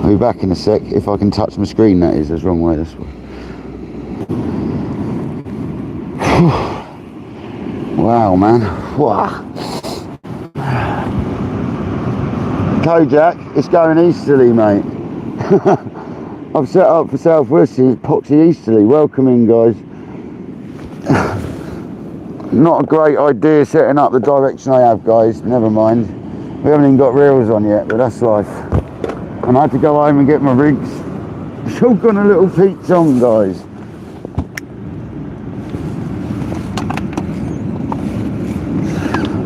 I'll be back in a sec, if I can touch my screen, that is. That's the wrong way, this one. Wow, man. Wow. Kojak, it's going easterly, mate. I've set up for southwesterly, poxy easterly. Welcome in, guys. Not a great idea setting up the direction I have, guys. Never mind. We haven't even got reels on yet, but that's life. And I had to go home and get my rigs. It's all gone a little peach on, guys.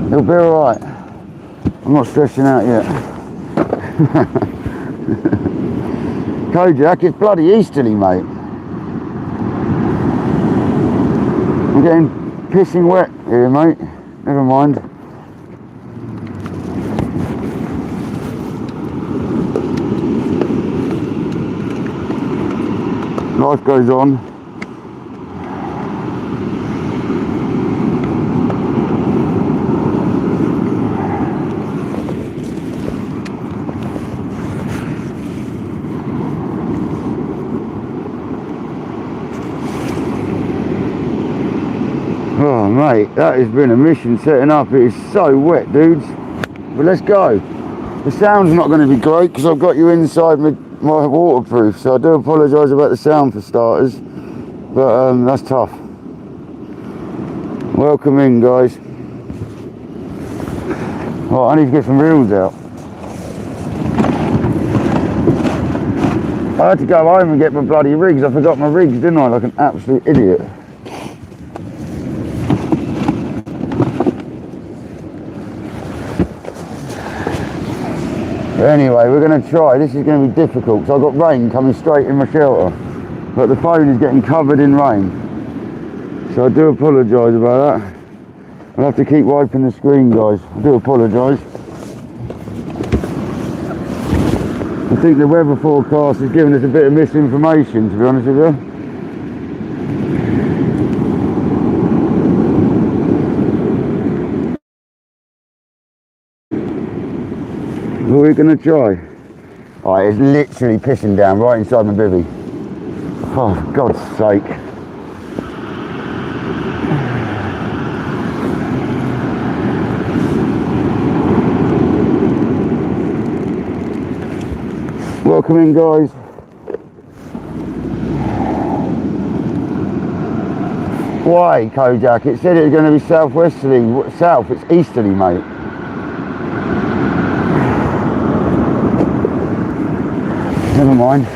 It'll be alright. I'm not stressing out yet. Kojak, it's bloody easterly, mate. I'm getting pissing wet here, mate. Never mind. Life goes on. Oh mate, that has been a mission setting up. It is so wet, dudes. But let's go. The sound's not going to be great because I've got you inside my waterproof, so I do apologise about the sound for starters. But that's tough. Welcome in, guys. Right, I need to get some reels out. I had to go home and get my bloody rigs. I forgot my rigs, didn't I? Like an absolute idiot. Anyway, we're going to try. This is going to be difficult because I've got rain coming straight in my shelter, but the phone is getting covered in rain, so I do apologise about that. I'll have to keep wiping the screen, guys. I do apologise. I think the weather forecast is giving us a bit of misinformation, to be honest with you. What are we going to try? Oh, it's literally pissing down right inside my bivvy. Oh, for God's sake. Welcome in, guys. Why, Kojak? It said it was going to be southwesterly. South, it's easterly, mate. Never mind.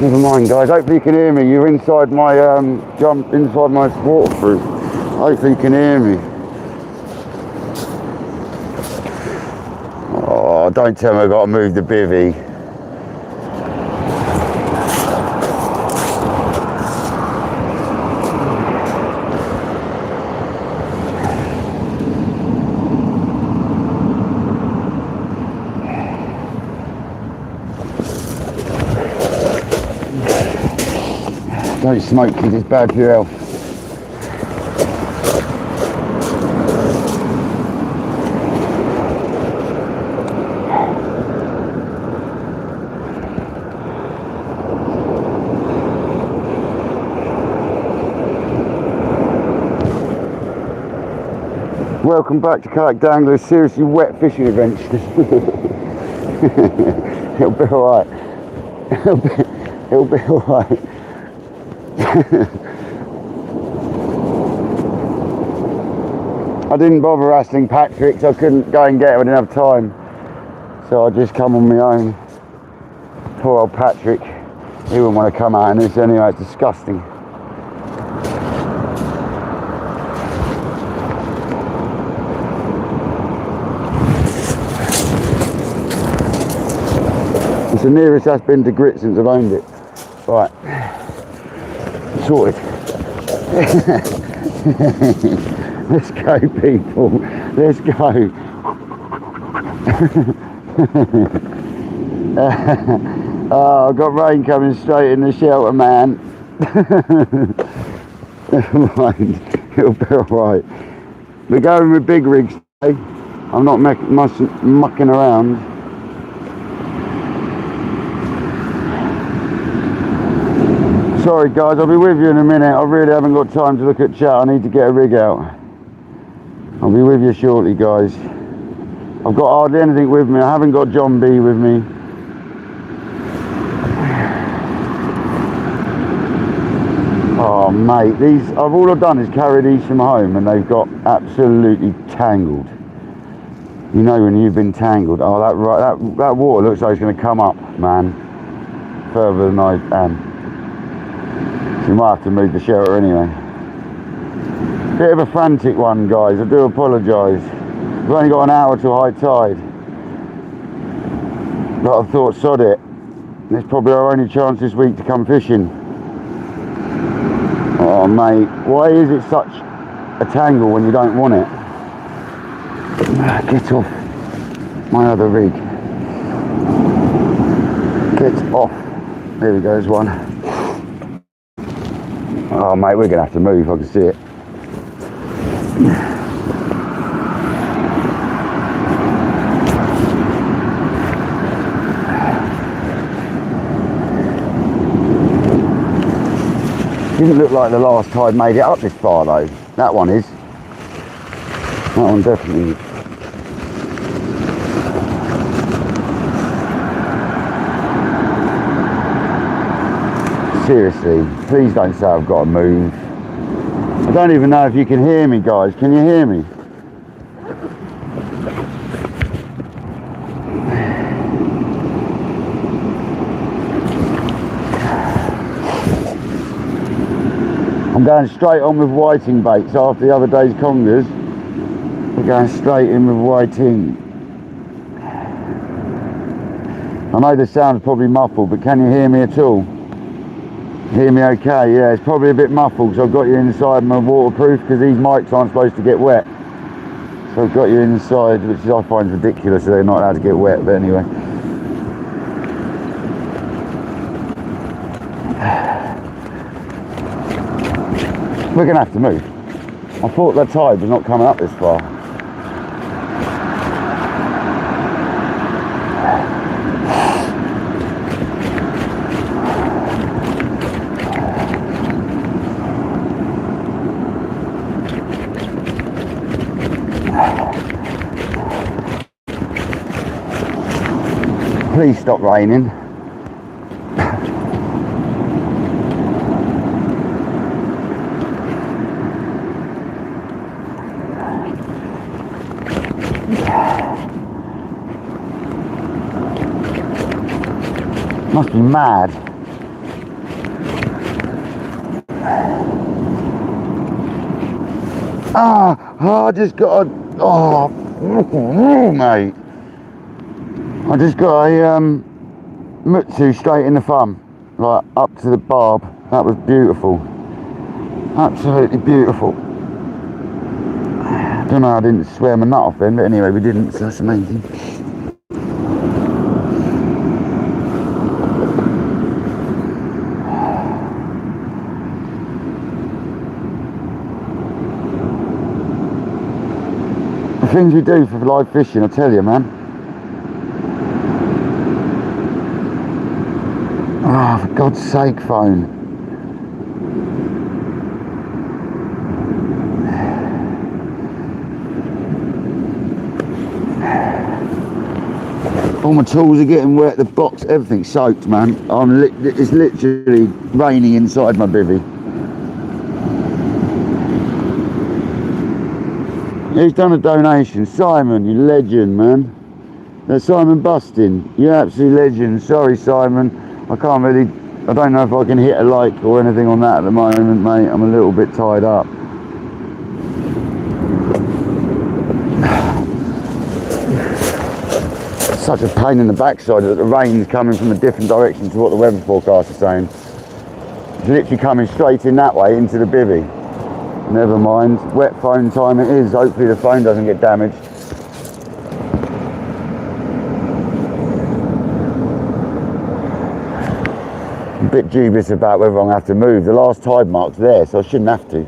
Never mind, guys. Hopefully you can hear me. You're inside my inside my waterproof. Hopefully you can hear me. Oh, don't tell me I've got to move the bivvy. Don't smoke because it's bad for your health. Welcome back to KayakDangler's seriously wet fishing adventure. It'll be alright. It'll be alright. I didn't bother asking Patrick, so I couldn't go and get him. I didn't have time, so I just come on my own. Poor old Patrick, he wouldn't want to come out in this anyway. It's disgusting. the nearest that's been to grit since I've owned it. Right, sorted. Let's go, people. Let's go. Oh, I've got rain coming straight in the shelter, man. Never mind, it'll be alright. We're going with big rigs today. I'm not mucking around. Sorry guys, I'll be with you in a minute. I really haven't got time to look at chat. I need to get a rig out. I'll be with you shortly, guys. I've got hardly anything with me. I haven't got John B with me. Oh mate, all I've done is carry these from home and they've got absolutely tangled. You know when you've been tangled. Oh, that water looks like it's going to come up, man. Further than I am. So you might have to move the shelter anyway. Bit of a frantic one, guys. I do apologise. We've only got an hour till high tide. But I thought, sod it. It's probably our only chance this week to come fishing. Oh mate, why is it such a tangle when you don't want it? Get off my other rig. Get off. There we go, there's one. Oh mate, we're gonna have to move, I can see it. Doesn't look like the last tide made it up this far though. That one is. That one definitely. Seriously, please don't say I've got to move. I don't even know if you can hear me, guys. Can you hear me? I'm going straight on with whiting baits after the other day's congers. We're going straight in with whiting. I know the sound's probably muffled, but can you hear me at all? Hear me okay? Yeah, it's probably a bit muffled because I've got you inside my waterproof because these mics aren't supposed to get wet. So I've got you inside, which I find ridiculous, so they're not allowed to get wet, but anyway. We're going to have to move. I thought that tide was not coming up this far. Please stop raining. Must be mad. I just got a, mate. I just got a mutsu straight in the thumb, like up to the barb. That was beautiful. Absolutely beautiful. I don't know how I didn't swear my nut off then, but anyway, we didn't, so that's amazing. The things you do for live fishing, I tell you, man. Oh, for God's sake, phone. All my tools are getting wet, the box, everything's soaked, man. It's literally raining inside my bivvy. Who's done a donation? Simon, you legend, man. That's Simon Bustin. You're absolute legend. Sorry, Simon. I don't know if I can hit a like or anything on that at the moment, mate. I'm a little bit tied up. Such a pain in the backside that the rain's coming from a different direction to what the weather forecast is saying. It's literally coming straight in that way into the bivvy. Never mind, wet phone time it is. Hopefully the phone doesn't get damaged. I'm a bit dubious about whether I'm going to have to move. The last tide mark's there, so I shouldn't have to.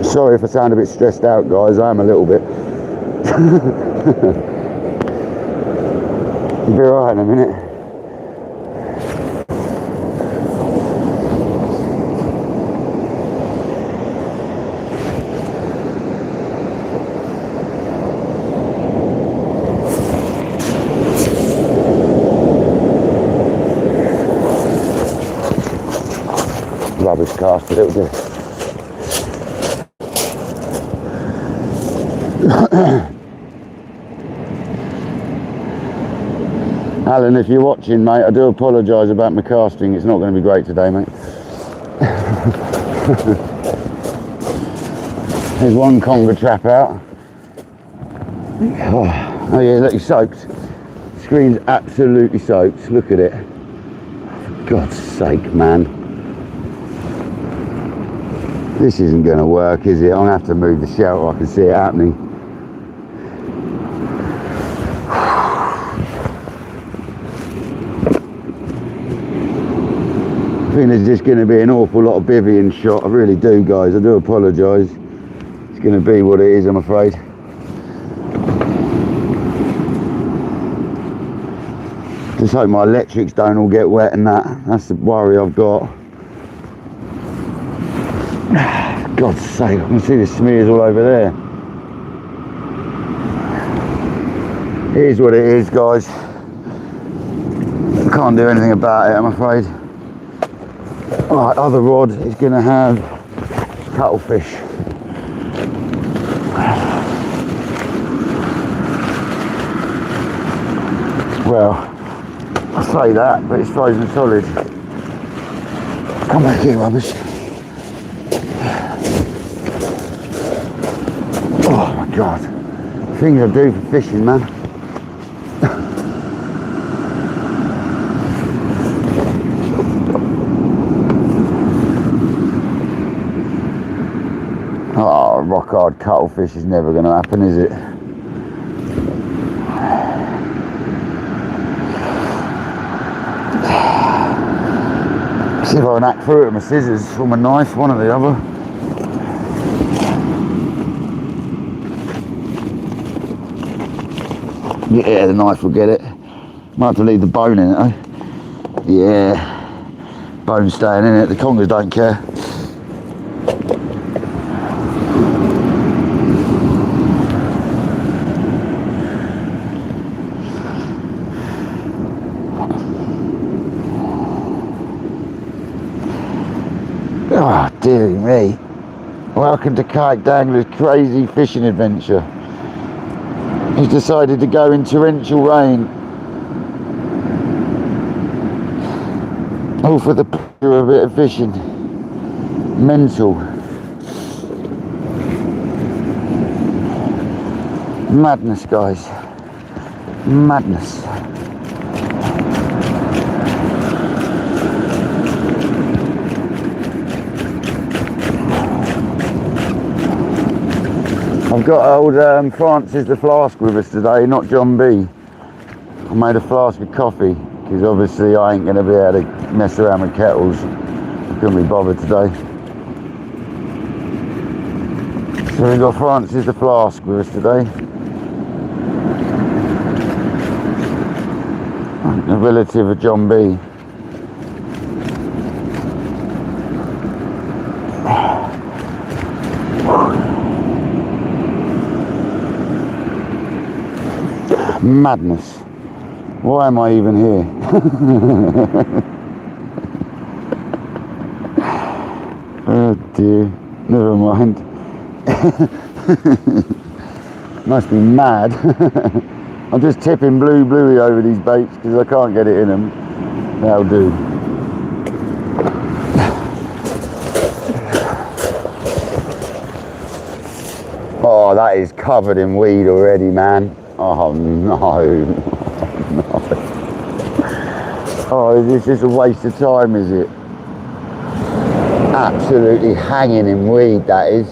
Sorry if I sound a bit stressed out, guys. I am a little bit. You'll be alright in a minute. Rubbish cast a little bit. Alan, if you're watching, mate, I do apologise about my casting. It's not going to be great today, mate. There's one conger trap out. Oh yeah, look, he's soaked. Screen's absolutely soaked. Look at it. For God's sake, man. This isn't going to work, is it? I'm going to have to move the shelter. I can see it happening. I think there's just going to be an awful lot of bivvying shot. I really do, guys. I do apologise. It's going to be what it is, I'm afraid. Just hope my electrics don't all get wet and that. That's the worry I've got. For God's sake, I can see the smears all over there. It is what it is, guys. Can't do anything about it, I'm afraid. Right, other rod is going to have cuttlefish. Well, I say that, but it's frozen solid. Come back here, rubbish. Oh my God. Things I do for fishing, man. Oh, rock hard cuttlefish is never going to happen, is it? See if I can hack through it with my scissors or my knife, one or the other. Yeah, the knife will get it. Might have to leave the bone in it though. Yeah, bone staying in it. The congers don't care. Oh, dearie me. Welcome to KayakDangler's crazy fishing adventure. He's decided to go in torrential rain. All for the pleasure of a bit of fishing. Mental. Madness, guys. Madness. I've got old Francis the Flask with us today, not John B. I made a flask of coffee because obviously I ain't going to be able to mess around with kettles. I couldn't be bothered today. So we've got Francis the Flask with us today. A relative of John B. Madness. Why am I even here? Oh dear. Never mind. Must be mad. I'm just tipping bluey over these baits because I can't get it in them. That'll do. Oh, that is covered in weed already, man. Oh no. Oh, is this just a waste of time, is it? Absolutely hanging in weed, that is.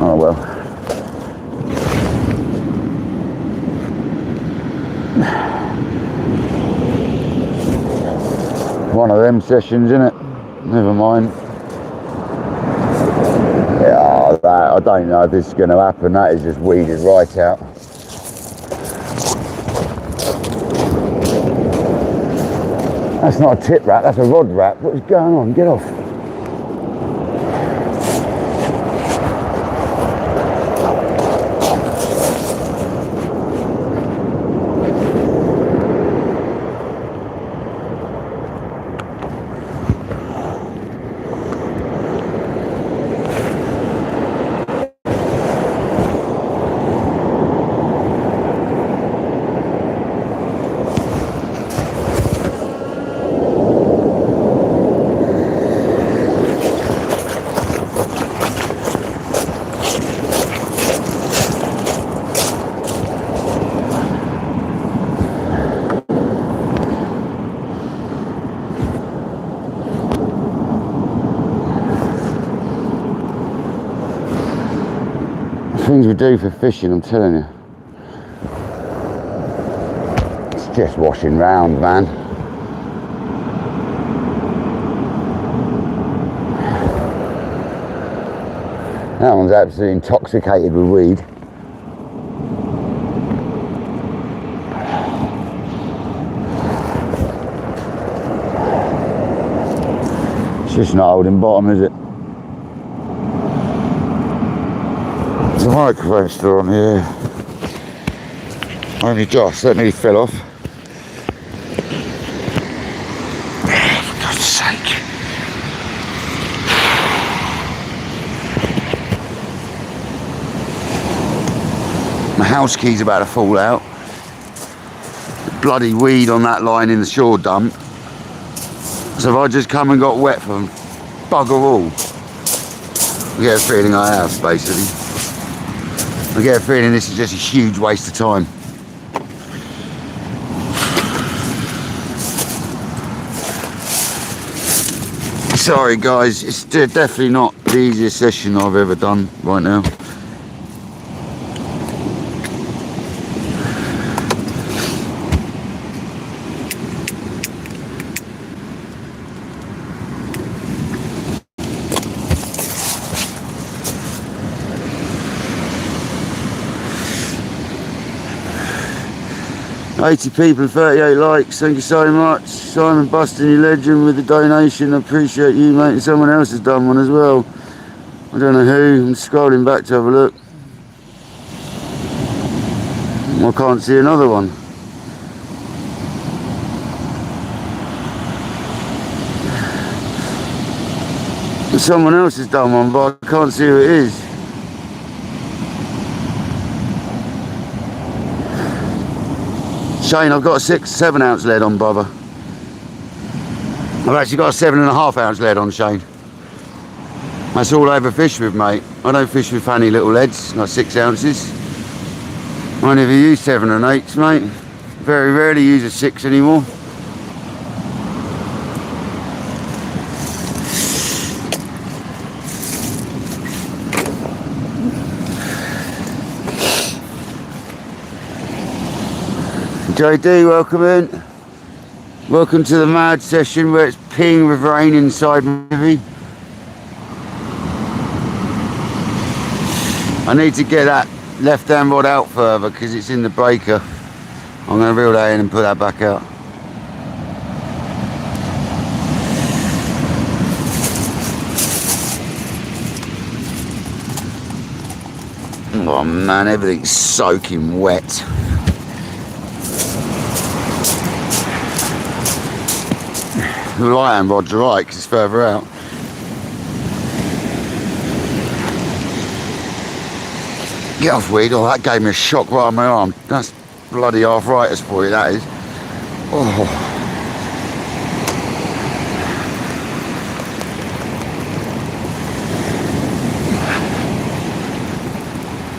Oh well. One of them sessions, innit? Never mind. Yeah, I don't know if this is going to happen. That is just weeded right out. That's not a tip wrap, that's a rod wrap. What is going on? Get off. Things we do for fishing, I'm telling you. It's just washing round, man. That one's absolutely intoxicated with weed. It's just not holding bottom, is it? There's a microphone still on here. Only just, that nearly fell off. For God's sake. My house key's about to fall out. Bloody weed on that line in the shore dump. So if I just come and got wet from bugger all. I get a feeling I have, basically. I get a feeling this is just a huge waste of time. Sorry guys, it's definitely not the easiest session I've ever done right now. $80 people, 38 likes, thank you so much. Simon Bustin, you legend with the donation, I appreciate you mate. And someone else has done one as well. I don't know who, I'm scrolling back to have a look. I can't see another one. Someone else has done one, but I can't see who it is. Shane, I've got a 7 ounce lead on, brother. I've actually got a 7.5 ounce lead on, Shane. That's all I ever fish with, mate. I don't fish with funny little leads, like 6 ounces. I never use 7 and 8s, mate. Very rarely use a 6 anymore. JD, welcome in. Welcome to the mad session where it's peeing with rain inside me. I need to get that left hand rod out further because it's in the breaker. I'm going to reel that in and put that back out. Oh man, everything's soaking wet. The right hand rod's alright because it's further out. Get off, weed. Oh, that gave me a shock right on my arm. That's bloody arthritis for you, that is. Oh.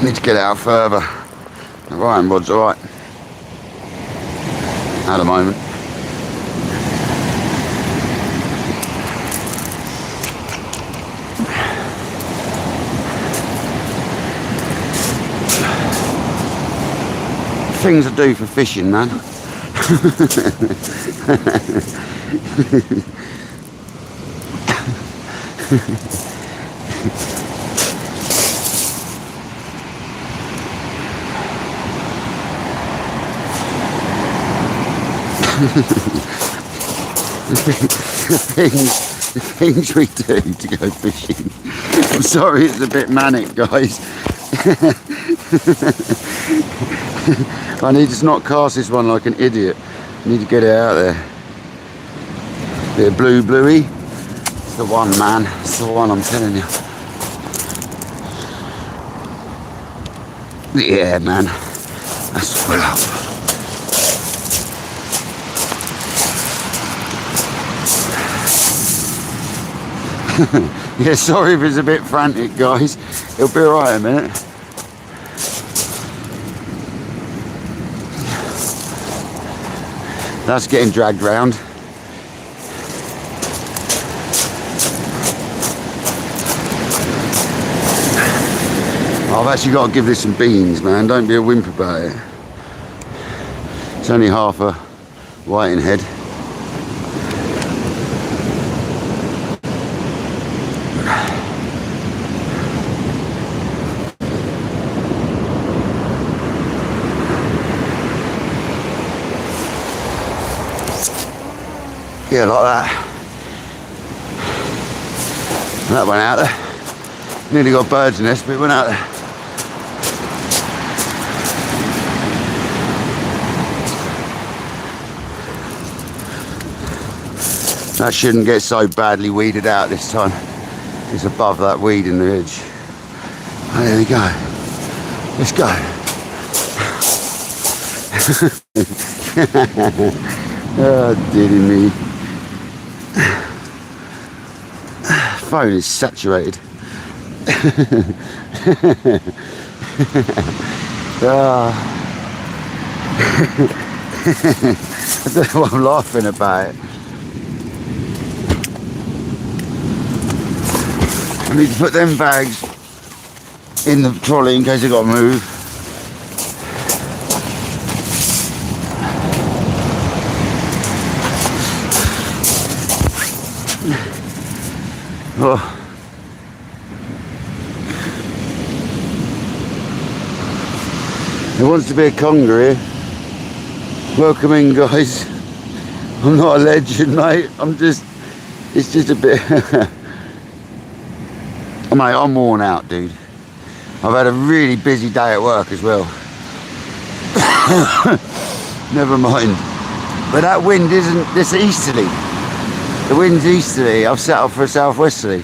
Need to get out further. The right hand rod's alright at the moment. Things I do for fishing, man. the things we do to go fishing. I'm sorry it's a bit manic, guys. I need to not cast this one like an idiot. I need to get it out there. Bit of bluey. It's the one, man. It's the one, I'm telling you. Yeah, man. That's full up. Yeah, sorry if it's a bit frantic, guys. It'll be alright in a minute. That's getting dragged round. I've actually got to give this some beans, man. Don't be a wimp about it. It's only half a whiting head. Yeah, like that. And that went out there. Nearly got a bird's nest, but it went out there. That shouldn't get so badly weeded out this time. It's above that weed in the ridge. Oh, there we go. Let's go. Oh, dearie me. Phone is saturated. I don't know what I'm laughing about. I need to put them bags in the trolley in case I got to move. Oh. There wants to be a conger here. Welcome in, guys. I'm not a legend, mate. It's just a bit. Mate, I'm worn out, dude. I've had a really busy day at work as well. Never mind. But that wind isn't, this easterly. The wind's easterly. I've set up for a southwesterly.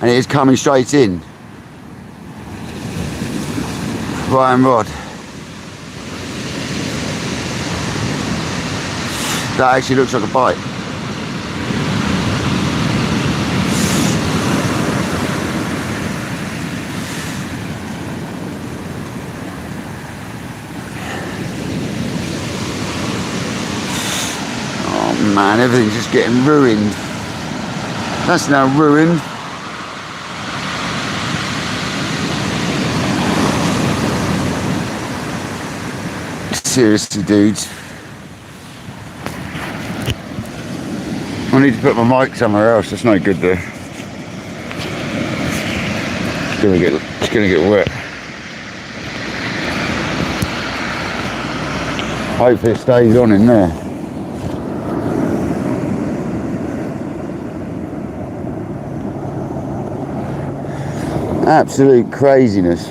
And it is coming straight in. Ryan rod. That actually looks like a bite. Oh man, everything's just getting ruined. That's now ruined. Seriously, dudes. I need to put my mic somewhere else. That's no good there. It's gonna get wet. Hopefully it stays on in there. Absolute craziness.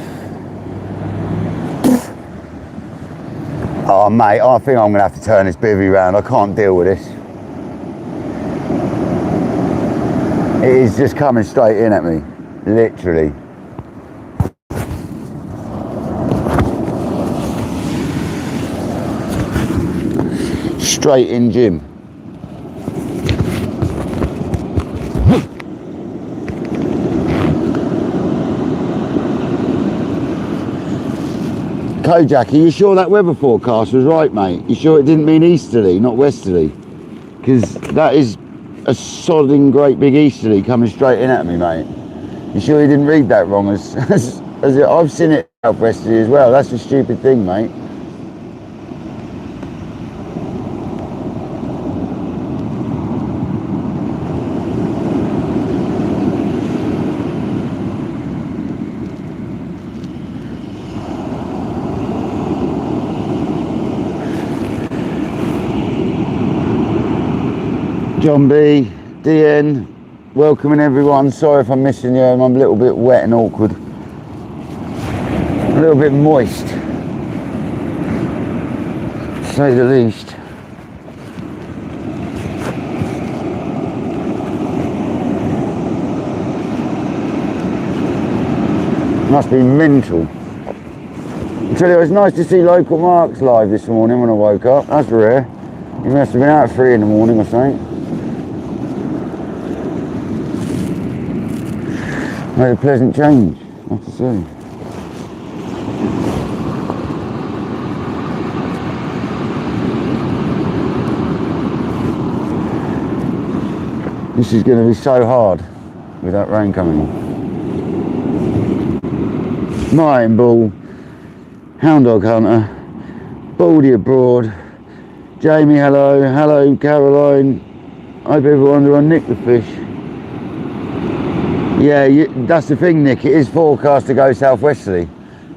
Oh mate, I think I'm gonna have to turn this bivvy round. I can't deal with this. It is just coming straight in at me, literally. Straight in, Jim. Kojak, are you sure that weather forecast was right, mate? You sure it didn't mean easterly, not westerly? Because that is a sodding great big easterly coming straight in at me, mate. You sure you didn't read that wrong? As I've seen it southwesterly as well. That's a stupid thing, mate. John B, DN, welcoming everyone. Sorry if I'm missing you, I'm a little bit wet and awkward. A little bit moist, to say the least. Must be mental. I tell you, it was nice to see Local Marks live this morning when I woke up. That's rare. He must have been out at 3 in the morning or something. Made a pleasant change, I have to say. This is going to be so hard with that rain coming in. Martin Ball, Hound Dog Hunter, Baldy Abroad, Jamie, hello, hello Caroline, hope everyone's on Nick the Fish. Yeah, that's the thing, Nick, it is forecast to go southwesterly.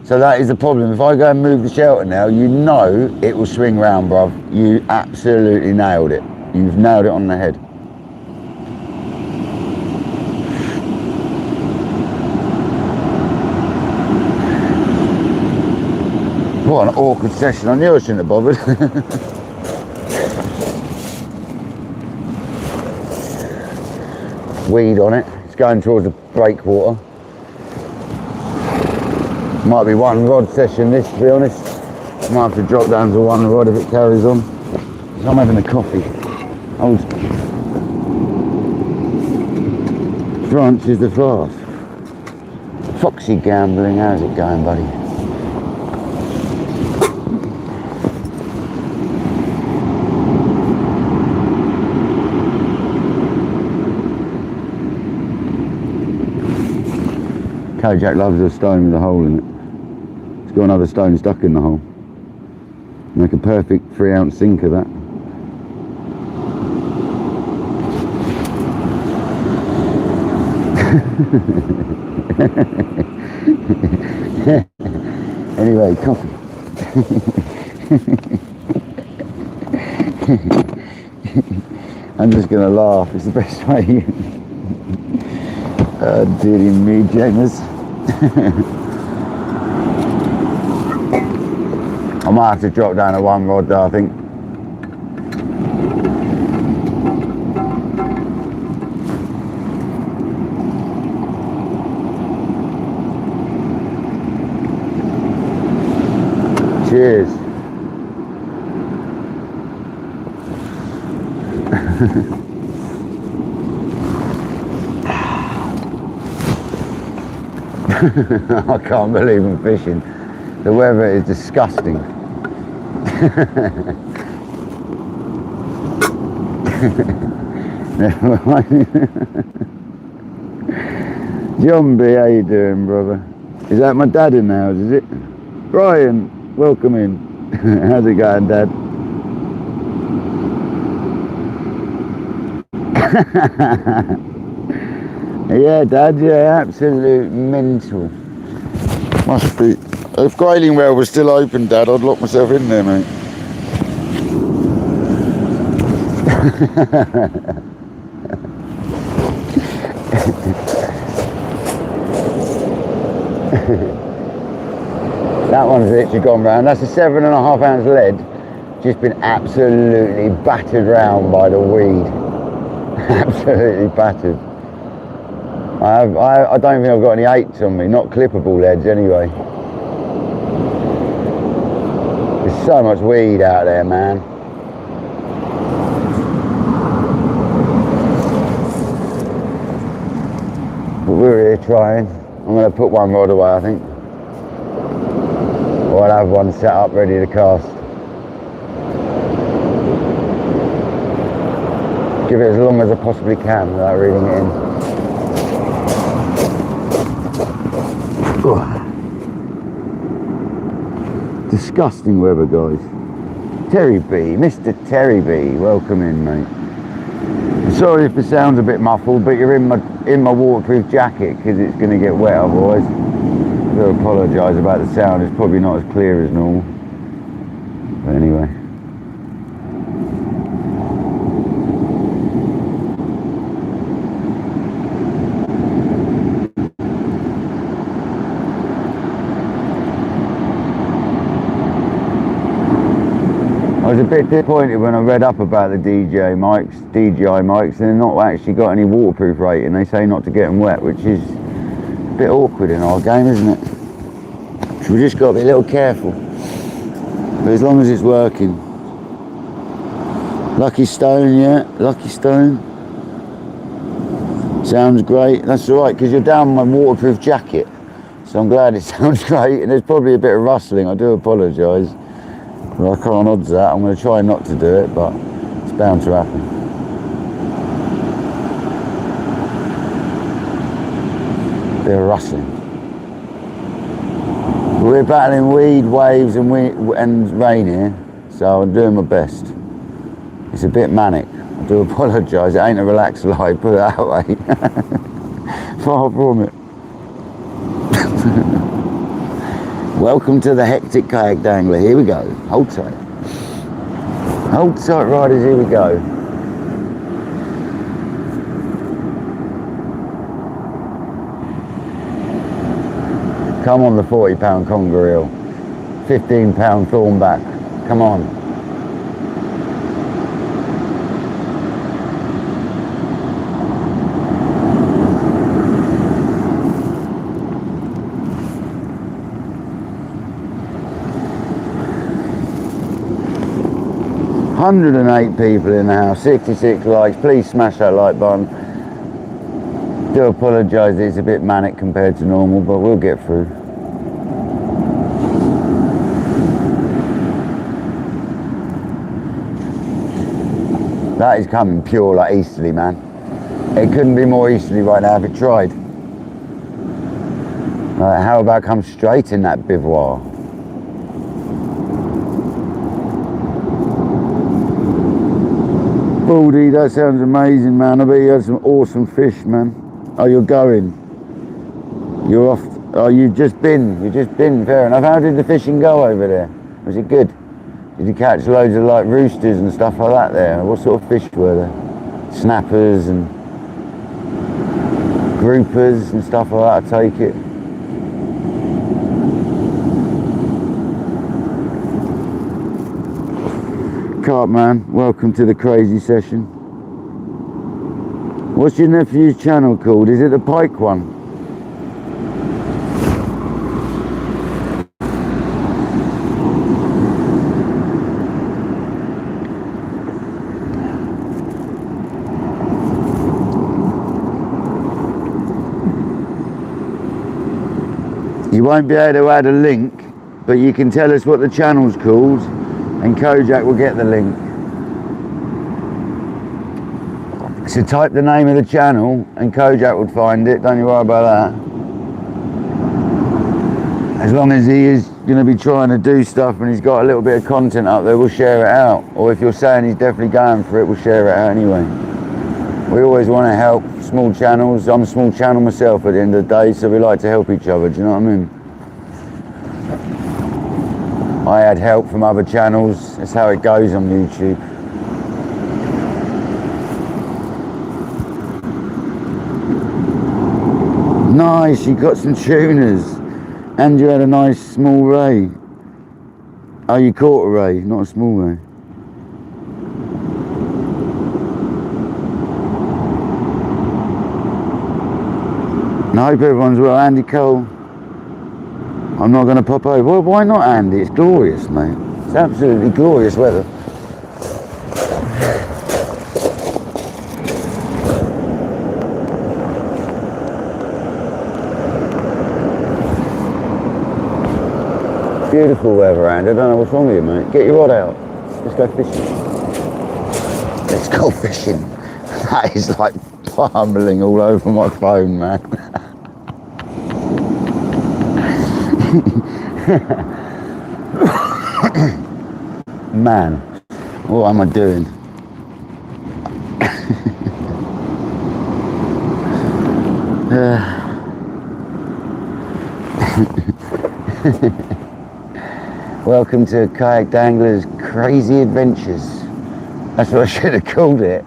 So that is the problem. If I go and move the shelter now, you know it will swing round, bruv. You absolutely nailed it. You've nailed it on the head. What an awkward session. I knew I shouldn't have bothered. Weed on it. Going towards the breakwater. Might be one rod session this, to be honest. Might have to drop down to one rod if it carries on. So I'm having a coffee. Old France is the fast. Foxy gambling, how's it going, buddy? Kojak loves a stone with a hole in it. It's got another stone stuck in the hole. Make a perfect 3-ounce sinker, that. Anyway, coffee. I'm just gonna laugh, it's the best way. Dearie me, James. I might have to drop down to one rod though, I think. Cheers. I can't believe I'm fishing. The weather is disgusting. Never mind. John B, how you doing, brother? Is that my dad in the house, is it? Brian, welcome in. How's it going, Dad? Yeah, Dad, yeah, absolute mental. Must be. If Grayling Well was still open, Dad, I'd lock myself in there, mate. That one's literally gone round. That's a 7.5 ounce lead. Just been absolutely battered round by the weed. Absolutely battered. I don't think I've got any 8s on me, not clippable leads anyway. There's so much weed out there, man. But we're here trying. I'm going to put one rod away, I think. Or I'll have one set up ready to cast. Give it as long as I possibly can without reeling it in. Oh. Disgusting weather, guys. Terry B, Mr. Terry B, welcome in, mate. I'm sorry if the sound's a bit muffled, but you're in my waterproof jacket because it's going to get wet otherwise. I do apologise about the sound. It's probably not as clear as normal. But anyway. I was a bit disappointed when I read up about the DJI mics, and they're not actually got any waterproof rating. They say not to get them wet, which is a bit awkward in our game, isn't it? So we just got to be a little careful. But as long as it's working. Lucky Stone, yeah, Lucky Stone. Sounds great. That's alright, because you're down my waterproof jacket. So I'm glad it sounds great, and there's probably a bit of rustling. I do apologise. Well, I can't odds that. I'm going to try not to do it, but it's bound to happen. Bit of rustling. We're battling weed, waves and rain here, so I'm doing my best. It's a bit manic. I do apologise. It ain't a relaxed life, put it that way. Far from it. Welcome to the hectic kayak dangler. Here we go. Hold tight. Hold tight, riders. Here we go. Come on the 40-pound conger eel. 15-pound thornback. Come on. $108 people in the house, 66 likes. Please smash that like button. Do apologise, it's a bit manic compared to normal, but we'll get through. That is coming pure like easterly, man. It couldn't be more easterly right now if it tried. Right, how about come straight in that bivouac? Baldy, that sounds amazing, man. I bet you had some awesome fish, man. Oh, you're going. You're off. Oh, you've just been. Fair enough. How did the fishing go over there? Was it good? Did you catch loads of like roosters and stuff like that there? What sort of fish were there? Snappers and groupers and stuff like that, I take it. Cartman, welcome to the crazy session. What's your nephew's channel called? Is it the Pike one? You won't be able to add a link, but you can tell us what the channel's called and Kojak will get the link. So type the name of the channel and Kojak would find it, don't you worry about that. As long as he is going to be trying to do stuff and he's got a little bit of content up there, we'll share it out. Or if you're saying he's definitely going for it, we'll share it out anyway. We always want to help small channels. I'm a small channel myself at the end of the day, so we like to help each other, do you know what I mean? I had help from other channels. That's how it goes on YouTube. Nice, you got some tuners. And you had a nice small ray. Oh, you caught a ray, not a small ray. And I hope everyone's well. Andy Cole, I'm not going to pop over. Well, why not, Andy? It's glorious, mate. It's absolutely glorious weather. Beautiful weather, Andy. I don't know what's wrong with you, mate. Get your rod out. Let's go fishing. Let's go fishing. That is like pummeling all over my phone, man. Man, what am I doing? Welcome to KayakDangler's Crazy Adventures. That's what I should have called it.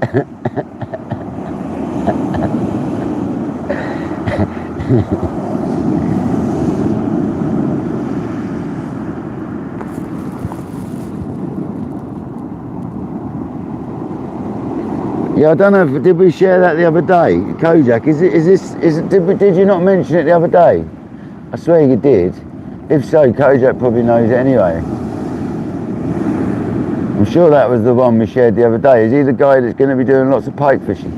Yeah, I don't know if did we share that the other day, Kojak? Did you not mention it the other day? I swear you did. If so, Kojak probably knows it anyway. I'm sure that was the one we shared the other day. Is he the guy that's going to be doing lots of pike fishing?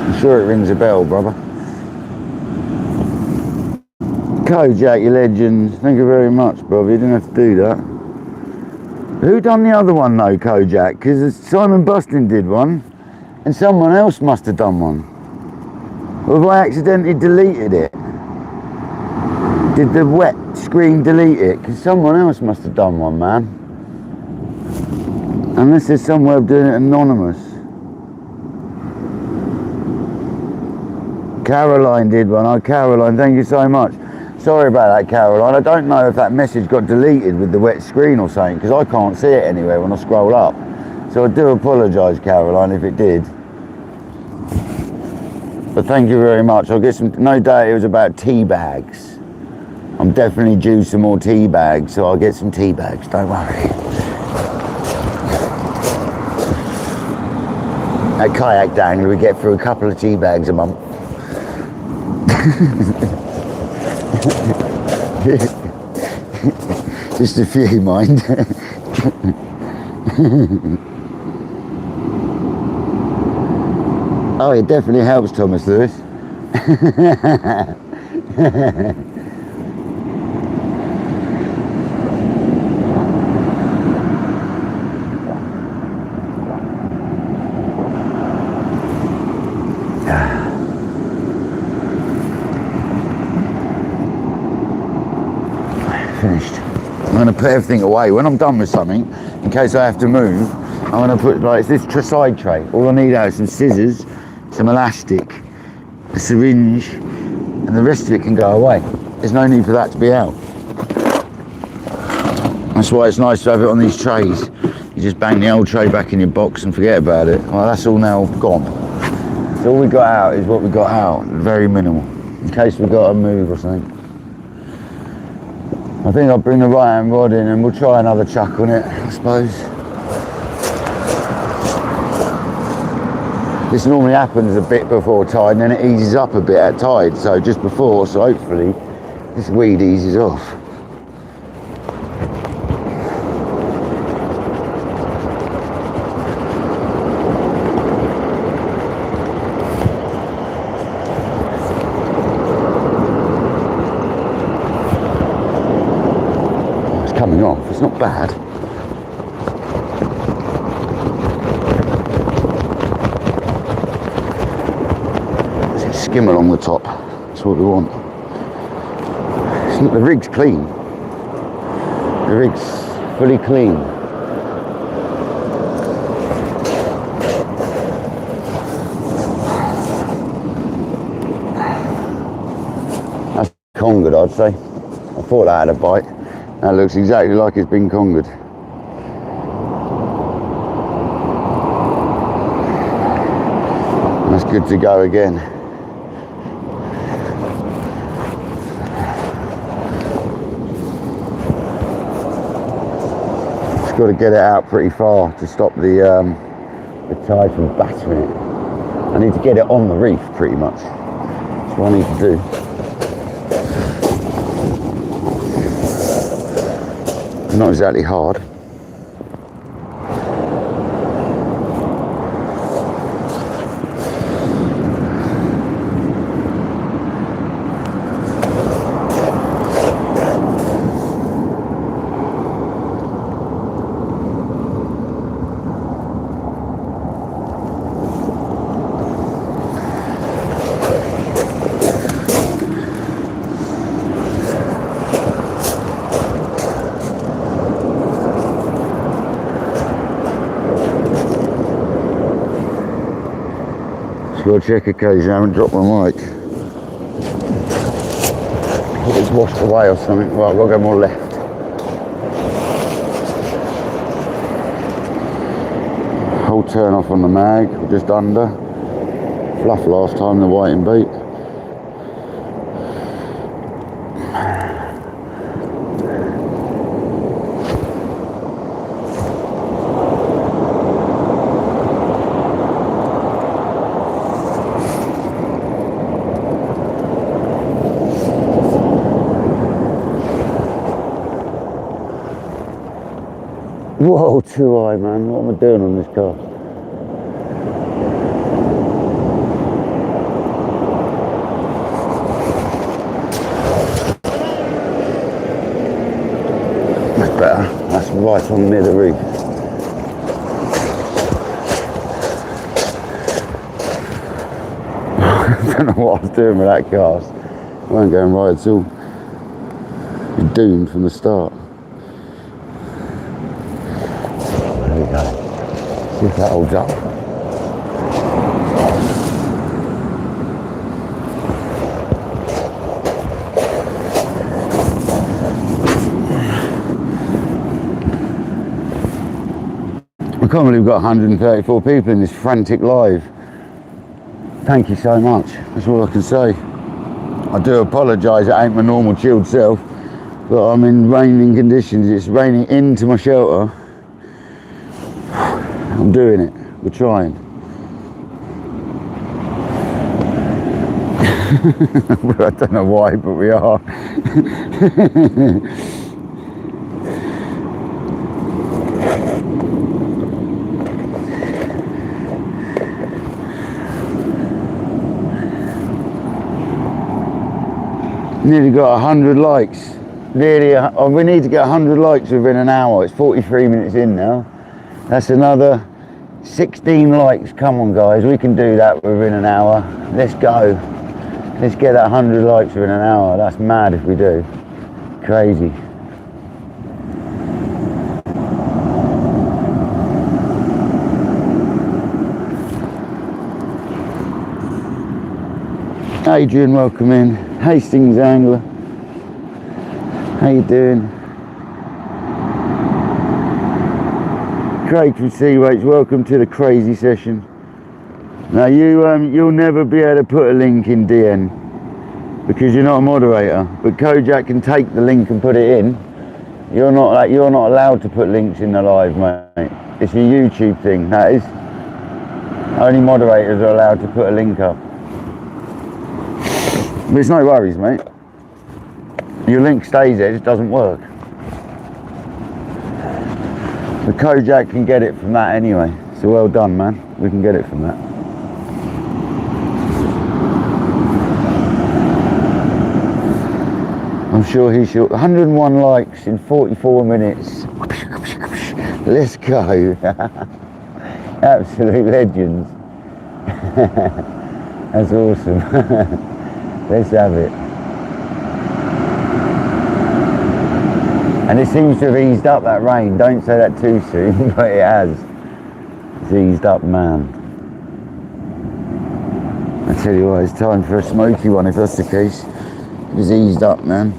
I'm sure it rings a bell, brother. Kojak, you legend. Thank you very much, brother. You didn't have to do that. Who done the other one though, Kojak? Because Simon Bustin did one, and someone else must have done one. Or have I accidentally deleted it? Did the wet screen delete it? Because someone else must have done one, man. Unless there's some way of doing it anonymous. Caroline did one. Oh, Caroline, thank you so much. Sorry about that, Caroline. I don't know if that message got deleted with the wet screen or something, because I can't see it anywhere when I scroll up. So I do apologise, Caroline, if it did. But thank you very much. I'll get some, no doubt it was about tea bags. I'm definitely due some more tea bags, so I'll get some tea bags, don't worry. At Kayak Dangler, we get through a couple of tea bags a month. Just a few, mind. Oh, it definitely helps, Thomas Lewis. Finished. I'm going to put everything away. When I'm done with something, in case I have to move, I'm going to put, like, this side tray. All I need now is some scissors, some elastic, a syringe, and the rest of it can go away. There's no need for that to be out. That's why it's nice to have it on these trays. You just bang the old tray back in your box and forget about it. Well, that's all now gone. So all we got out is what we got out, very minimal, in case we got to move or something. I think I'll bring the right hand rod in and we'll try another chuck on it, I suppose. This normally happens a bit before tide and then it eases up a bit at tide, so just before, so hopefully this weed eases off. Coming off, it's not bad. Let's skim along the top, that's what we want. The rig's clean. The rig's fully clean. That's Conger, I'd say. I thought that had a bite. That looks exactly like it's been congered. That's good to go again. Just got to get it out pretty far to stop the the tide from battering it. I need to get it on the reef pretty much. That's what I need to do. Not exactly hard. Got to check occasionally, I haven't dropped my mic. I think it's washed away or something. Well, I've got to go more left. Whole turn off on the mag, just under. Fluff last time, the whiting bait. Whoa, too high, man. What am I doing on this cast? That's better. That's right on near the reef. I don't know what I was doing with that cast. I wasn't going right at all. It's doomed from the start. See if that holds up. I can't believe we've got 134 people in this frantic live. Thank you so much. That's all I can say. I do apologise, it ain't my normal chilled self, but I'm in raining conditions. It's raining into my shelter. I'm doing it. We're trying. I don't know why, but we are. Nearly got 100 likes. Nearly, we need to get 100 likes within an hour. It's 43 minutes in now. That's another 16 likes. Come on, guys, we can do that within an hour. Let's go. Let's get that 100 likes within an hour. That's mad if we do. Crazy. Adrian, welcome in. Hastings Angler. How you doing? Craig from Seawaits, welcome to the crazy session. Now you'll never be able to put a link in DN because you're not a moderator, but Kojak can take the link and put it in. You're not allowed to put links in the live, mate. It's a YouTube thing, that is. Only moderators are allowed to put a link up. But it's no worries, mate. Your link stays there, it just doesn't work. The Kojak can get it from that anyway. So well done, man. We can get it from that. I'm sure he should. 101 likes in 44 minutes. Let's go. Absolute legends. That's awesome. Let's have it. And it seems to have eased up, that rain. Don't say that too soon, but it has. It's eased up, man. I tell you what, it's time for a smoky one if that's the case. It's eased up, man.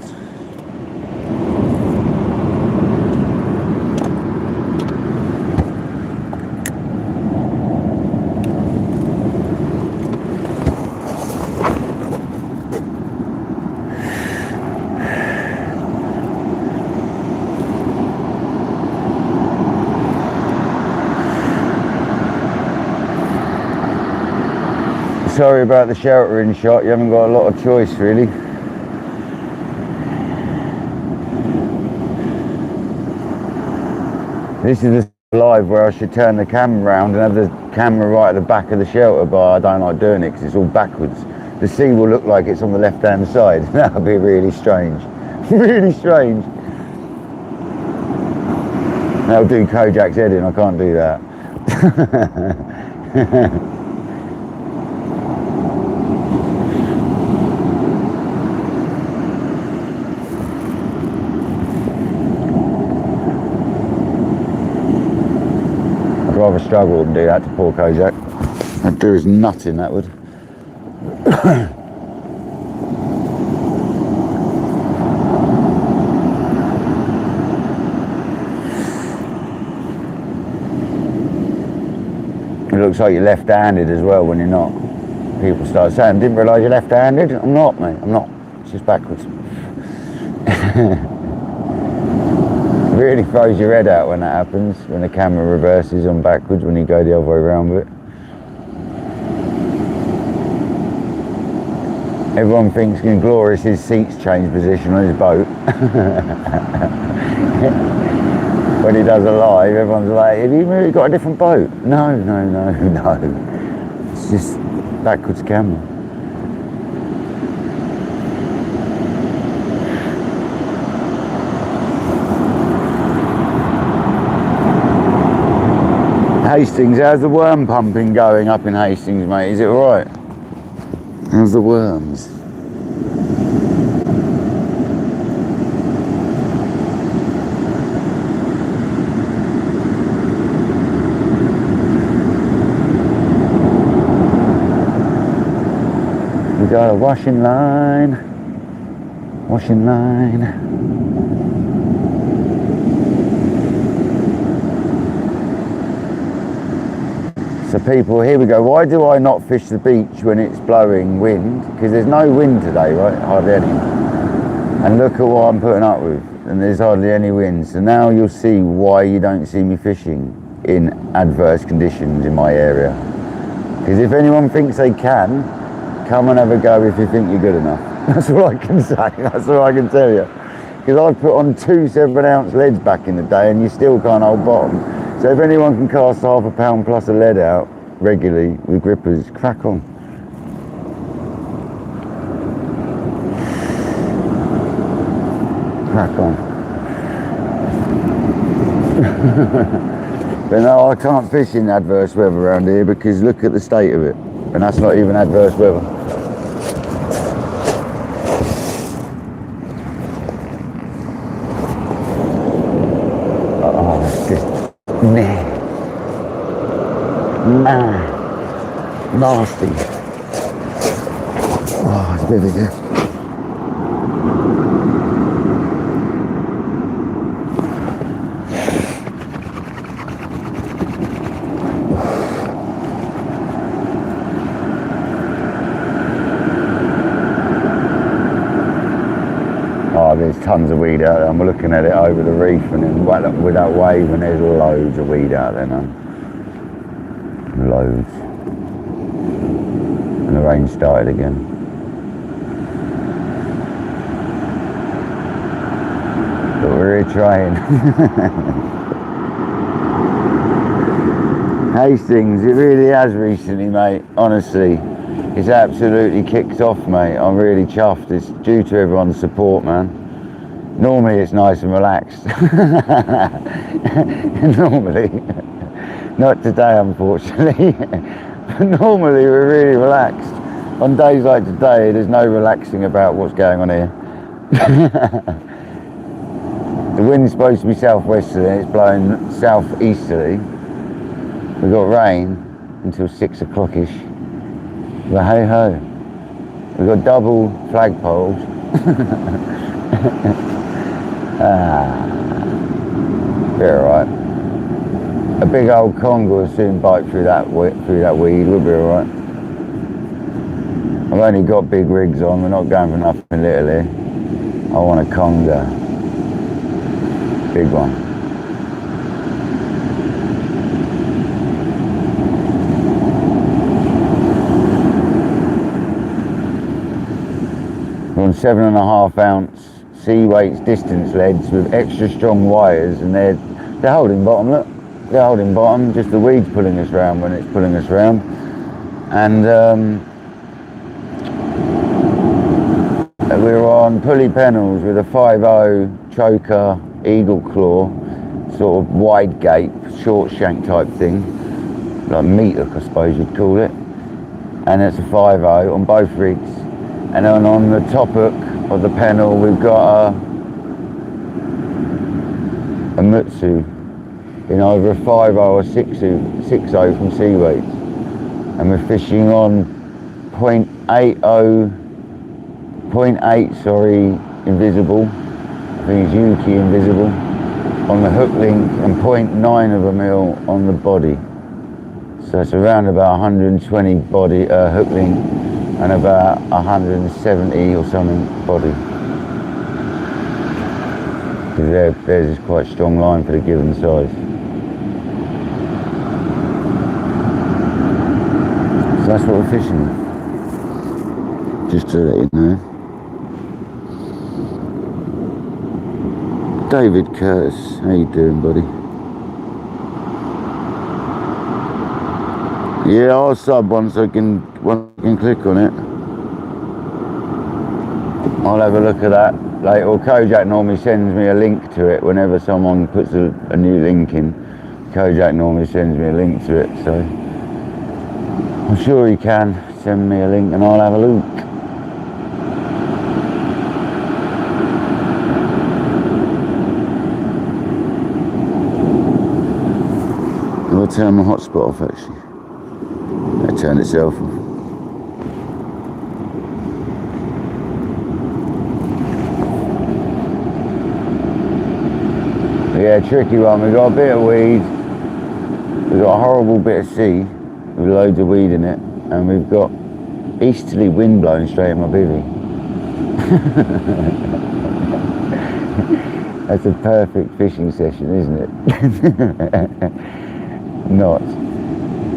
sorry about the sheltering shot, you haven't got a lot of choice really. This is the live where I should turn the camera around and have the camera right at the back of the shelter, but I don't like doing it because it's all backwards. The sea will look like it's on the left hand side. That would be really strange. Really strange. That'll do Kojak's head in, I can't do that. I'd rather struggle than do that to poor Kojak. I'd do his nutting, that would. It looks like you're left-handed as well when you're not. People start saying, didn't realise you're left-handed. I'm not, mate, I'm not. It's just backwards. Really throws your head out when that happens, when the camera reverses on backwards when you go the other way around with it. Everyone thinks Glorious his seats change position on his boat. When he does a live, everyone's like, have you really got a different boat? No, no, no, no. It's just backwards camera. Hastings, how's the worm pumping going up in Hastings, mate? Is it alright? How's the worms? We got a washing line. Washing line. So people, here we go. Why do I not fish the beach when it's blowing wind? Because there's no wind today, right? Hardly any. And look at what I'm putting up with. And there's hardly any wind. So now you'll see why you don't see me fishing in adverse conditions in my area. Because if anyone thinks they can, come and have a go if you think you're good enough. That's all I can say. That's all I can tell you. Because I've put on 2 7-ounce leads back in the day and you still can't hold bottom. So if anyone can cast half a pound plus a lead out regularly with grippers, crack on. Crack on. But no, I can't fish in adverse weather around here because look at the state of it. And that's not even adverse weather. Oh, it's just nasty. Oh, it's really good. Oh, there's tons of weed out there. I'm looking at it over the reef and then with that wave and there's loads of weed out there now. Loads. And the rain started again. But we're here trying. Hastings, it really has recently, mate, honestly. It's absolutely kicked off, mate. I'm really chuffed. It's due to everyone's support, man. Normally it's nice and relaxed. Normally. Not today, unfortunately. But normally we're really relaxed. On days like today, there's no relaxing about what's going on here. The wind's supposed to be southwesterly, it's blowing southeasterly. We've got rain until 6 o'clock-ish. But hey ho, we've got double flagpoles. Be alright. A big old conger will soon bite through that weed, we'll be alright. I've only got big rigs on, we're not going for nothing little here. I want a conger. Big one. 7.5 ounce sea weights distance leads with extra strong wires, and they're holding bottom. Look, they're holding bottom. Just the weed's pulling us round when it's pulling us round. And we're on pulley pennels with a 5.0 choker eagle claw, sort of wide gape, short shank type thing, like meat hook I suppose you'd call it. And it's a 5.0 on both rigs. And then on the top hook of the pennel we've got a Mutsu in either a 5.0 or 6.0 from Sea Weights. And we're fishing on 0.8 invisible, I think it's Yuki invisible, on the hook link, and 0.9 of a mil on the body. So it's around about 120 body hook link and about 170 or something body. Because theirs is quite strong line for the given size. So that's what we're fishing. Just to let you know. David Curtis, how you doing, buddy? Yeah, I'll sub once I can click on it. I'll have a look at that later. Or Kojak normally sends me a link to it whenever someone puts a new link in. Kojak normally sends me a link to it, so I'm sure he can send me a link and I'll have a look. I'll turn my hotspot off actually. It turned itself off. Yeah, tricky one. We've got a bit of weed. We've got a horrible bit of sea with loads of weed in it, and we've got easterly wind blowing straight at my bivvy. That's a perfect fishing session, isn't it? Not.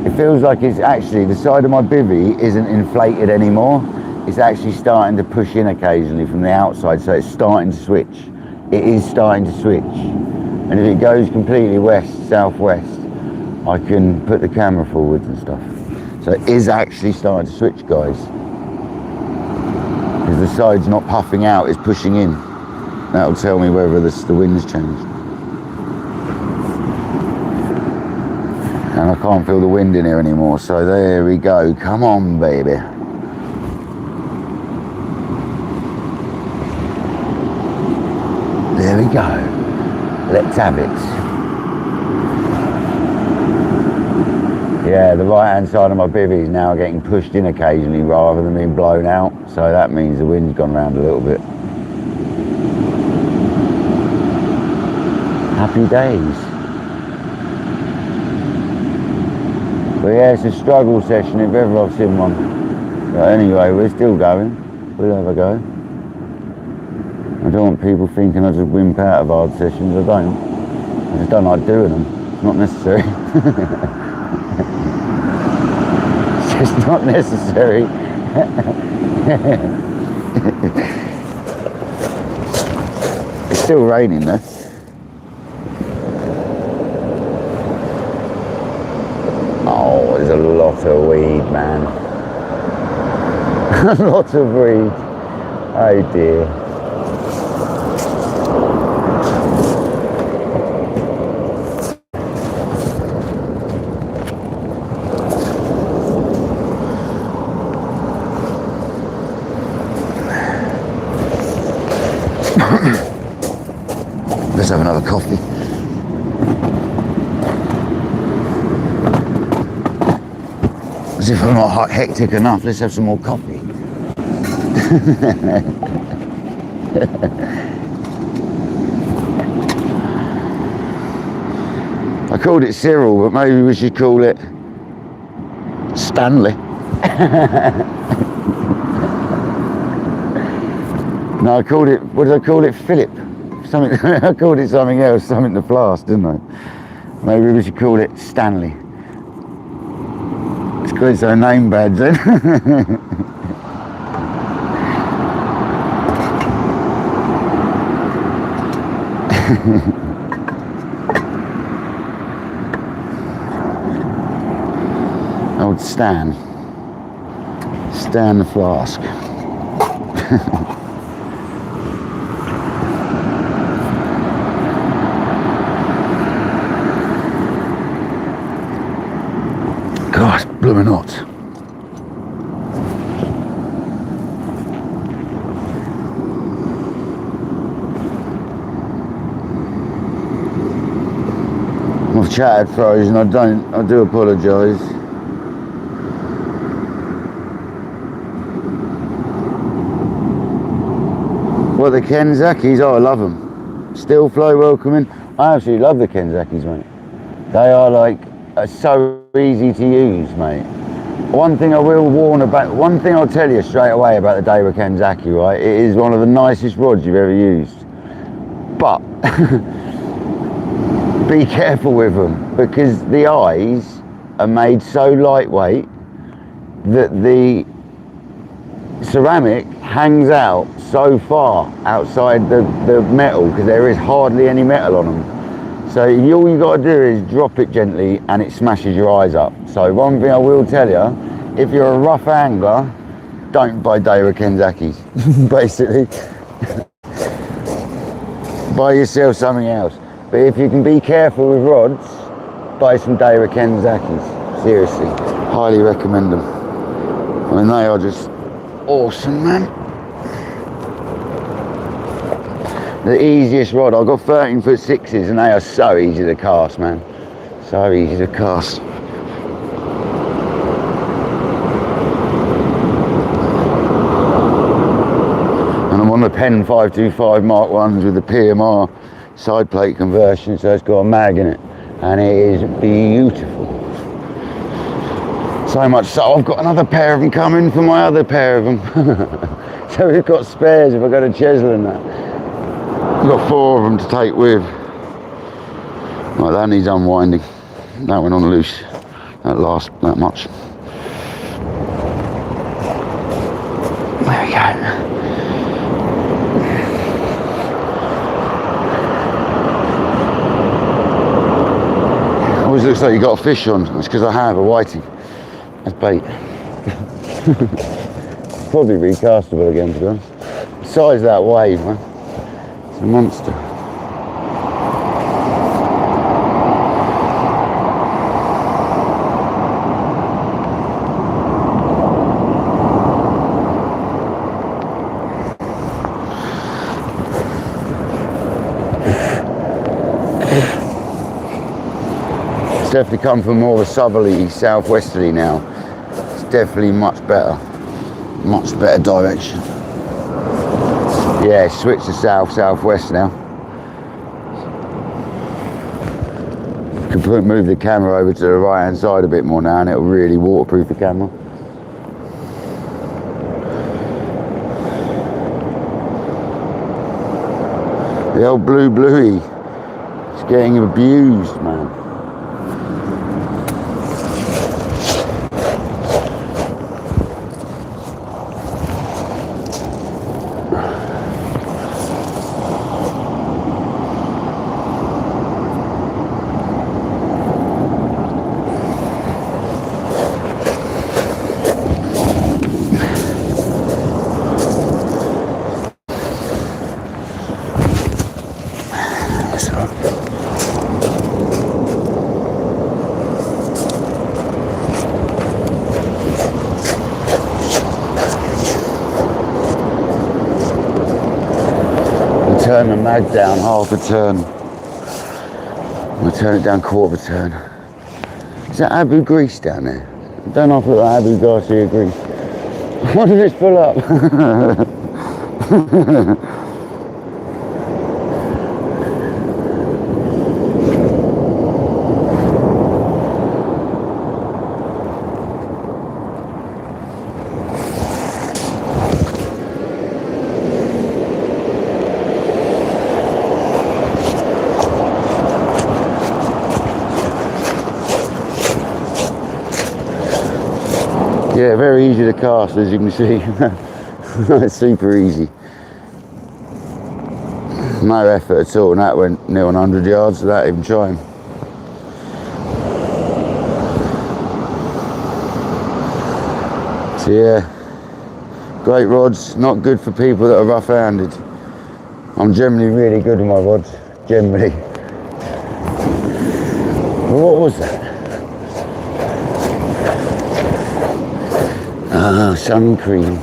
It feels like it's actually, the side of my bivvy isn't inflated anymore. It's actually starting to push in occasionally from the outside, so it's starting to switch. It is starting to switch. And if it goes completely west, southwest, I can put the camera forwards and stuff. So it is actually starting to switch, guys. Because the side's not puffing out, it's pushing in. That'll tell me whether the wind's changed. And I can't feel the wind in here anymore, so there we go. Come on, baby. There we go. Let's have it. Yeah, the right hand side of my bivvy is now getting pushed in occasionally rather than being blown out, so that means the wind's gone round a little bit. Happy days. But yeah, it's a struggle session if ever I've seen one. But anyway, we're still going. We'll have a go. I don't want people thinking I just wimp out of hard sessions. I don't. I just don't like doing them. It's not necessary. It's just not necessary. It's still raining though. Oh, there's a lot of weed, man. A lot of weed. Oh dear. Let's have another coffee. As if I'm not hectic enough, let's have some more coffee. I called it Cyril, but maybe we should call it Stanley. No, I called it, what did I call it? Philip. Something. I called it something else, something to blast, didn't I? Maybe we should call it Stanley. It's got its own name badge then. Old Stan the flask. God, it's blooming hot. I've chatted frozen, I do apologise. Well, the Kenzakis, oh, I love them. Still flow welcoming. I absolutely love the Kenzakis, mate. They are like, so easy to use, mate. One thing I will warn about, one thing I'll tell you straight away about the Daiwa Kenzaki, right? It is one of the nicest rods you've ever used. But, be careful with them, because the eyes are made so lightweight that the ceramic hangs out so far outside the metal, because there is hardly any metal on them. So all you got to do is drop it gently and it smashes your eyes up. So one thing I will tell you, if you're a rough angler, don't buy Daiwa Kenzakis, basically. Buy yourself something else. But if you can be careful with rods, buy some Daiwa Kenzakis. Seriously, highly recommend them. I mean, they are just awesome, man. The easiest rod, I've got 13-foot 6s and they are so easy to cast, man. So easy to cast. And I'm on the Penn 525 Mark 1s with the PMR side plate conversion, so it's got a mag in it. And it is beautiful. So much so, I've got another pair of them coming for my other pair of them. So we've got spares if I go to Cheslin and that. I've got 4 of them to take with. Right, that needs unwinding. That went on loose. That lasts that much. There we go. Always looks like you got a fish on. It's because I have a whiting. That's bait. Probably recastable again, to be honest. The size of that wave, man. It's a monster. It's definitely come from more of a southerly, southwesterly now. It's definitely much better direction. Yeah, switch to southwest now. You can move the camera over to the right hand side a bit more now and it'll really waterproof the camera. The old bluey, it's getting abused, man. Turn the mag down half a turn. I'm going to turn it down quarter of a turn. Is that Abu grease down there? I don't know if it's like Abu Garcia grease. What did this pull up? Yeah, very easy to cast, as you can see. It's super easy. No effort at all, and that went near 100 yards without even trying. So yeah, great rods, not good for people that are rough-handed. I'm generally really good with my rods, generally. What was that? Ah, sun cream.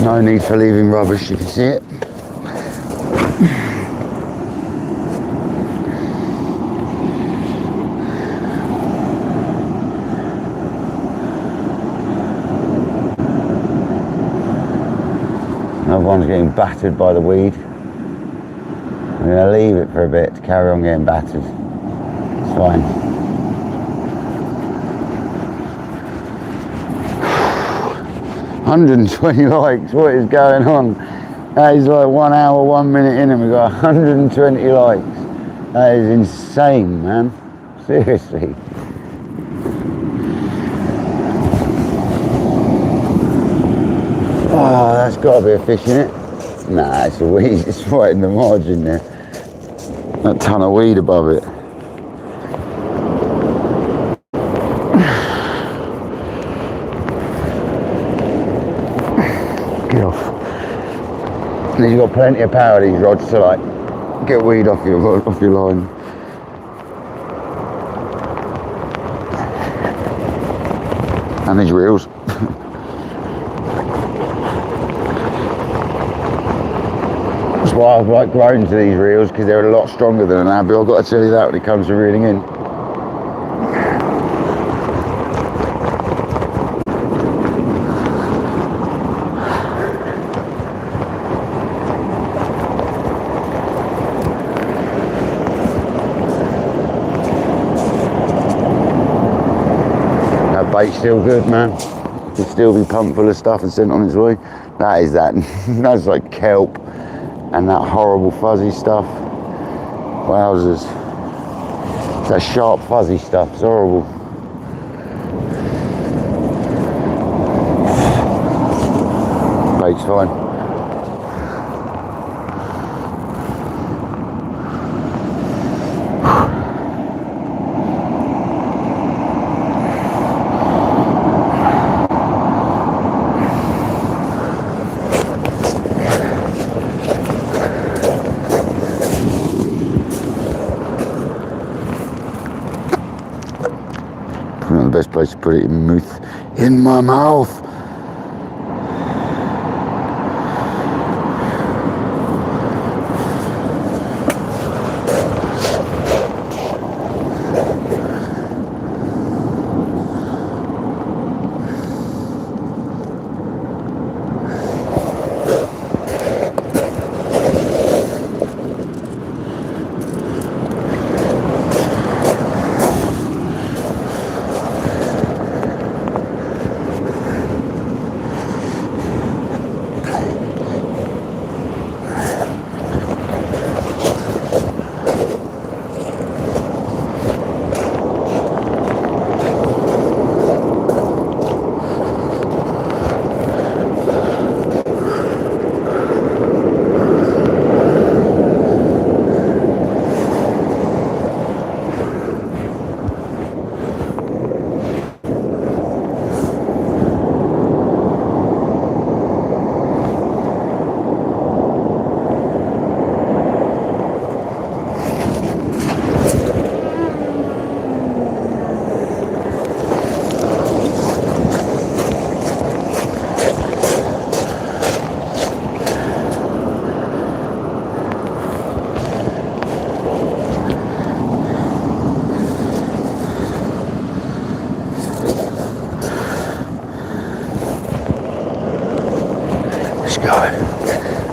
No need for leaving rubbish, you can see it. Another one's getting battered by the weed. I'm going to leave it for a bit to carry on getting battered. It's fine. $120 likes, what is going on? That is like 1 hour, 1 minute in and we got 120 likes. That is insane, man. Seriously. Oh, that's got to be a fish in it. Nah, it's a weed. It's right in the margin there. That ton of weed above it. Get off. And you've got plenty of power, these rods, to like get weed off your line. And these reels. That's why I've like grown to these reels, because they're a lot stronger than an abby. I've got to tell you that when it comes to reeling in. Bait's still good, man. It'll still be pumped full of stuff and sent on its way. That is that. That's like kelp and that horrible fuzzy stuff. Wowzers. It's that sharp fuzzy stuff. It's horrible. Bait's fine. The best place to put it in my mouth.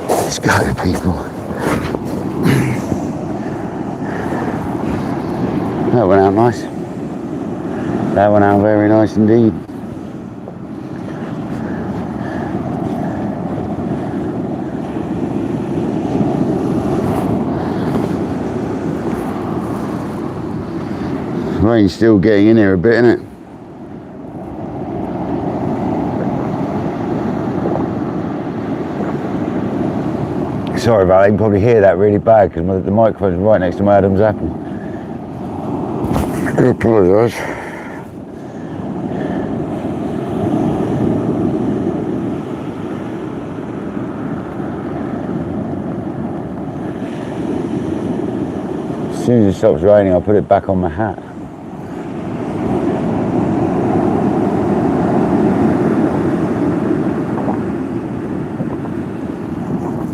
Let's go, people. That went out nice. That went out very nice indeed. Rain's still getting in here a bit, isn't it? Sorry about that, you can probably hear that really bad because the microphone's right next to my Adam's apple. I apologise. As soon as it stops raining, I'll put it back on my hat.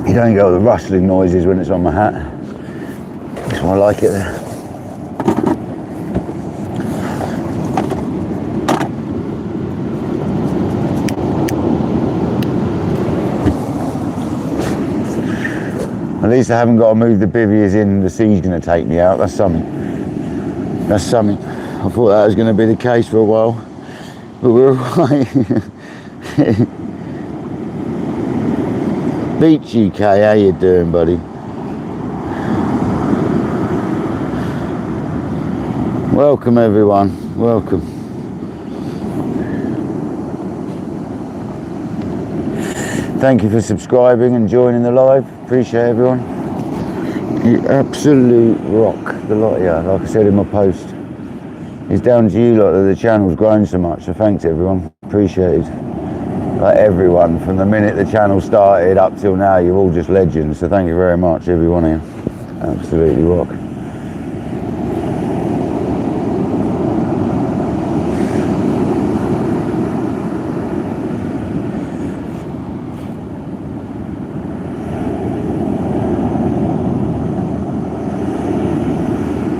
You don't get all the rustling noises when it's on my hat. That's why I like it there. At least I haven't got to move the bivvies in, the sea's going to take me out. That's something. That's something. I thought that was going to be the case for a while, but we're right. Beach UK, how you doing, buddy? Welcome everyone, welcome. Thank you for subscribing and joining the live. Appreciate everyone. You absolute rock, the lot of you. Like I said in my post, it's down to you lot that the channel's grown so much. So thanks everyone, appreciated. Like everyone, from the minute the channel started up till now, you're all just legends. So thank you very much, every one of you. Absolutely rock.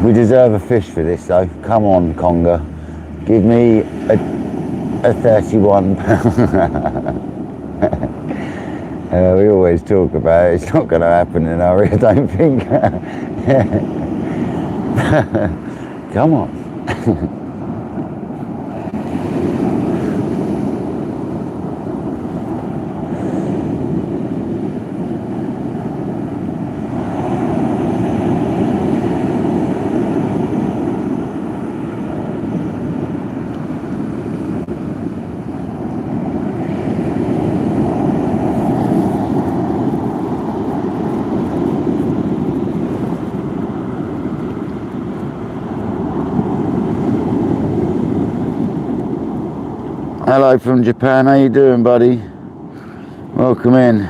We deserve a fish for this though. Come on, Conger. Give me a 31 pound. We always talk about it. It's not going to happen in a hurry, I don't think. Come on. Hello from Japan, how you doing, buddy? Welcome in.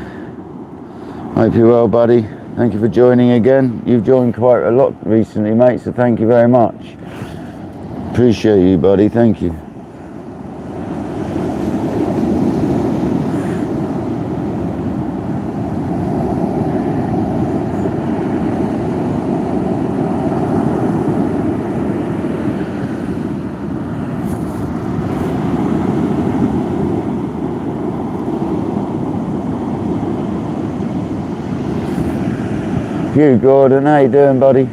Hope you're well, buddy. Thank you for joining again. You've joined quite a lot recently, mate, so thank you very much. Appreciate you, buddy, thank you. Hugh Gordon, how you doing, buddy?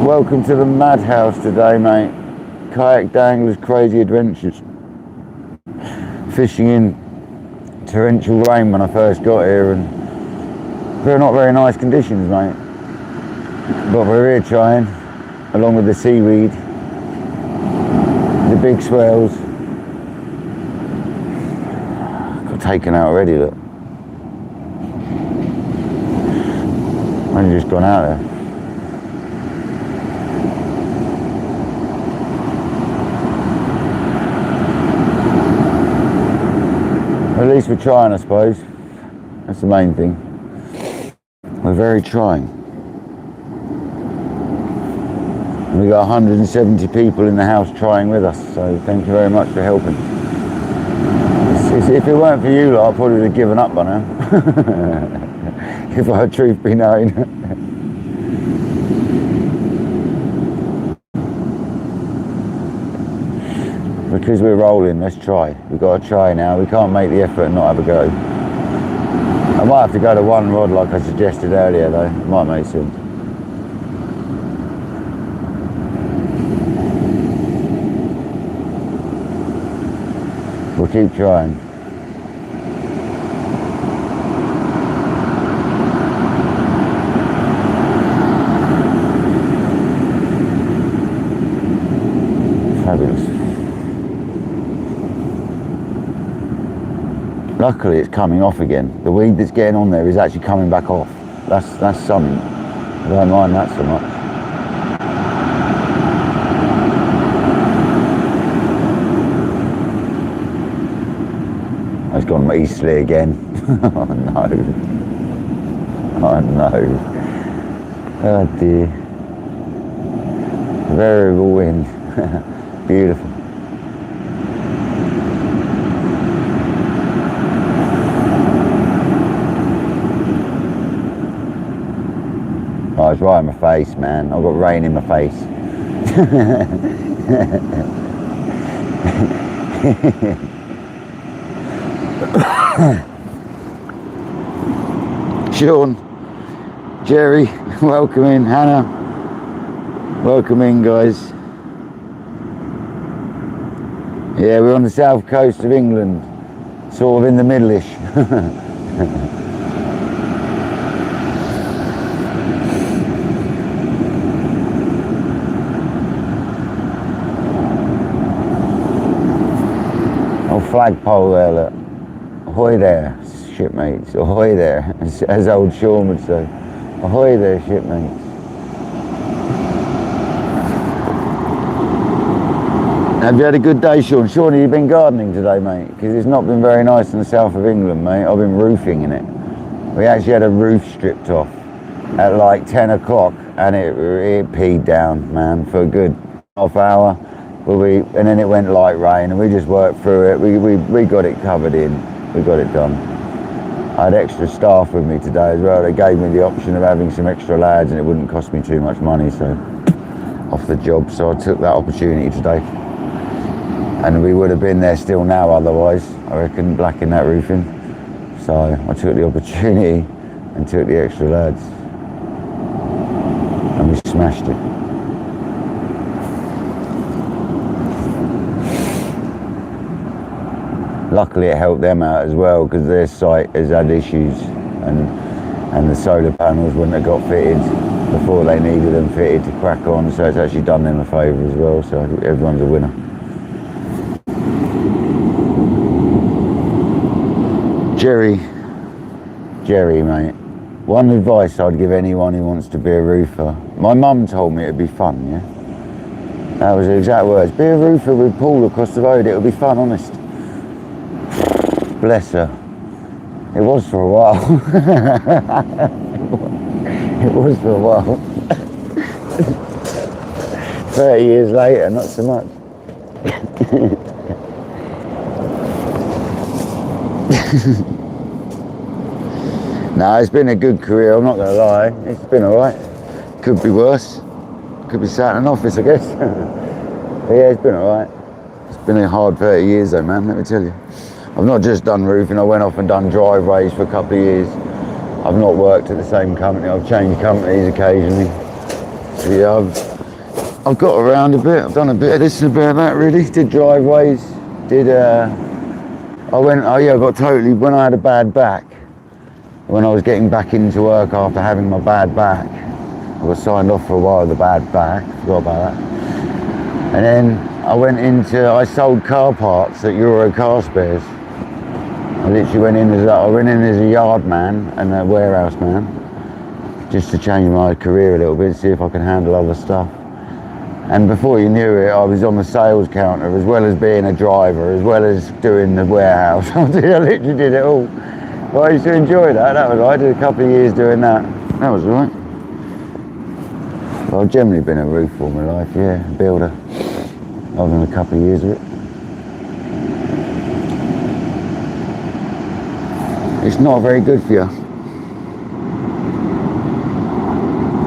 Welcome to the madhouse today, mate. KayakDangler's Crazy Adventures. Fishing in torrential rain when I first got here, and they're not very nice conditions, mate. But we're here trying, along with the seaweed, the big swells. Got taken out already, look. Only just gone out there. At least we're trying, I suppose. That's the main thing. We're very trying. We got 170 people in the house trying with us, so thank you very much for helping. If it weren't for you lot, I probably would have given up by now. If our truth be known. Because we're rolling, let's try. We've got to try now. We can't make the effort and not have a go. I might have to go to one rod like I suggested earlier though. It might make sense. We'll keep trying. Fabulous. Luckily it's coming off again. The weed that's getting on there is actually coming back off. That's something. I don't mind that so much. Oh, it's gone easterly again. Oh no. Oh no. Oh dear. Variable wind. Beautiful. Oh, it's right in my face, man. I've got rain in my face. Sean, Jerry, welcome in. Hannah, welcome in, guys. Yeah, we're on the south coast of England, sort of in the middle-ish. Flagpole there, look. Ahoy there, shipmates. Ahoy there, as old Sean would say. Ahoy there, shipmates. Have you had a good day, Sean? Sean, have you been gardening today, mate? Because it's not been very nice in the south of England, mate. I've been roofing in it. We actually had a roof stripped off at like 10 o'clock and it peed down, man, for a good half hour. And then it went light rain and we just worked through it. We got it covered in. We got it done. I had extra staff with me today as well. They gave me the option of having some extra lads and it wouldn't cost me too much money, so off the job. So I took that opportunity today. And we would have been there still now otherwise, I reckon, blacking that roofing. So I took the opportunity and took the extra lads. And we smashed it. Luckily it helped them out as well because their site has had issues and the solar panels wouldn't have got fitted before they needed them fitted to crack on, so it's actually done them a favour as well, so everyone's a winner. Jerry mate, one advice I'd give anyone who wants to be a roofer, my mum told me it'd be fun, yeah? That was the exact words, be a roofer with Paul across the road, it'll be fun, honest. Bless her. It was for a while. It was for a while. 30 years later, not so much. Nah, it's been a good career, I'm not going to lie. It's been alright. Could be worse. Could be sat in an office, I guess. But yeah, it's been alright. It's been a hard 30 years though, man, let me tell you. I've not just done roofing, I went off and done driveways for a couple of years. I've not worked at the same company, I've changed companies occasionally. So yeah, I've got around a bit, I've done a bit of this and a bit of that really. Did driveways, I got totally, when I had a bad back, when I was getting back into work after having my bad back, I got signed off for a while with a bad back, forgot about that. And then I sold car parts at Euro Car Spares. I literally went in as a yard man and a warehouse man, just to change my career a little bit, see if I could handle other stuff. And before you knew it, I was on the sales counter, as well as being a driver, as well as doing the warehouse. I literally did it all. But I used to enjoy that, that was right. I did a couple of years doing that. That was all right. Well, I've generally been a roofer all my life, yeah, a builder. Other than a couple of years of it. It's not very good for you.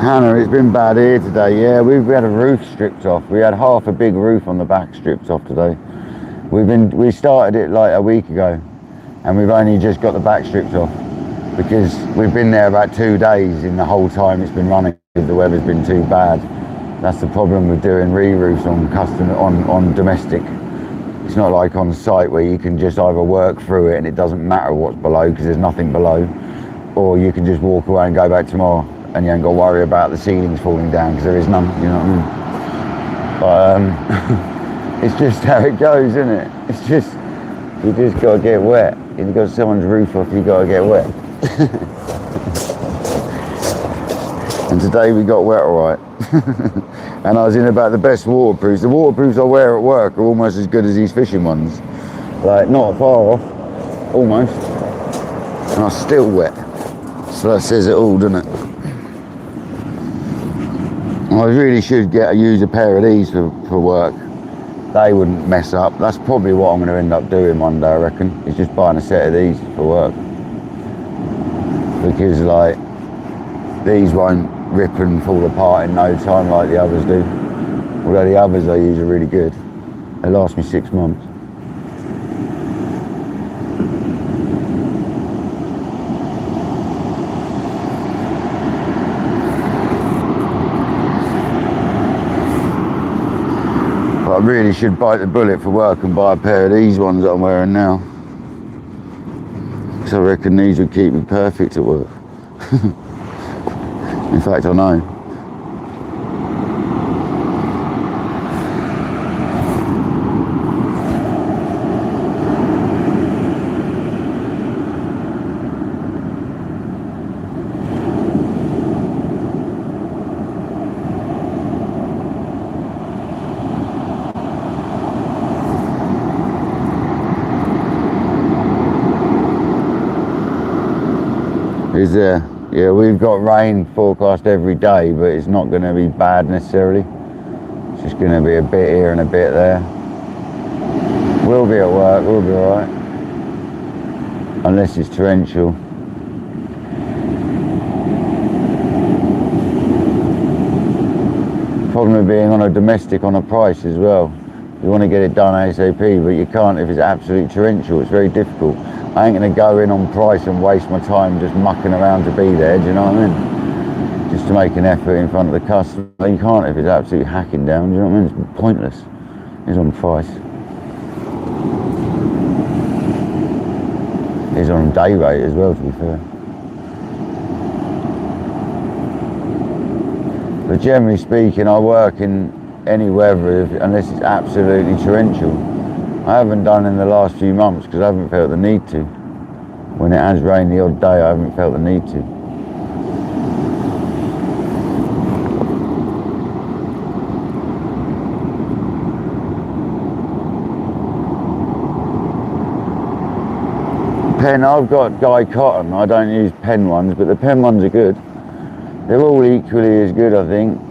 Hannah, it's been bad here today. Yeah, we've had a roof stripped off. We had half a big roof on the back stripped off today. We started it like a week ago and we've only just got the back stripped off because we've been there about 2 days in the whole time it's been running. The weather's been too bad. That's the problem with doing re-roofs on domestic. It's not like on site where you can just either work through it and it doesn't matter what's below because there's nothing below, or you can just walk away and go back tomorrow and you ain't got to worry about the ceilings falling down because there is none, you know what I mean? But it's just how it goes, isn't it? It's just, You just got to get wet. If you've got someone's roof off, you got to get wet. And today we got wet all right. And I was in about the best waterproofs. The waterproofs I wear at work are almost as good as these fishing ones. Like, not far off, almost. And I'm still wet. So that says it all, doesn't it? I really should use a pair of these for work. They wouldn't mess up. That's probably what I'm going to end up doing one day, I reckon. Is just buying a set of these for work. Because, like, these won't rip and fall apart in no time like the others do. Although the others I use are really good. They last me 6 months. But I really should bite the bullet for work and buy a pair of these ones that I'm wearing now. Because I reckon these would keep me perfect at work. In fact, I know. Is there? Yeah, we've got rain forecast every day, but it's not going to be bad necessarily. It's just going to be a bit here and a bit there. We'll be at work, we'll be alright. Unless it's torrential. Problem of being on a domestic on a price as well. You want to get it done ASAP, but you can't if it's absolutely torrential. It's very difficult. I ain't going to go in on price and waste my time just mucking around to be there, do you know what I mean? Just to make an effort in front of the customer. You can't if it's absolutely hacking down, do you know what I mean? It's pointless. It's on price. It's on day rate as well, to be fair. But generally speaking, I work in any weather unless it's absolutely torrential. I haven't done in the last few months because I haven't felt the need to. When it has rained the odd day, I haven't felt the need to. Pen, I've got Guy Cotton. I don't use pen ones, but the pen ones are good. They're all equally as good, I think.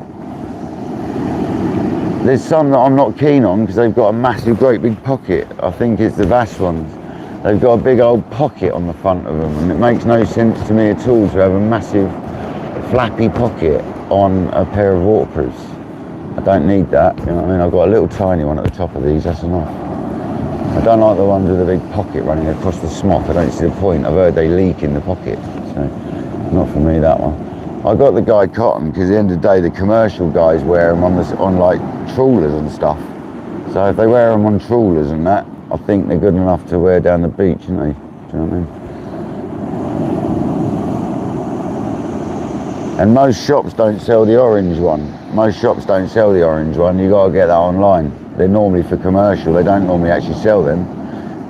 There's some that I'm not keen on because they've got a massive, great big pocket. I think it's the Vass ones. They've got a big old pocket on the front of them, and it makes no sense to me at all to have a massive, flappy pocket on a pair of waterproofs. I don't need that, you know what I mean? I've got a little tiny one at the top of these, that's enough. I don't like the ones with a big pocket running across the smock. I don't see the point. I've heard they leak in the pocket, so not for me, that one. I got the Guy Cotton because at the end of the day, the commercial guys wear them on like trawlers and stuff. So if they wear them on trawlers and that, I think they're good enough to wear down the beach, aren't they? Do you know what I mean? And most shops don't sell the orange one. Most shops don't sell the orange one. You got to get that online. They're normally for commercial. They don't normally actually sell them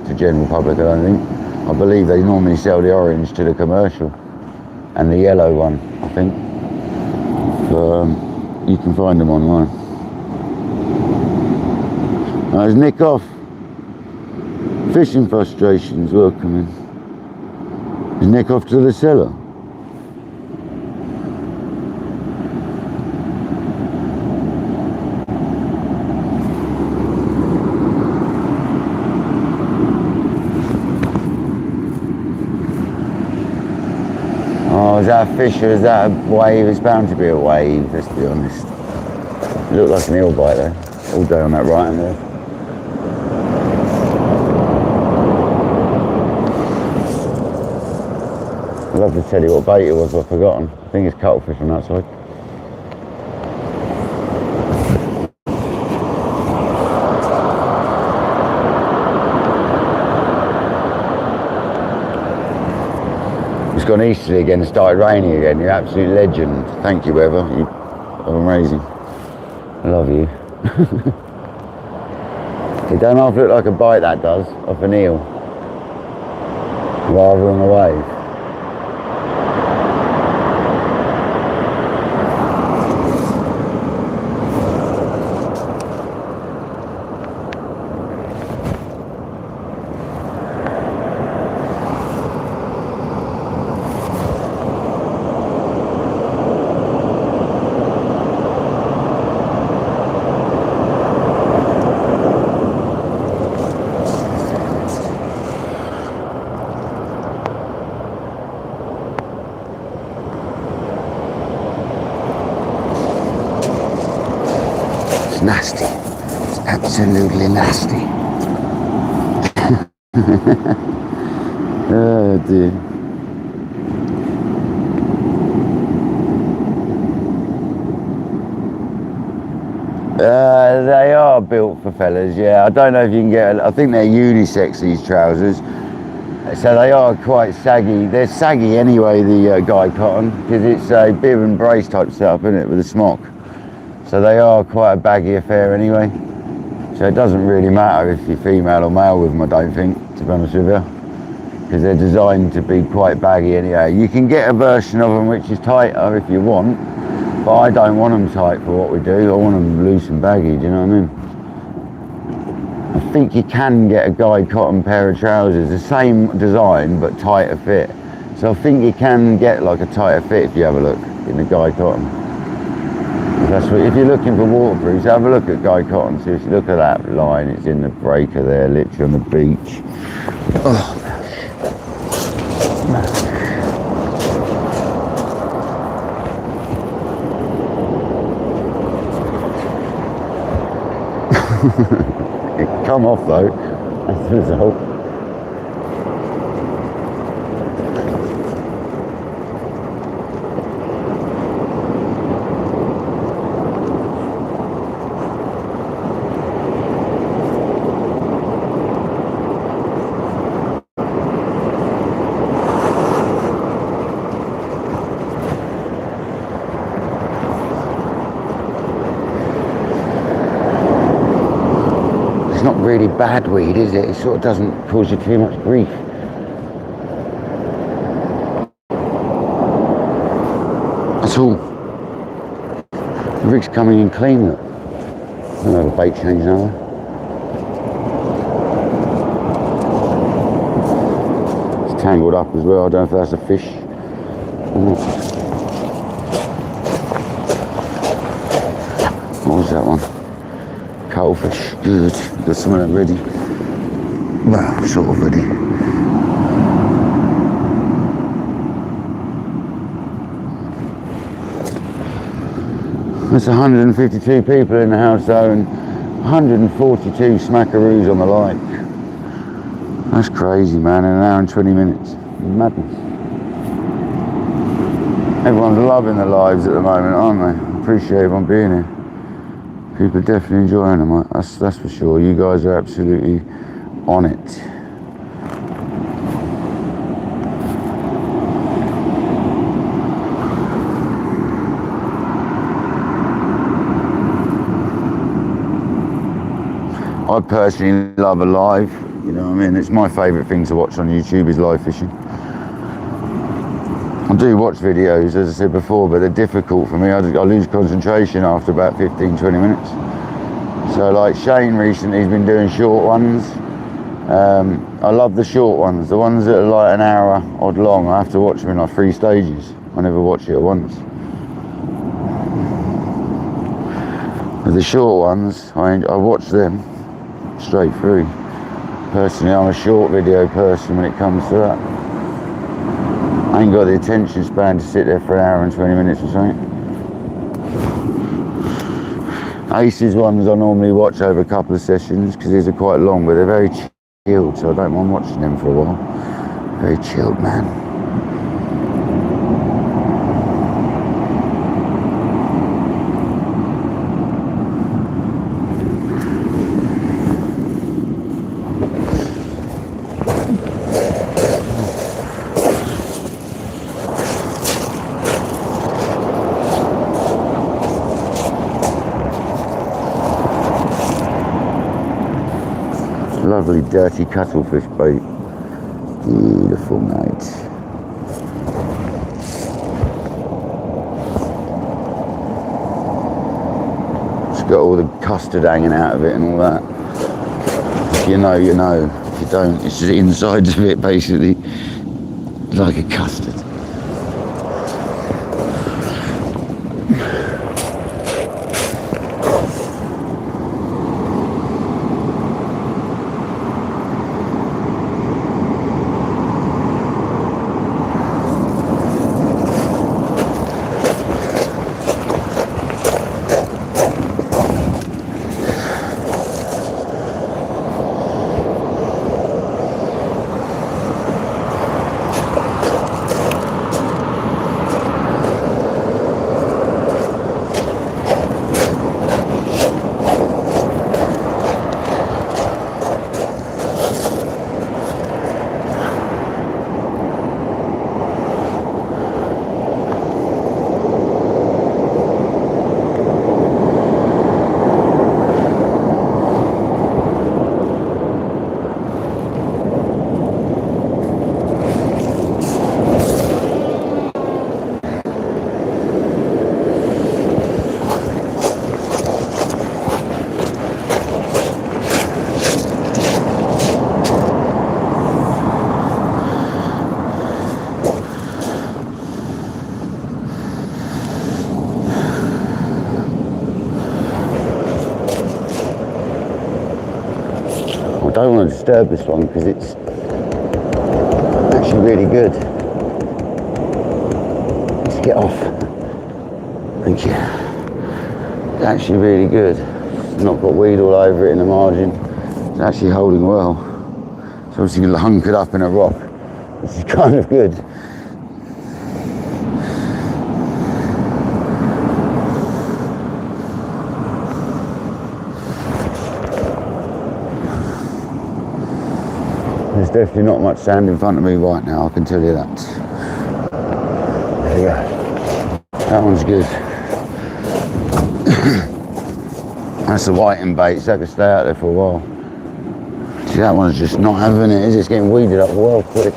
to general public, I don't think. I believe they normally sell the orange to the commercial. And the yellow one, I think. But you can find them online. There's Nick off. Fishing frustrations, welcome in. Is Nick off to the cellar? Oh, is that a fish or is that a wave? It's bound to be a wave, let's be honest. It looked like an eel bite there, all day on that right hand there. I'd love to tell you what bait it was, but I've forgotten. I think it's cuttlefish on that side. It's gone easterly again and started raining again. You're an absolute legend. Thank you, weather. You are amazing. I love you. It don't half look like a bite, that does, off an eel. rather than a wave. Nasty. It's absolutely nasty. Oh dear. They are built for fellas, yeah. I don't know if you can get, I think they're unisex, these trousers. So they are quite saggy. They're saggy anyway, the Guy Cotton, because it's a bib and brace type setup, isn't it, with a smock. So they are quite a baggy affair anyway. So it doesn't really matter if you're female or male with them, I don't think, to be honest with you. Because they're designed to be quite baggy anyway. You can get a version of them which is tighter if you want, but I don't want them tight for what we do. I want them loose and baggy, do you know what I mean? I think you can get a Guy Cotton pair of trousers, the same design but tighter fit. So I think you can get like a tighter fit if you have a look in the Guy Cotton. That's what, if you're looking for waterproofs, have a look at Guy Cotton. So if you look at that line, it's in the breaker there, literally on the beach. Oh. It come off though, as a result. Not really bad weed, is it? It sort of doesn't cause you too much grief. That's all. The rig's coming in clean, look. I'll have a bait change now. It's tangled up as well. I don't know if that's a fish or not. What was that one? Cuttlefish. Good. Got some of that ready. Well, sort of ready. There's 152 people in the house though, and 142 smackaroos on the like. That's crazy, man, in an hour and 20 minutes. Madness. Everyone's loving their lives at the moment, aren't they? Appreciate everyone being here. People are definitely enjoying them, that's for sure. You guys are absolutely on it. I personally love a live, you know what I mean? It's my favourite thing to watch on YouTube is live fishing. I do watch videos, as I said before, but they're difficult for me. I lose concentration after about 15, 20 minutes. So like Shane recently has been doing short ones. I love the short ones. The ones that are like an hour odd long, I have to watch them in like 3 stages. I never watch it at once. But the short ones, I watch them straight through. Personally, I'm a short video person when it comes to that. I ain't got the attention span to sit there for an hour and 20 minutes or something. Ace's ones I normally watch over a couple of sessions because these are quite long, but they're very chilled, so I don't mind watching them for a while. Very chilled, man. Lovely dirty cuttlefish bait. Look beautiful, mate. It's got all the custard hanging out of it and all that. If you know, you know. If you don't, it's just the insides of it, basically, like a custard. I don't want to disturb this one because it's actually really good. Let's get off. Thank you. It's actually really good. It's not got weed all over it in the margin. It's actually holding well. It's obviously hunkered up in a rock, which is kind of good. There's definitely not much sand in front of me right now, I can tell you that. There you go. That one's good. That's the whiting bait, so I can stay out there for a while. See, that one's just not having it, is it? It's getting weeded up well quick.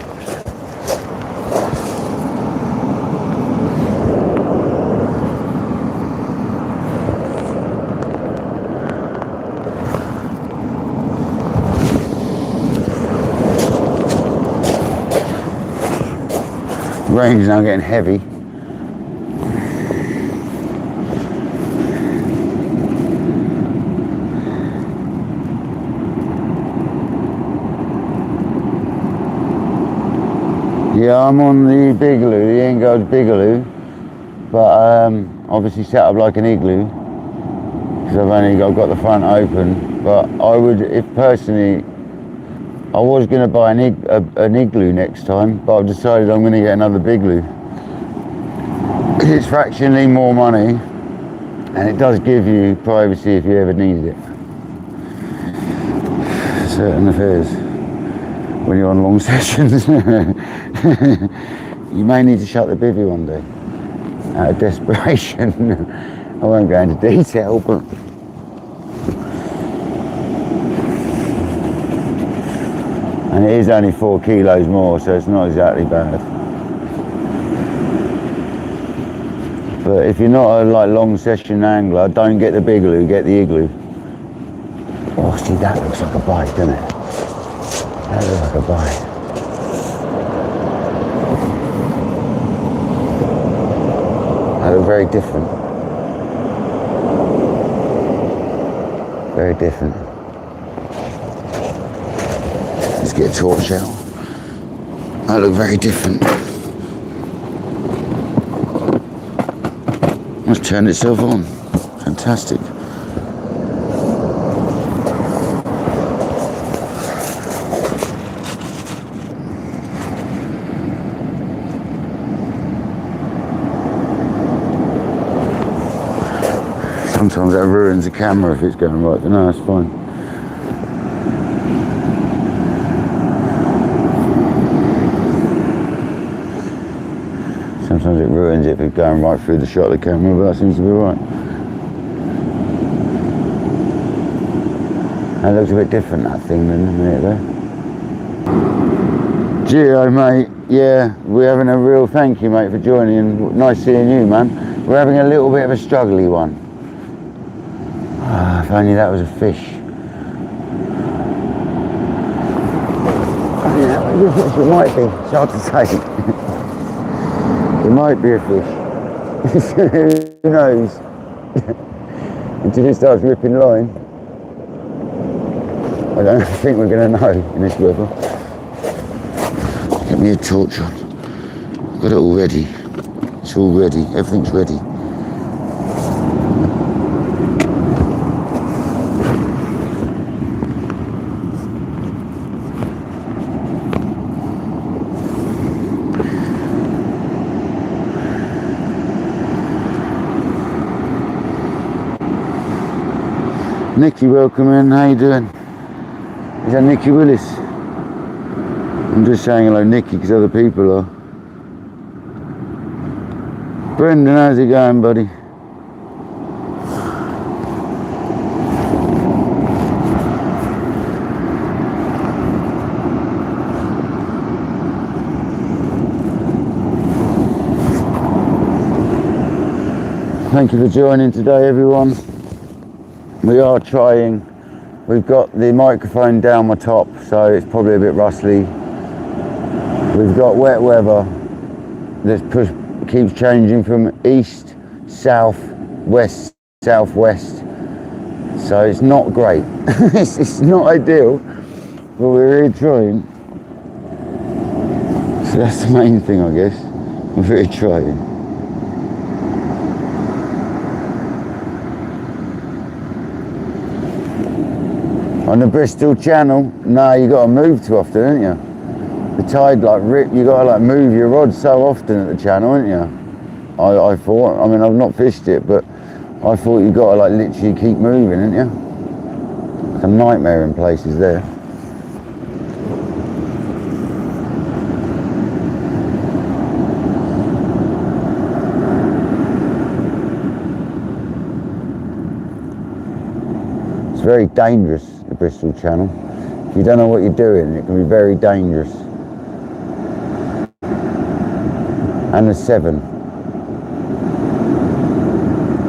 Rain's now getting heavy. Yeah, I'm on the Bigaloo, the Engo's Bigaloo, but obviously set up like an igloo because I've got the front open. But I would, if personally, I was going to buy an igloo next time, but I've decided I'm going to get another Bigaloo. It's fractionally more money, and it does give you privacy if you ever needed it. Certain affairs. When you're on long sessions, you may need to shut the bivvy one day, out of desperation. I won't go into detail, but and it is only 4 kilos more, so it's not exactly bad. But if you're not a long session angler, don't get the Bigaloo, get the igloo. Oh, see, that looks like a bite, doesn't it? That looks like a bite. That looks very different. Very different. Let's get a torch out. That looks very different. It's turned itself on. Fantastic. Sometimes that ruins the camera if it's going right, but no, that's fine. Sometimes it ruins it if it's going right through the shot of the camera, but that seems to be right. That looks a bit different, that thing, than a minute ago. Gio, mate, yeah, we're having a real thank you, mate, for joining, and nice seeing you, man. We're having a little bit of a struggly one. If only that was a fish. Yeah, it might be, it's hard to say. It might be a fish. Who knows? Until it starts ripping line. I don't think we're going to know in this weather. Get me a torch on. I've got it all ready. It's all ready. Everything's ready. Nicky, welcome in. How you doing? Is that Nicky Willis? I'm just saying hello, Nicky, because other people are. Brendan, how's it going, buddy? Thank you for joining today, everyone. We are trying. We've got the microphone down my top, so it's probably a bit rustly. We've got wet weather that keeps changing from east, south, west, southwest. So it's not great. it's not ideal, but we're really trying. So that's the main thing, I guess. We're really trying. On the Bristol Channel, no, you got to move too often, ain't you? The tide like rip, you got to like move your rod so often at the channel, ain't you? I thought, I mean, I've not fished it, but I thought you got to like literally keep moving, ain't you? It's a nightmare in places there. It's very dangerous, the Bristol Channel. If you don't know what you're doing, it can be very dangerous. And the Severn.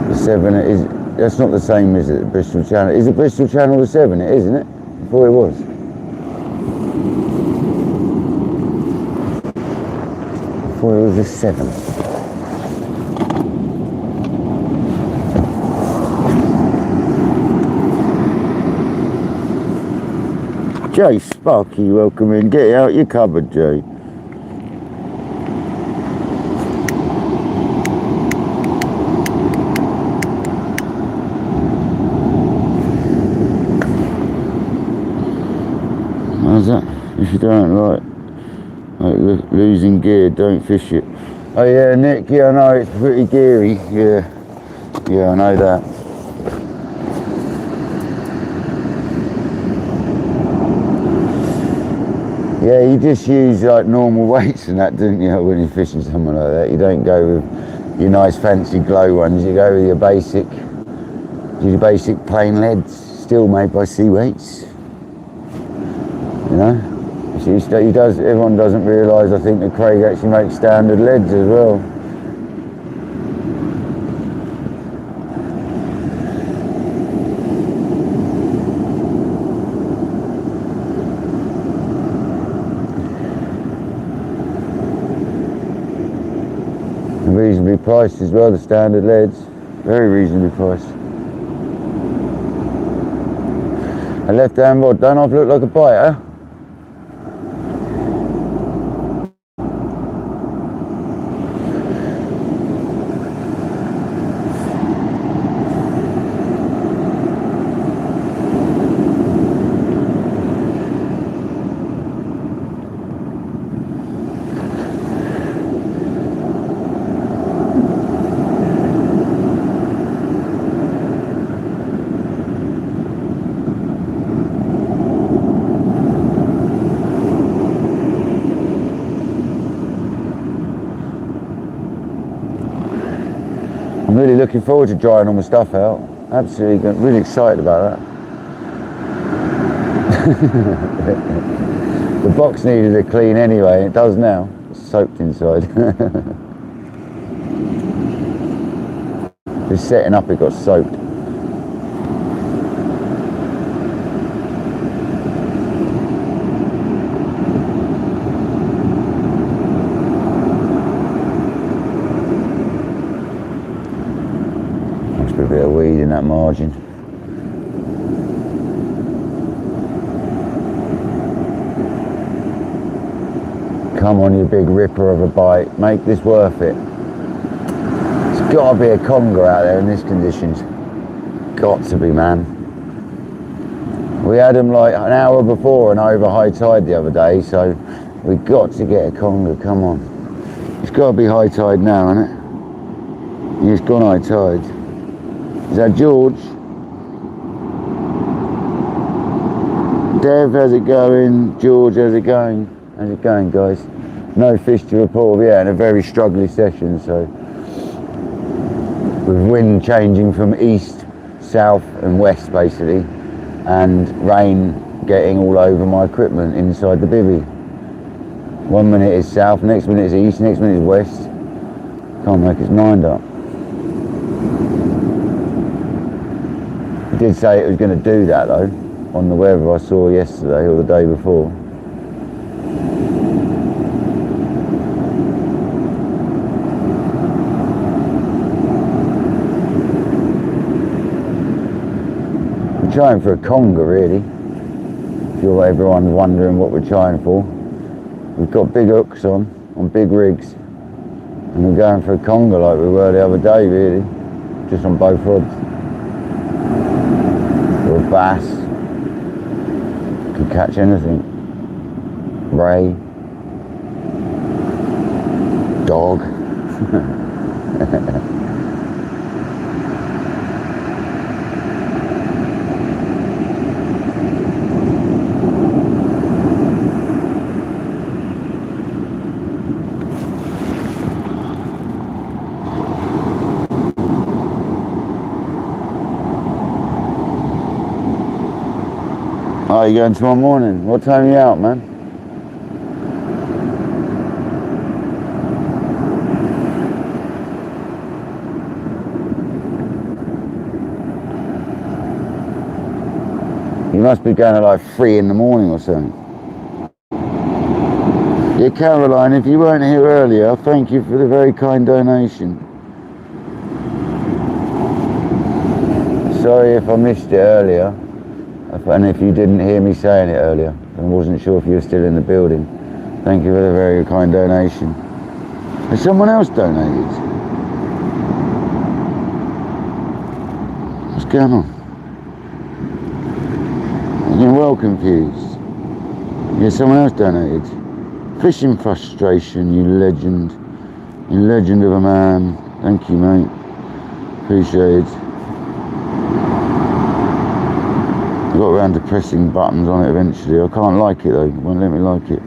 The Severn is, that's not the same, is it, the Bristol Channel? Is the Bristol Channel the Severn? It is, isn't it? I thought it was. I thought it was the Severn. Jay Sparky, welcome in. Get out your cupboard, Jay. How's that? If you don't like losing gear, don't fish it. Oh yeah, Nick, yeah, I know, it's pretty geary. Yeah, I know that. Yeah, you just use like normal weights and that, don't you, when you're fishing something like that. You don't go with your nice fancy glow ones, you go with your basic plain leads, still made by sea weights. You know? Everyone doesn't realise, I think, that Craig actually makes standard leads as well. Reasonably priced as well, the standard leads. Very reasonably priced. A left-hand rod, don't I look like a biter? I'm really looking forward to drying all my stuff out. Absolutely, really excited about that. The box needed a clean anyway, it does now. It's soaked inside. Just setting up, it got soaked. Must be a bit of weed in that margin. Come on, you big ripper of a bite. Make this worth it. It's got to be a conger out there in this conditions. Got to be, man. We had them like an hour before and over high tide the other day, so we got to get a conger. Come on. It's got to be high tide now, isn't it? Yeah, it's gone high tide. Is that George? Dev, how's it going? George, how's it going? How's it going, guys? No fish to report, yeah, in a very struggly session, so with wind changing from east, south and west basically, and rain getting all over my equipment inside the bivvy. 1 minute is south, next minute is east, next minute is west. Can't make its mind up. It did say it was going to do that though, on the weather I saw yesterday or the day before. Trying for a conger really, if you're everyone's wondering what we're trying for. We've got big hooks on big rigs, and we're going for a conger like we were the other day really, just on both rods. Or a bass, could catch anything. Ray, dog. Oh, you going tomorrow morning? What time are you out, man? You must be going at like 3 in the morning or something. Yeah, Caroline, if you weren't here earlier, thank you for the very kind donation. Sorry if I missed it earlier. And if you didn't hear me saying it earlier, I wasn't sure if you were still in the building. Thank you for the very kind donation. Has someone else donated? What's going on? I'm getting well confused. Yeah, someone else donated. Fishing frustration, you legend. You legend of a man. Thank you, mate. Appreciate it. I got around to pressing buttons on it eventually. I can't like it though, it won't let me like it.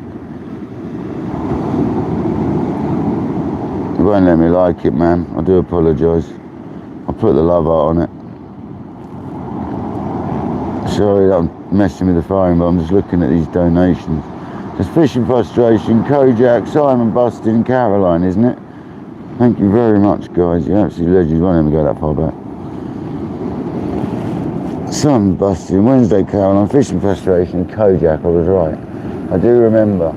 It won't let me like it, man. I do apologise. I'll put the love art on it. Sorry that I'm messing with the phone, but I'm just looking at these donations. There's Fishing Frustration, Kojak, Simon Busted and Caroline, isn't it? Thank you very much, guys. You're absolutely legends. Won't let me go that far back. Sun Busted, Wednesday Caroline, Fishing Frustration, Kojak, I was right. I do remember.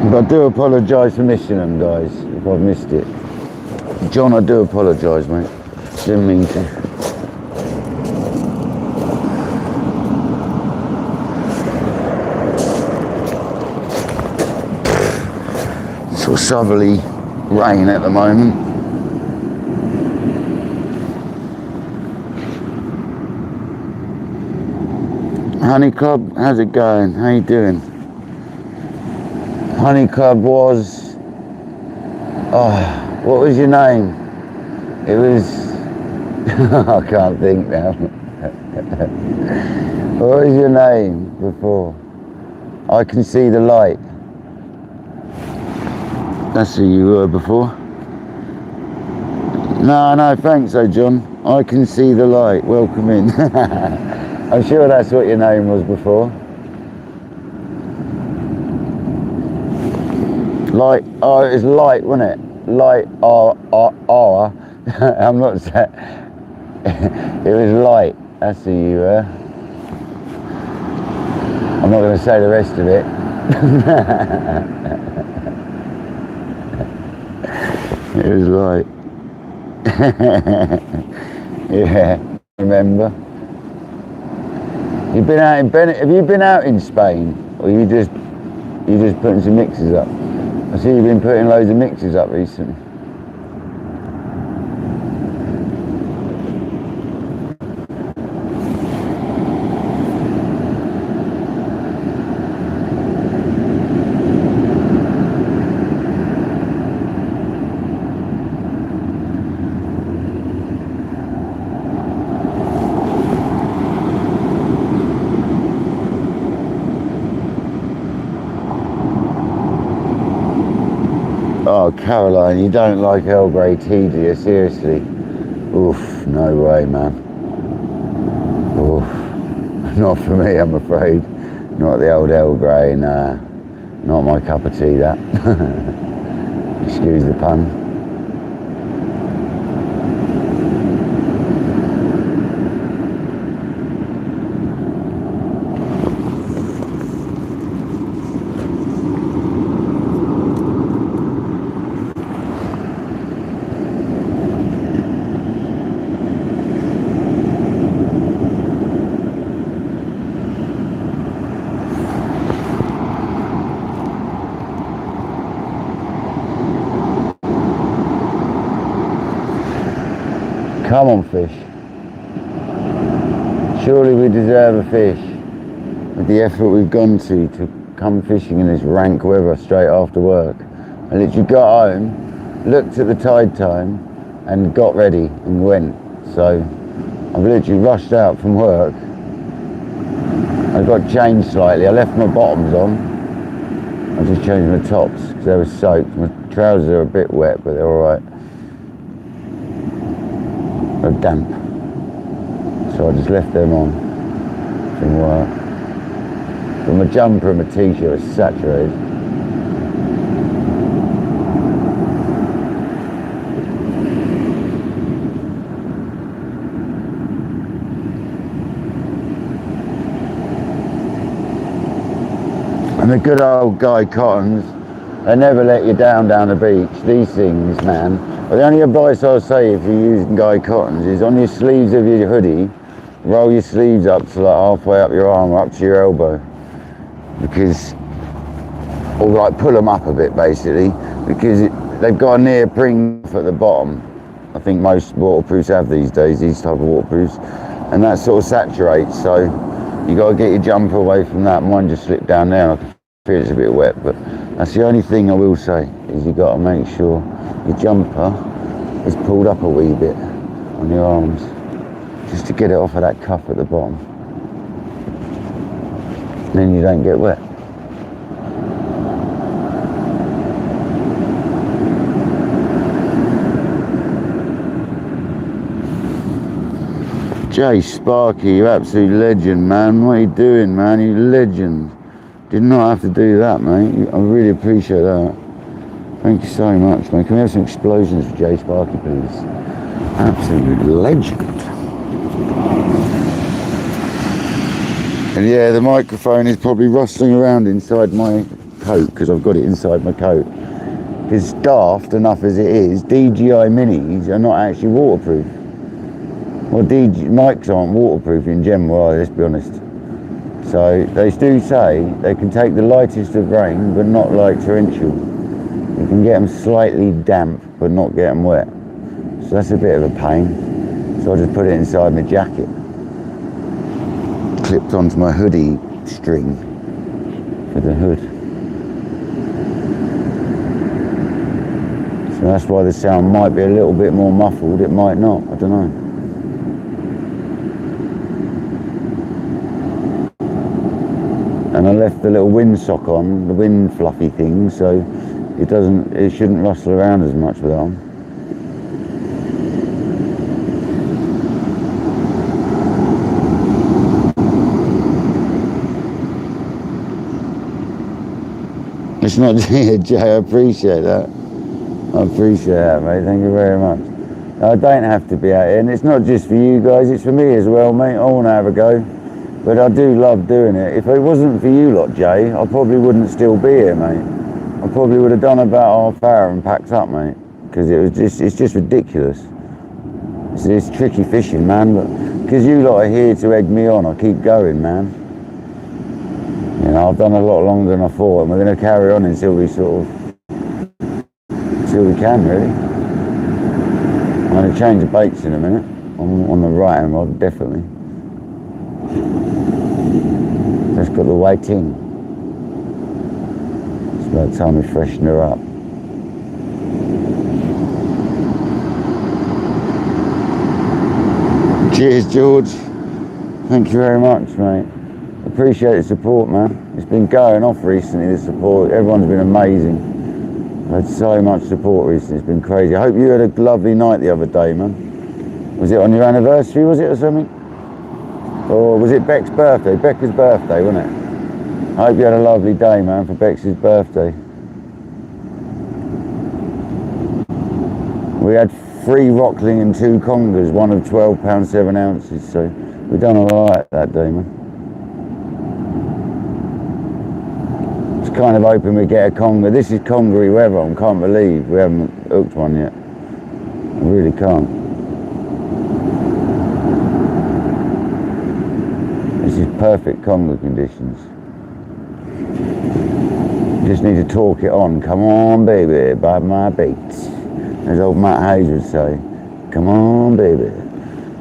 But I do apologise for missing them, guys, if I've missed it. John, I do apologise, mate. Didn't mean to. Sort of southerly rain at the moment. Honey Club, how's it going? How you doing? Honey Club was... Oh, what was your name? It was... I can't think now. What was your name before? I Can See the Light. That's who you were before. No, thanks though, John. I Can See the Light. Welcome in. I'm sure that's what your name was before. Light, oh, it was light, wasn't it? Light, I'm not saying, it was light, that's who you were. I'm not going to say the rest of it. It was light. Yeah, remember? You've been out in have you been out in Spain? Or you just putting some mixes up? I see you've been putting loads of mixes up recently. Oh, Caroline, you don't like Earl Grey tea, do you? Seriously? Oof, no way, man. Oof. Not for me, I'm afraid. Not the old Earl Grey, nah. Not my cup of tea, that. Excuse the pun. Come on, fish. Surely we deserve a fish with the effort we've gone to come fishing in this rank weather straight after work. I literally got home, looked at the tide time and got ready and went. So I've literally rushed out from work. I got changed slightly. I left my bottoms on. I just changed my tops because they were soaked. My trousers are a bit wet, but they're alright. They're damp. So I just left them on from work. But my jumper and my t-shirt are saturated. And the good old Guy Cottons, they never let you down the beach. These things, man. Well, the only advice I'll say if you're using Guy Cottons is on your sleeves of your hoodie, roll your sleeves up to like halfway up your arm, up to your elbow. Because, or like pull them up a bit basically, because they've got a neoprene at the bottom. I think most waterproofs have these days, these type of waterproofs. And that sort of saturates, so you got to get your jumper away from that. Mine just slipped down there and I can feel it's a bit wet, but that's the only thing I will say, is you got to make sure your jumper is pulled up a wee bit on your arms, just to get it off of that cuff at the bottom. And then you don't get wet. Jay Sparky, you absolute legend, man. What are you doing, man? You legend. Did not have to do that, mate. I really appreciate that. Thank you so much, mate. Can we have some explosions for Jay Sparky, please? Absolute legend. And yeah, the microphone is probably rustling around inside my coat because I've got it inside my coat. Because daft enough as it is, DJI Minis are not actually waterproof. Well, mics aren't waterproof in general, let's be honest. So they do say they can take the lightest of rain, but not like torrential. You can get them slightly damp, but not get them wet. So that's a bit of a pain. So I just put it inside my jacket. Clipped onto my hoodie string for the hood. So that's why the sound might be a little bit more muffled, it might not, I don't know. And I left the little windsock on, the wind fluffy thing, so it shouldn't rustle around as much with that on. It's not Jay, I appreciate that. I appreciate that, mate. Thank you very much. I don't have to be out here, and it's not just for you guys, it's for me as well, mate. I want to have a go. But I do love doing it. If it wasn't for you lot, Jay, I probably wouldn't still be here, mate. I probably would have done about half hour and packed up, mate. Because it's just ridiculous. It's tricky fishing, man. But because you lot are here to egg me on, I keep going, man. You know, I've done a lot longer than I thought, and we're going to carry on until we can, really. I'm going to change the baits in a minute. On the right hand rod, definitely. Just got the whiting. It's about time we freshen her up. Cheers, George. Thank you very much, mate. Appreciate the support, man. It's been going off recently, the support. Everyone's been amazing. I've had so much support recently. It's been crazy. I hope you had a lovely night the other day, man. Was it on your anniversary, was it, or something? Or was it Beck's birthday? Becca's birthday, wasn't it? I hope you had a lovely day, man, for Beck's birthday. We had 3 rockling and 2 congers, one of 12 pounds 7 ounces, so we've done alright that day, man. It's kind of hoping we get a conger. This is congery weather, I can't believe we haven't hooked one yet. I really can't. This is perfect conger conditions. Just need to talk it on. Come on, baby, by my baits. As old Matt Hayes would say, come on, baby.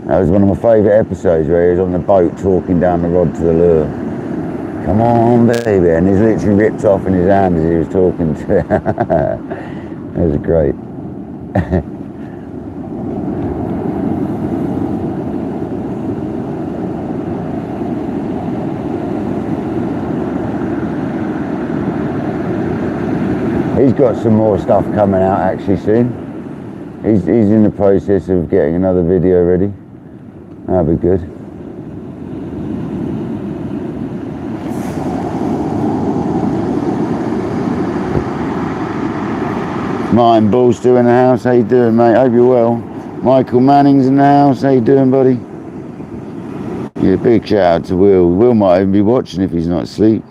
That was one of my favourite episodes where he was on the boat talking down the rod to the lure. Come on, baby. And he's literally ripped off in his hand as he was talking to it. That was great. He's got some more stuff coming out actually soon. He's in the process of getting another video ready. That'll be good. Martin Bull's still in the house. How you doing, mate? Hope you're well. Michael Manning's in the house. How you doing, buddy? Yeah, big shout out to Will. Will might even be watching if he's not asleep.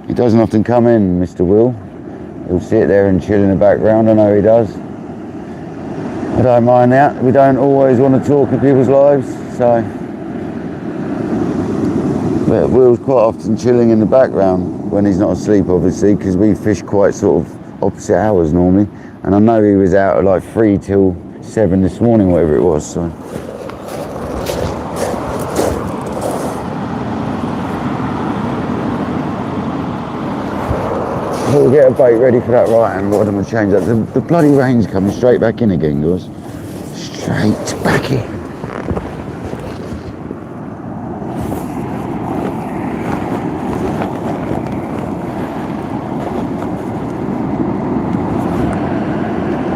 He doesn't often come in, Mr. Will. He'll sit there and chill in the background. I know he does. I don't mind that. We don't always want to talk in people's lives, so. But Will's quite often chilling in the background when he's not asleep, obviously, because we fish quite sort of opposite hours normally. And I know he was out at like 3 till 7 this morning, whatever it was, so. We'll get a bait ready for that right hand rod and we'll change that. The bloody rain's coming straight back in again, guys. Straight back in.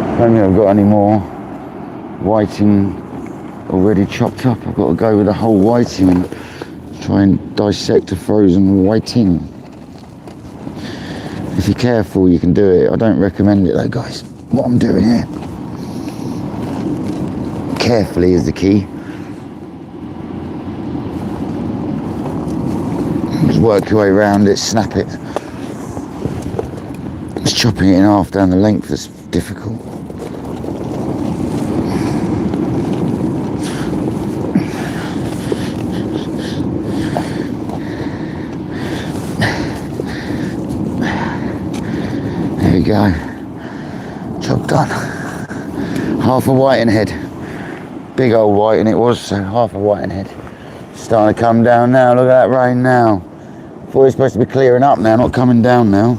I don't think I've got any more whiting already chopped up. I've got to go with the whole whiting and try and dissect a frozen whiting. If you're careful, you can do it. I don't recommend it though, guys. What I'm doing here. Carefully is the key. Just work your way around it, snap it. Just chopping it in half down the length that's difficult. There we go. Job done. Half a whiting head. Big old whiting it was, so half a whiting head. Starting to come down now. Look at that rain now. Thought it's supposed to be clearing up now, not coming down now.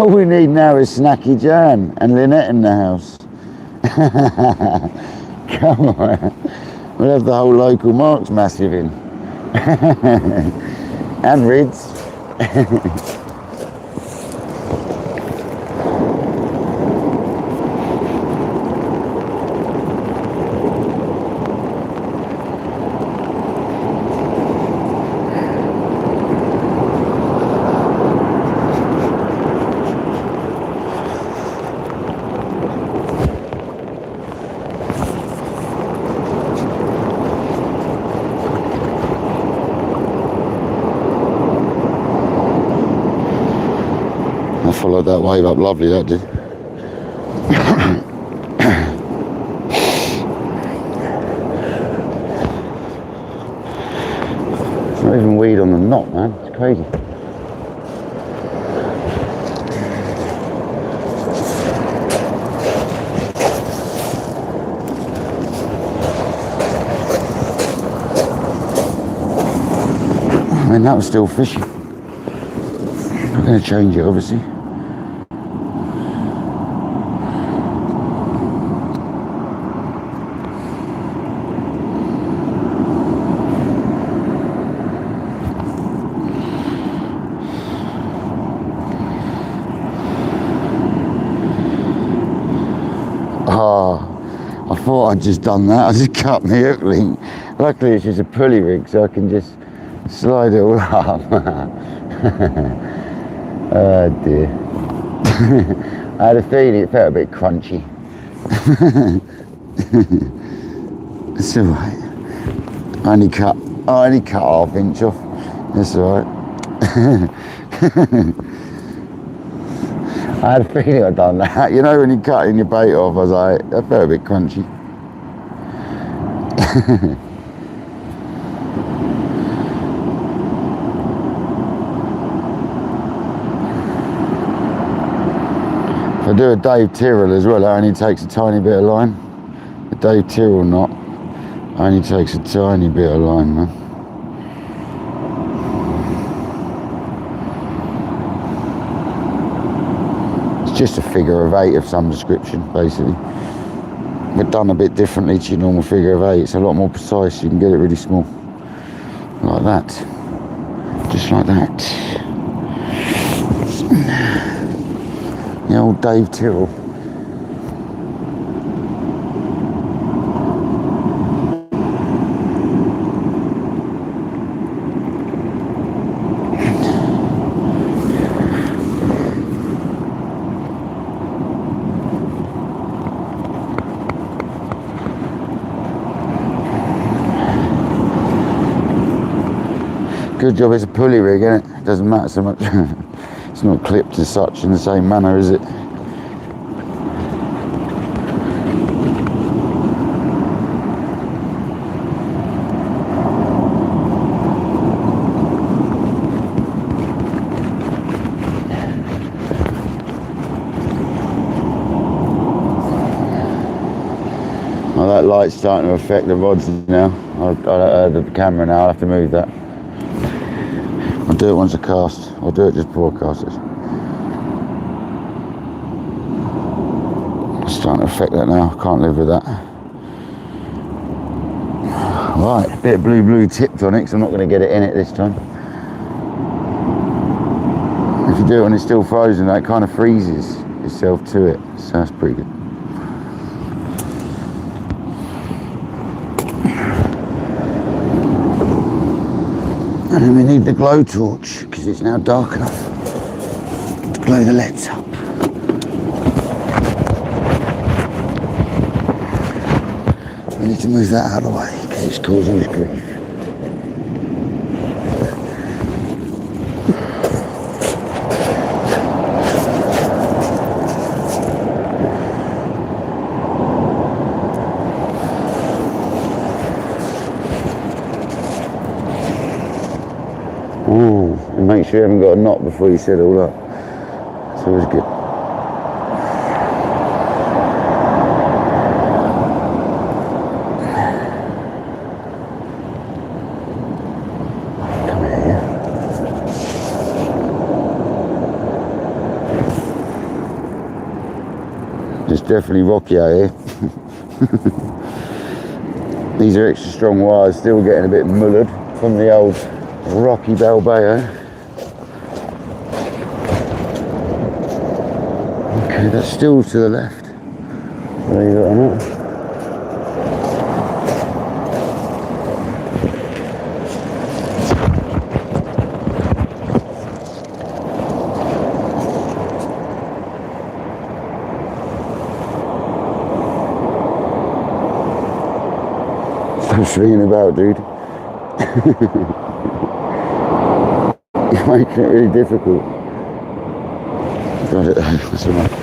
All we need now is Snacky Jan and Lynette in the house. Come on. We'll have the whole local Marks Massive in. And Rids. I followed that wave up lovely, that did. It's not even weed on the knot, man. It's crazy. I mean, that was still fishing. I'm going to change it, obviously. I thought I'd just done that. I just cut my hook link. Luckily it's just a pulley rig, so I can just slide it all up. Oh dear. I had a feeling it felt a bit crunchy. It's alright. I only cut half inch off. It's alright. I had a feeling I'd done that. You know when you're cutting your bait off, I was like, that felt a bit crunchy. If I do a Dave Tyrrell as well, it only takes a tiny bit of line. A Dave Tyrrell knot only takes a tiny bit of line, man. Just a figure of 8 of some description, basically. But done a bit differently to your normal figure of 8. It's a lot more precise. You can get it really small. Like that. Just like that. The old Dave Tyrrell. Good job it's a pulley rig, isn't it? It doesn't matter so much. It's not clipped as such in the same manner, is it? Well, that light's starting to affect the rods now. The camera now, I'll have to move that. I'll do it once I cast. I'll do it just before I cast it. It's starting to affect that now. I can't live with that. Right, a bit of blue tipped on it, because I'm not going to get it in it this time. If you do it when it's still frozen, that kind of freezes itself to it. So that's pretty good. And then we need the glow torch, because it's now dark enough to glow the LEDs up. We need to move that out of the way, because it's causing us grief. And make sure you haven't got a knot before you set it all up. It's always good. Come here. It's definitely rocky out here. These are extra strong wires, still getting a bit mullered from the old rocky Balboa. Okay, that's still to the left. Believe it or not. Stop swinging about, dude. You're making it really difficult. Got it, that's enough.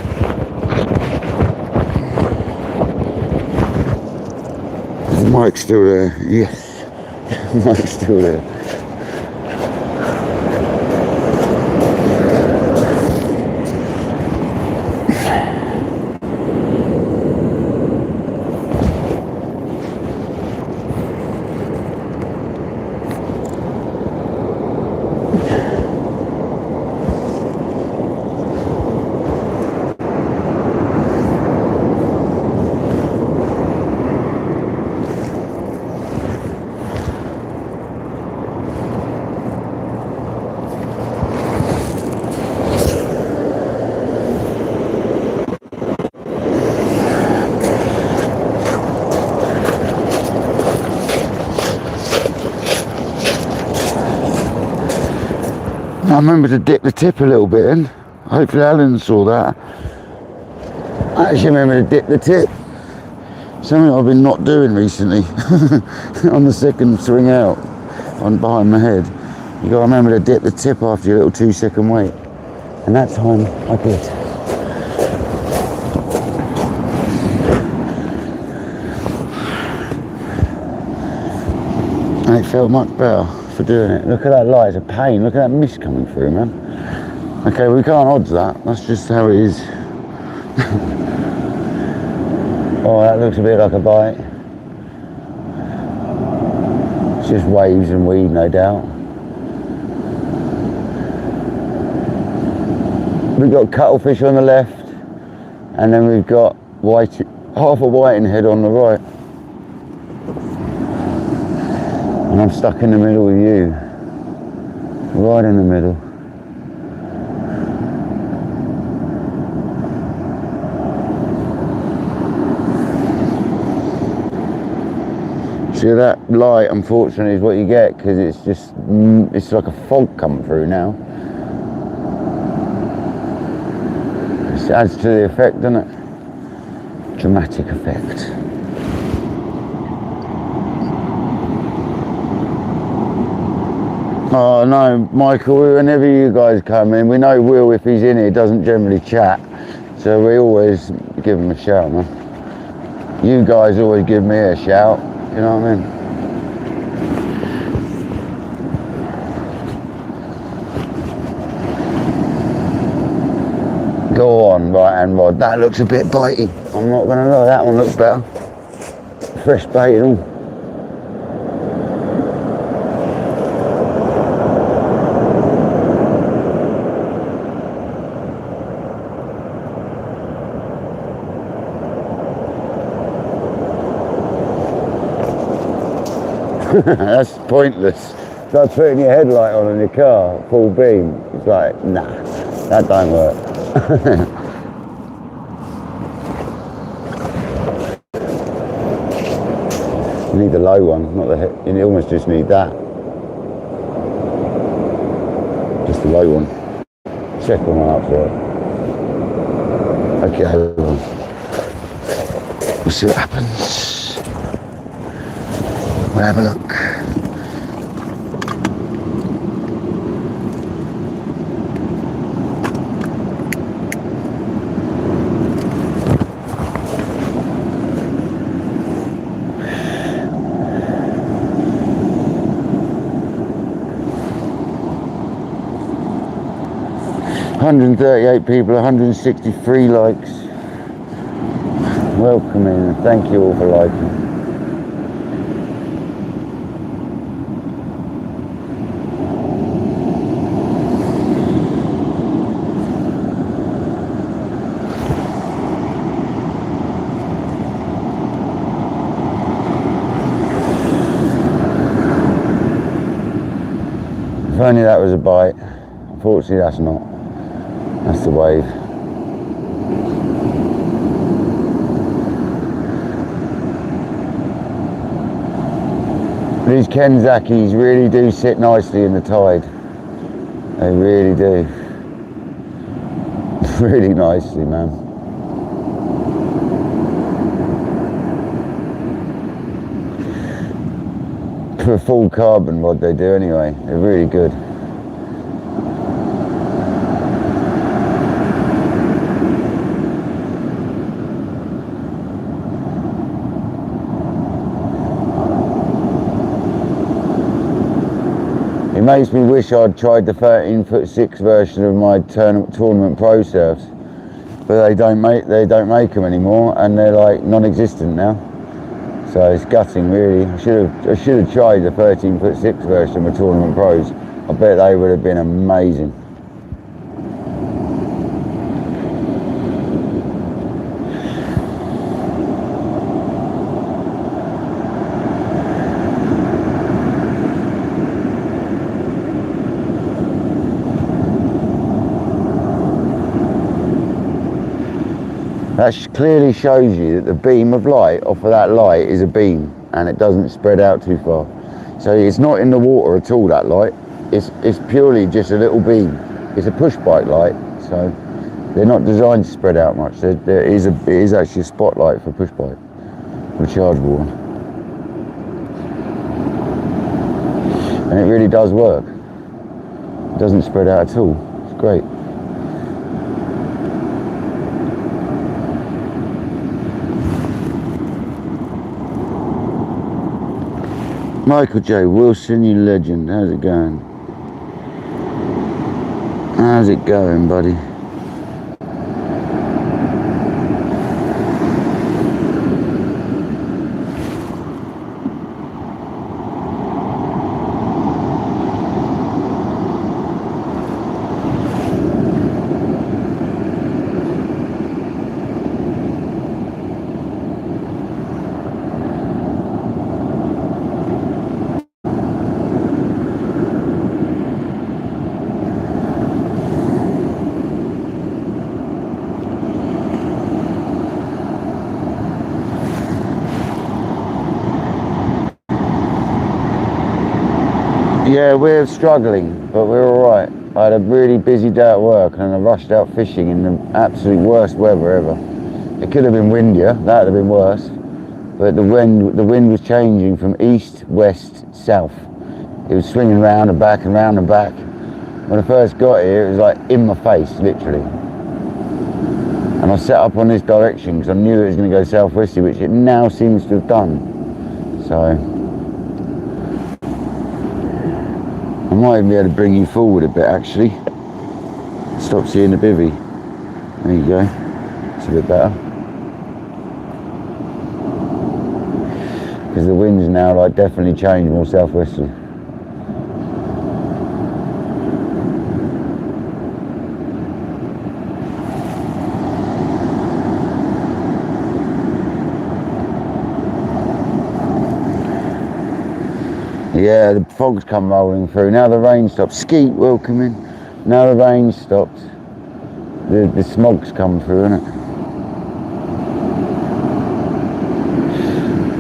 Is the mic still there? Yes. The mic's still there. I remember to dip the tip a little bit in. Hopefully Alan saw that. I actually remember to dip the tip. Something I've been not doing recently. On the second swing out, on behind my head. You got to remember to dip the tip after your little 2-second wait. And that time I did. And it felt much better for doing it. Look at that light, it's a pain. Look at that mist coming through, man. Okay, we can't odds that. That's just how it is. Oh, that looks a bit like a bite. It's just waves and weed, no doubt. We've got cuttlefish on the left, and then we've got half a whiting head on the right. And I'm stuck in the middle with you. Right in the middle. See, that light, unfortunately, is what you get, because it's just, it's like a fog coming through now. It adds to the effect, doesn't it? Dramatic effect. Oh no, Michael, whenever you guys come in, we know Will, if he's in here, doesn't generally chat. So we always give him a shout, man. You guys always give me a shout, you know what I mean? Go on, right hand rod. That looks a bit bitey. I'm not gonna lie, that one looks better. Fresh bait and all. That's pointless. It's like putting your headlight on in your car, full beam. It's like, nah, that don't work. You need the low one, not the head. You almost just need that. Just the low one. Second one up for it. Okay, we'll see what happens. We'll have a look. $138 people, 163 likes. Welcome in, thank you all for liking. only that was a bite. Unfortunately, that's not. That's the wave. These Kenzakis really do sit nicely in the tide. They really do. Really nicely, man. For a full carbon rod they do anyway. They're really good. It makes me wish I'd tried the 13'6" version of my tournament pro surfs, but they don't make them anymore, and they're like non-existent now. So it's gutting, really. I should have tried the 13'6" version of my tournament pros. I bet they would have been amazing. That clearly shows you that the beam of light off of that light is a beam and it doesn't spread out too far. So it's not in the water at all, that light. It's purely just a little beam. It's a push bike light, so they're not designed to spread out much. It is actually a spotlight for push bike, rechargeable one. And it really does work. It doesn't spread out at all. It's great. Michael J. Wilson, you legend. How's it going? How's it going, buddy? Yeah, we're struggling, but we're all right. I had a really busy day at work and I rushed out fishing in the absolute worst weather ever. It could have been windier, that would have been worse. But the wind was changing from east, west, south. It was swinging round and back and round and back. When I first got here, it was like in my face, literally. And I set up on this direction because I knew it was going to go southwesterly, which it now seems to have done. So I might even be able to bring you forward a bit, actually. Stop seeing the bivvy. There you go. It's a bit better. Because the wind's now like definitely changed more southwesterly. Yeah, the fog's come rolling through. Now the rain stopped. Skeet, welcome in. Now the rain stopped. The smog's come through, isn't it?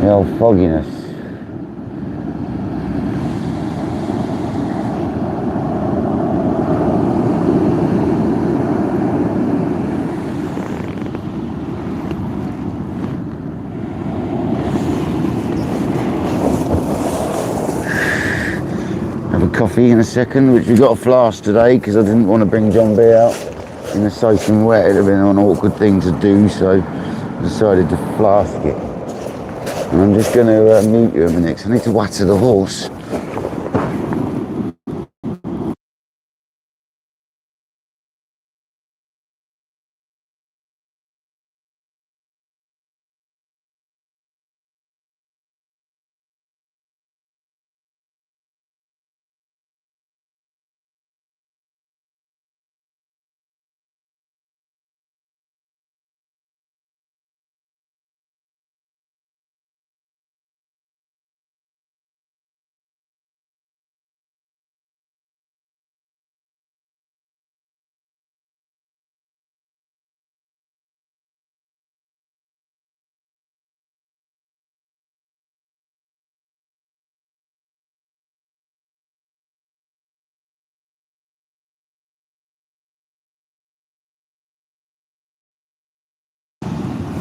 The old fogginess. Coffee in a second, which we got a flask today because I didn't want to bring John B out in the soaking wet. It'd have been an awkward thing to do, so I decided to flask it. And I'm just going to mute you a minute because I need to water the horse.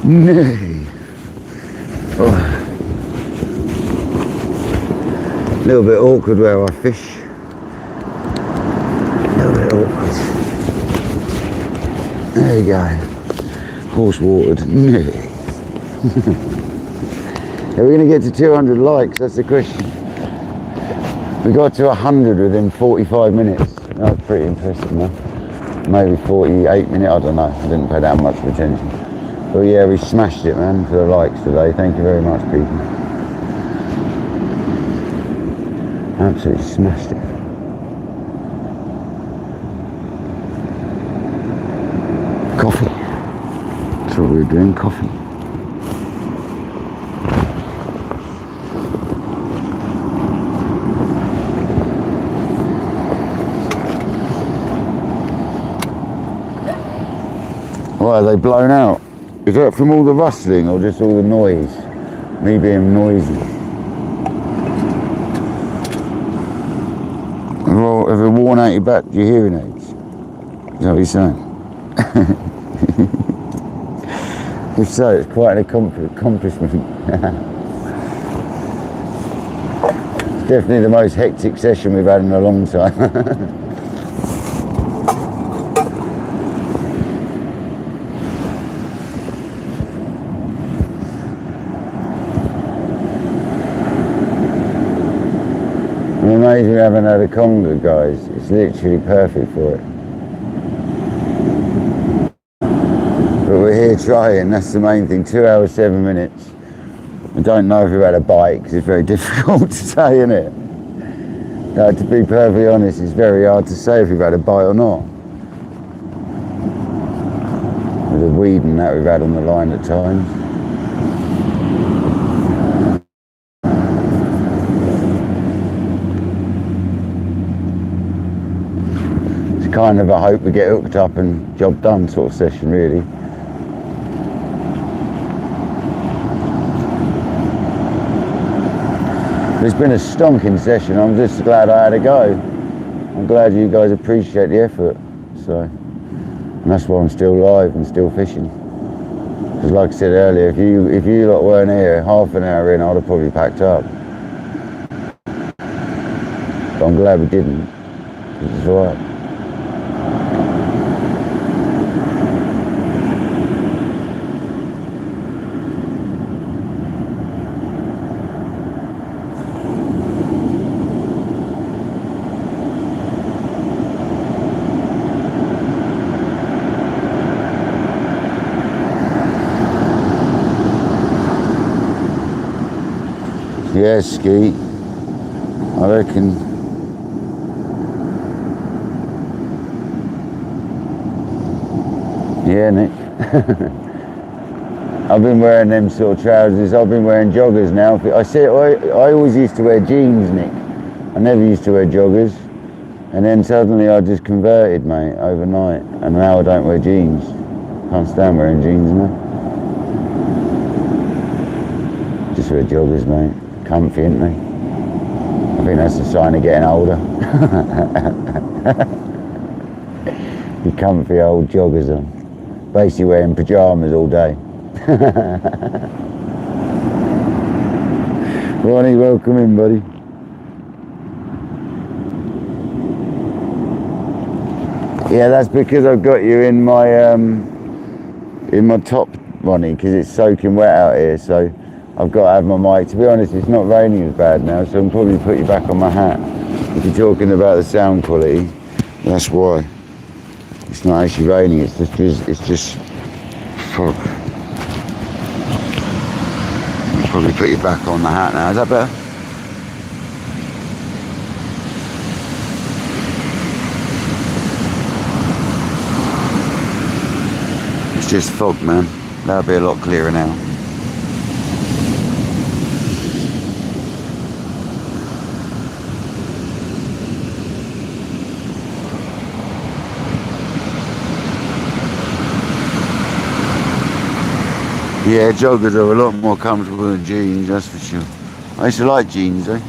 Nee. Oh. A little bit awkward where I fish. A little bit awkward. There you go. Horse watered. Nee. Are we going to get to 200 likes? That's the question. We got to 100 within 45 minutes. That's pretty impressive, man. Maybe 48 minutes, I don't know. I didn't pay that much attention. But yeah, we smashed it, man, for the likes today. Thank you very much, people. Absolutely smashed it. Coffee. That's what we're doing, coffee. Why are they blown out? Is that from all the rustling or just all the noise? Me being noisy. Well, have they worn out your back, your hearing aids? Is that what you're saying? If so, it's quite an accomplishment. It's definitely the most hectic session we've had in a long time. I'm amazed we haven't had a conger, guys. It's literally perfect for it. But we're here trying, that's the main thing. 2 hours, 7 minutes. I don't know if we've had a bite, because it's very difficult to say, isn't it? No, to be perfectly honest, it's very hard to say if we've had a bite or not. With the weed and that we've had on the line at times. Kind of a hope we get hooked up and job done sort of session, really. It's been a stonking session. I'm just glad I had a go. I'm glad you guys appreciate the effort. So, and that's why I'm still live and still fishing. Because like I said earlier, if you lot weren't here, half an hour in, I'd have probably packed up. But I'm glad we didn't. It's alright. Yeah, Ski, I reckon. Yeah, Nick. I've been wearing them sort of trousers. I've been wearing joggers now. I always used to wear jeans, Nick. I never used to wear joggers. And then suddenly I just converted, mate, overnight. And now I don't wear jeans. Can't stand wearing jeans now. Just wear joggers, mate. Comfy, ain't they? I think that's a sign of getting older. You comfy old joggers on. Basically wearing pyjamas all day. Ronnie, welcome in, buddy. Yeah, that's because I've got you in my top, Ronnie, because it's soaking wet out here, so I've got to have my mic. To be honest, it's not raining as bad now, so I'll probably put you back on my hat. If you're talking about the sound quality, that's why. It's not actually raining, it's just fog. I'll probably put you back on the hat now. Is that better? It's just fog, man. That'll be a lot clearer now. Yeah, joggers are a lot more comfortable than jeans, that's for sure. I used to like jeans, eh?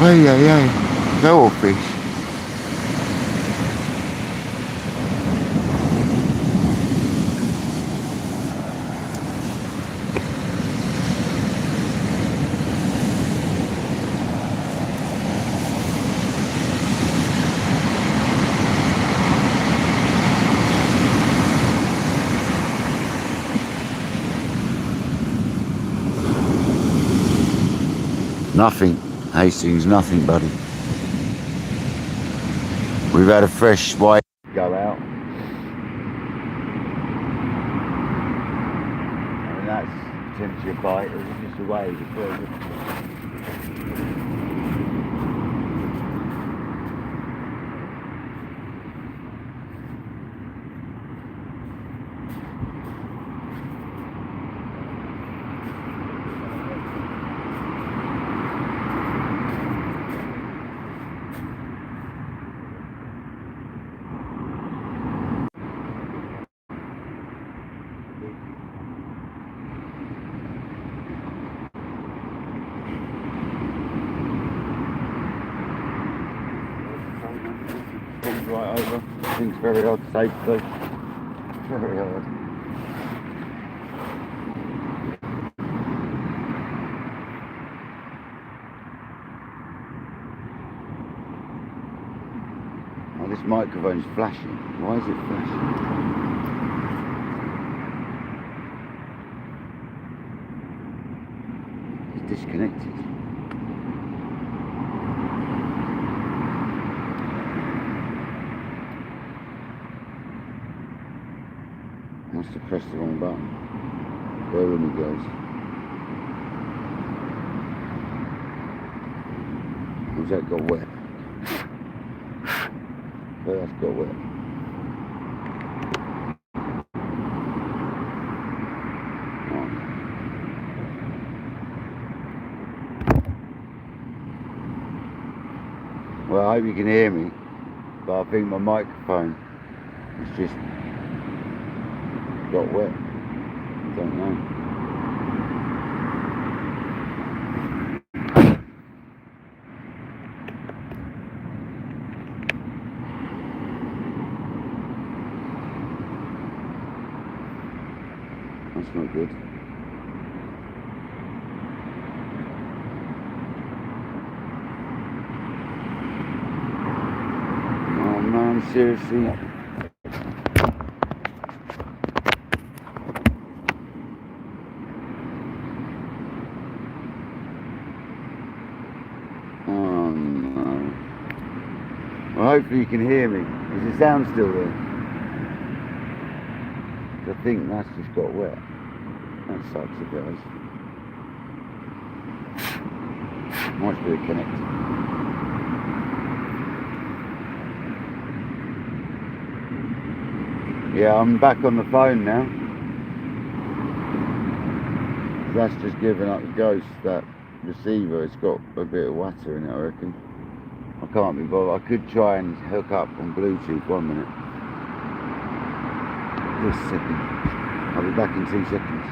Oh yeah. No fish. Nothing, Hastings, nothing, buddy. We've had a fresh white go out. And that's potentially a bite, or just a wave as well. Right over. Things very hard to take though. Very hard. Oh, this microphone's flashing. Why is it flashing? It's disconnected. Must have pressed the wrong button. Bear with me, guys. Has that got wet? Oh, that's got wet. Oh. Well, I hope you can hear me, but I think my microphone is just got wet. I don't know. That's not good. Oh man, seriously. Oh no. Well, hopefully you can hear me. Is the sound still there? I think that's just got wet. That sucks, it guys. Might be a connector. Yeah, I'm back on the phone now. That's just giving up the ghost, that receiver. It's got a bit of water in it, I reckon. I can't be bothered. I could try and hook up on Bluetooth. 1 minute. Just a second. I'll be back in 2 seconds.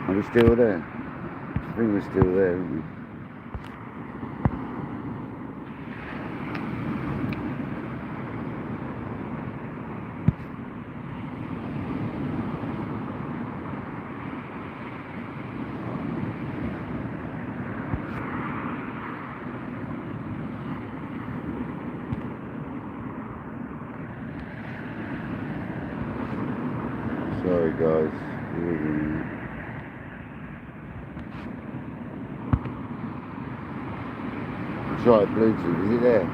Are we still there? I think we're still there, aren't we? Sorry guys. Try Bluetooth, is it there?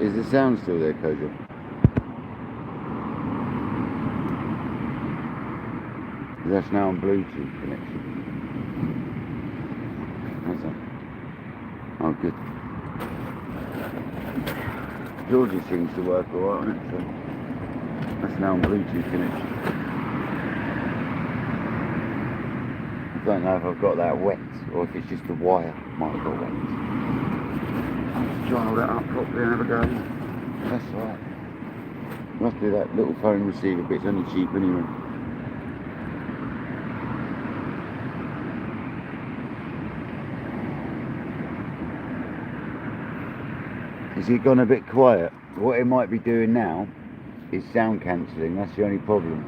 Is the sound still there, Conger? That's now on Bluetooth connection. How's that? Oh, good. Georgie seems to work alright on it, so that's now on Bluetooth connection. I don't know if I've got that wet or if it's just the wire might have got wet. I'll try all that up properly and have a go. That's right. Must do that little phone receiver bit, it's only cheap anyway. Is it gone a bit quiet? What it might be doing now is sound cancelling, that's the only problem.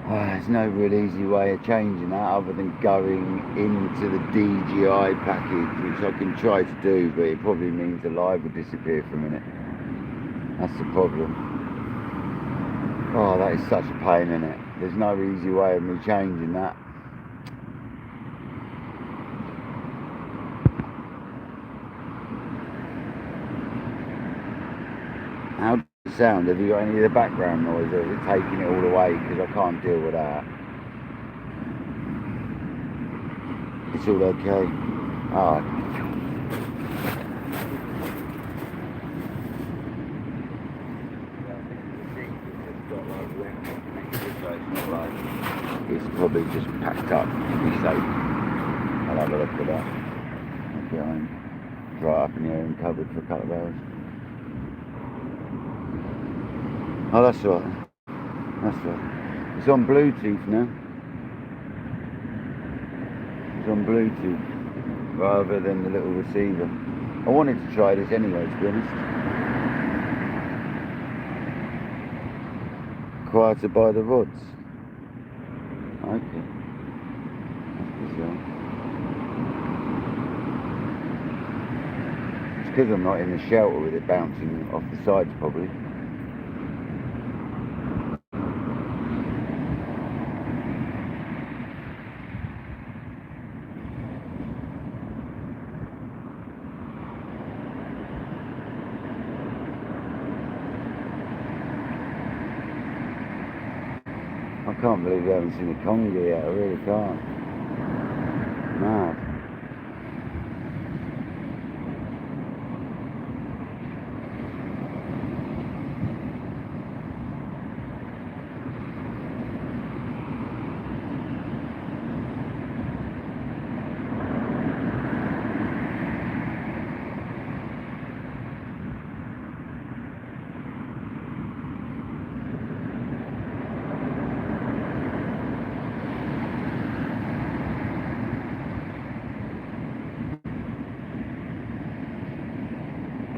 There's no real easy way of changing that other than going into the DJI package, which I can try to do, but it probably means the live will disappear for a minute. That's the problem. Oh, that is such a pain, isn't it? There's no easy way of me changing that. How does it sound? Have you got any of the background noise, or is it taking it all away? Because I can't deal with that. It's all okay. Ah. It's probably just packed up to be safe. I'll have a look at that. I'll get home, dry up in here and covered for a couple of hours. Oh, that's right. That's right. It's on Bluetooth now. It's on Bluetooth rather than the little receiver. I wanted to try this anyway, to be honest. Quieter by the rods. Okay. That's bizarre. It's because I'm not in the shelter with it bouncing off the sides, probably. I can't believe we haven't seen a Conger yet, I really can't. Mad.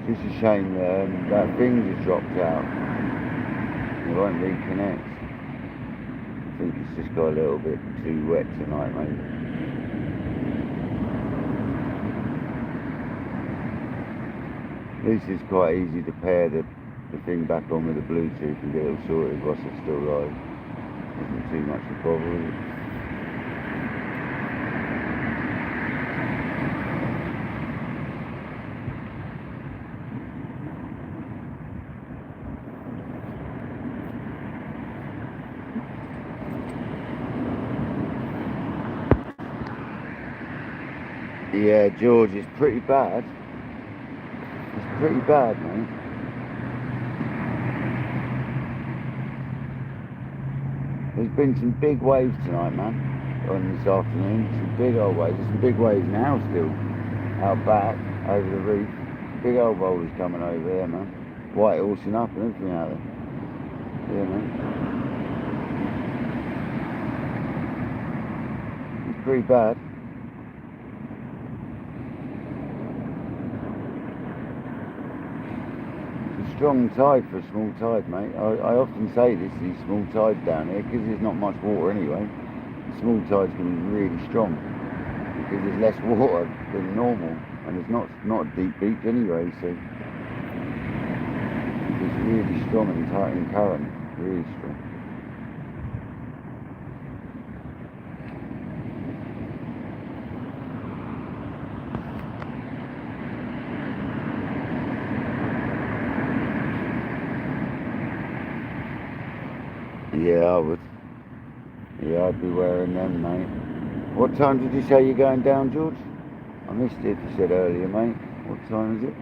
It's a shame that thing just dropped out. It won't reconnect. I think it's just got a little bit too wet tonight, maybe. This is quite easy to pair the thing back on with the Bluetooth and get it all sorted whilst it's still live. Isn't too much to bother with. Yeah, George, it's pretty bad. It's pretty bad, mate. There's been some big waves tonight, man, on this afternoon. Some big old waves. There's some big waves now still, out back, over the reef. Big old boulders coming over there, man. White horsing up and everything out there. Yeah, man. It's pretty bad. Strong tide for a small tide, mate. I often say this, these small tides down here, because there's not much water anyway. Small tides can be really strong because there's less water than normal, and it's not a deep beach anyway, so it's really strong and tight in current, really strong. Yeah, I would. Yeah, I'd be wearing them, mate. What time did you say you're going down, George? I missed it if you said earlier, mate. What time is it?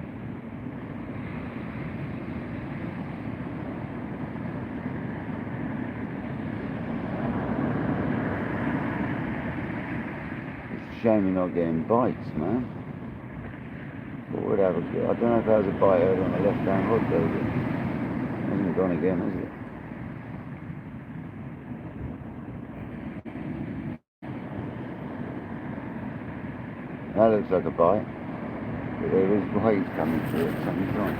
It's a shame you're not getting bites, man. But would have a good. I don't know if that was a bite earlier on the left hand rod though. It hasn't gone again, has it? That looks like a bite. But there is waves coming through at the same time.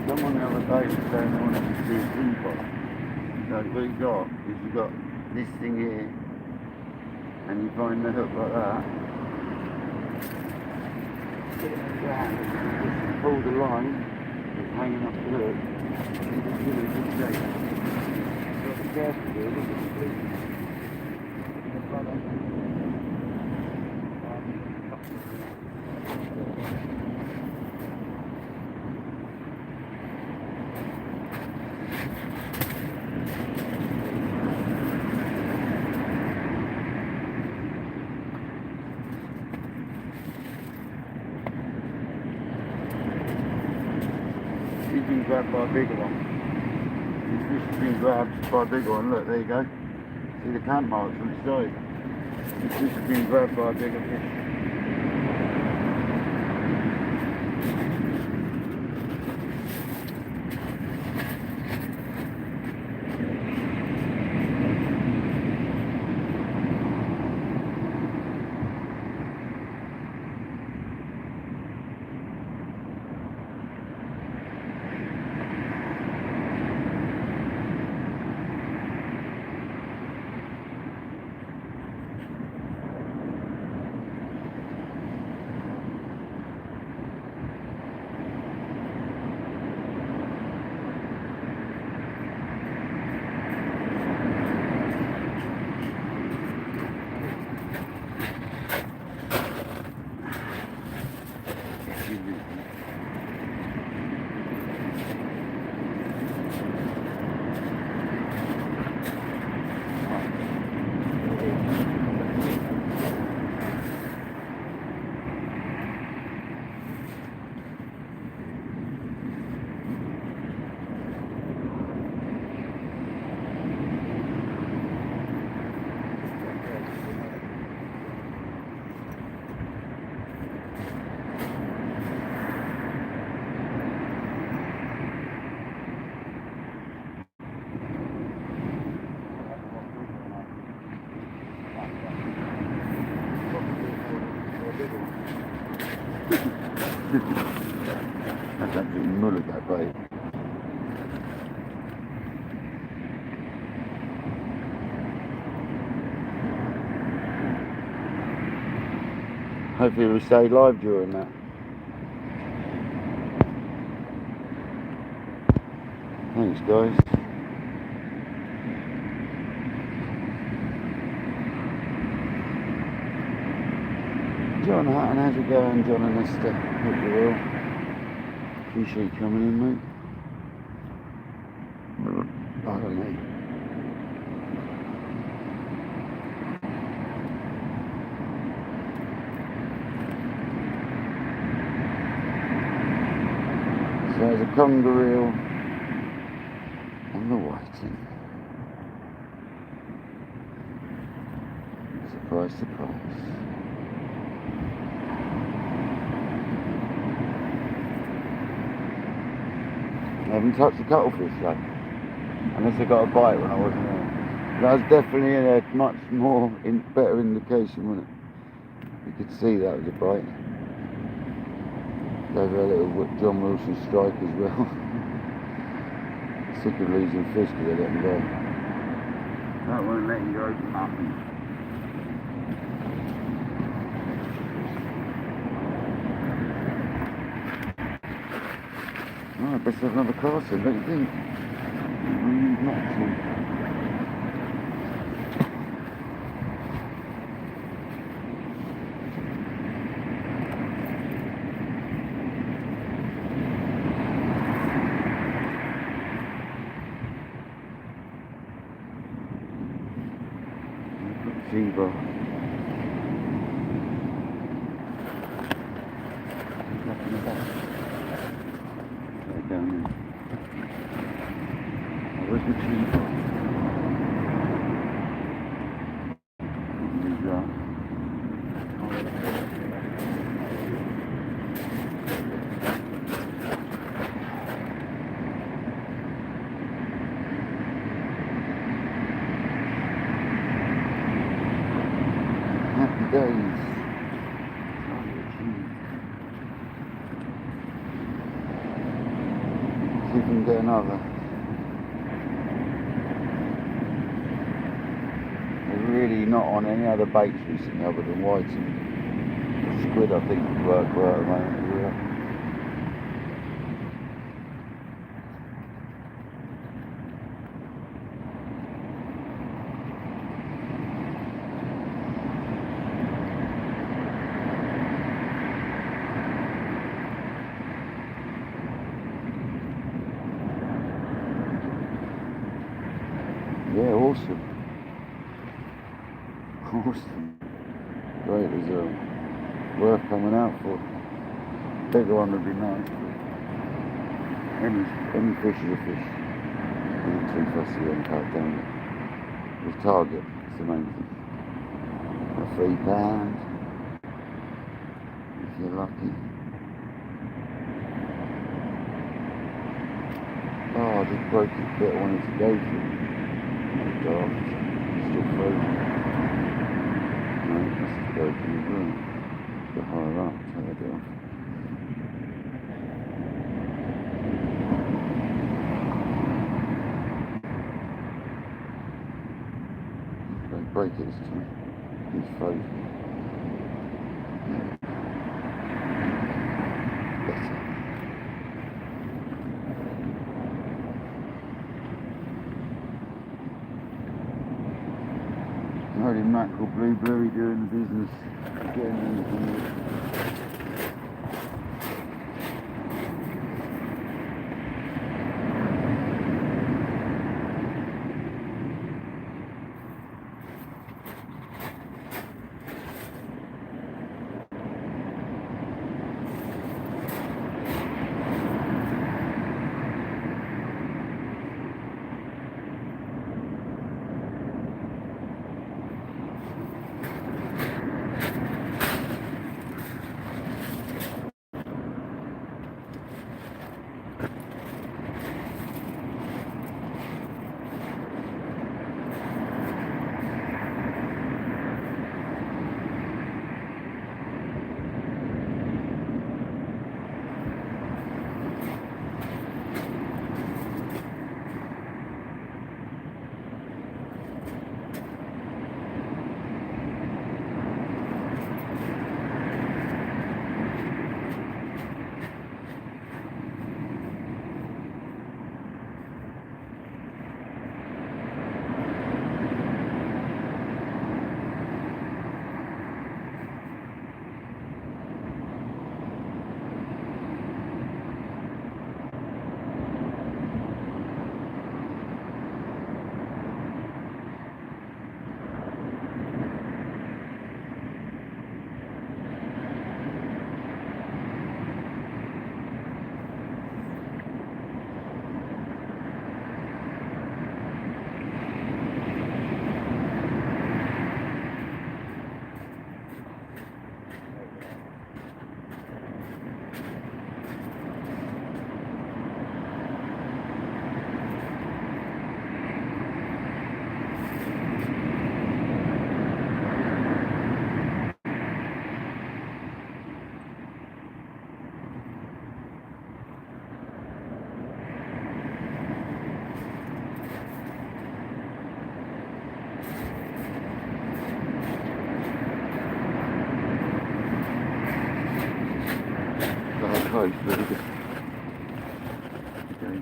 Someone the other day was saying they wanted to do a deeper. So what you got is you got this thing here, and you find the hook like that. Get it down, just pull the line, it's hanging off the hook, and you just give it a good shake. What the gas to do, look at the blue. He's been grabbed by a bigger one. This fish has been grabbed by a bigger one. Look, there you go. See the clamp marks on the side. This fish has been grabbed by a bigger fish. That's absolutely mullered, that bait. Hopefully we stay live during that. Thanks guys. John Hutton, how's it going, John and Esther? Hope you're well. Appreciate you coming in, mate. Pardon me. So there's a conger eel on the whiting. Surprise, surprise. I haven't touched the cuttlefish though, unless I got a bite when I wasn't there. That was definitely a much more better indication, wasn't it? You could see that was a bite. Gave her a little John Wilson strike as well. Sick of losing fish because they let them go. That won't let you go for nothing. Oh, I best have another cast in, don't you think? Not to. Zebra. Nothing about it. Down there. Oh, where's the cheaper? There's that. Happy days. See if we can get another. They're really not on any other baits recently other than whiting. The squid I think would work well at the moment. Yeah, awesome. Awesome. Great result. Worth coming out for. Bigger one would be nice. Any fish is a fish. I'm not too fussy on KayakDangler. The target is the main thing. A £3 if you're lucky. Oh, I just broke the bit I wanted to go for. Still frozen. No, that's just broken as well. Get higher up, take it off. Don't break it this time. It's frozen. Better. Holy mackerel, blueberry doing the business. Getting anything. close, but we just... Okay.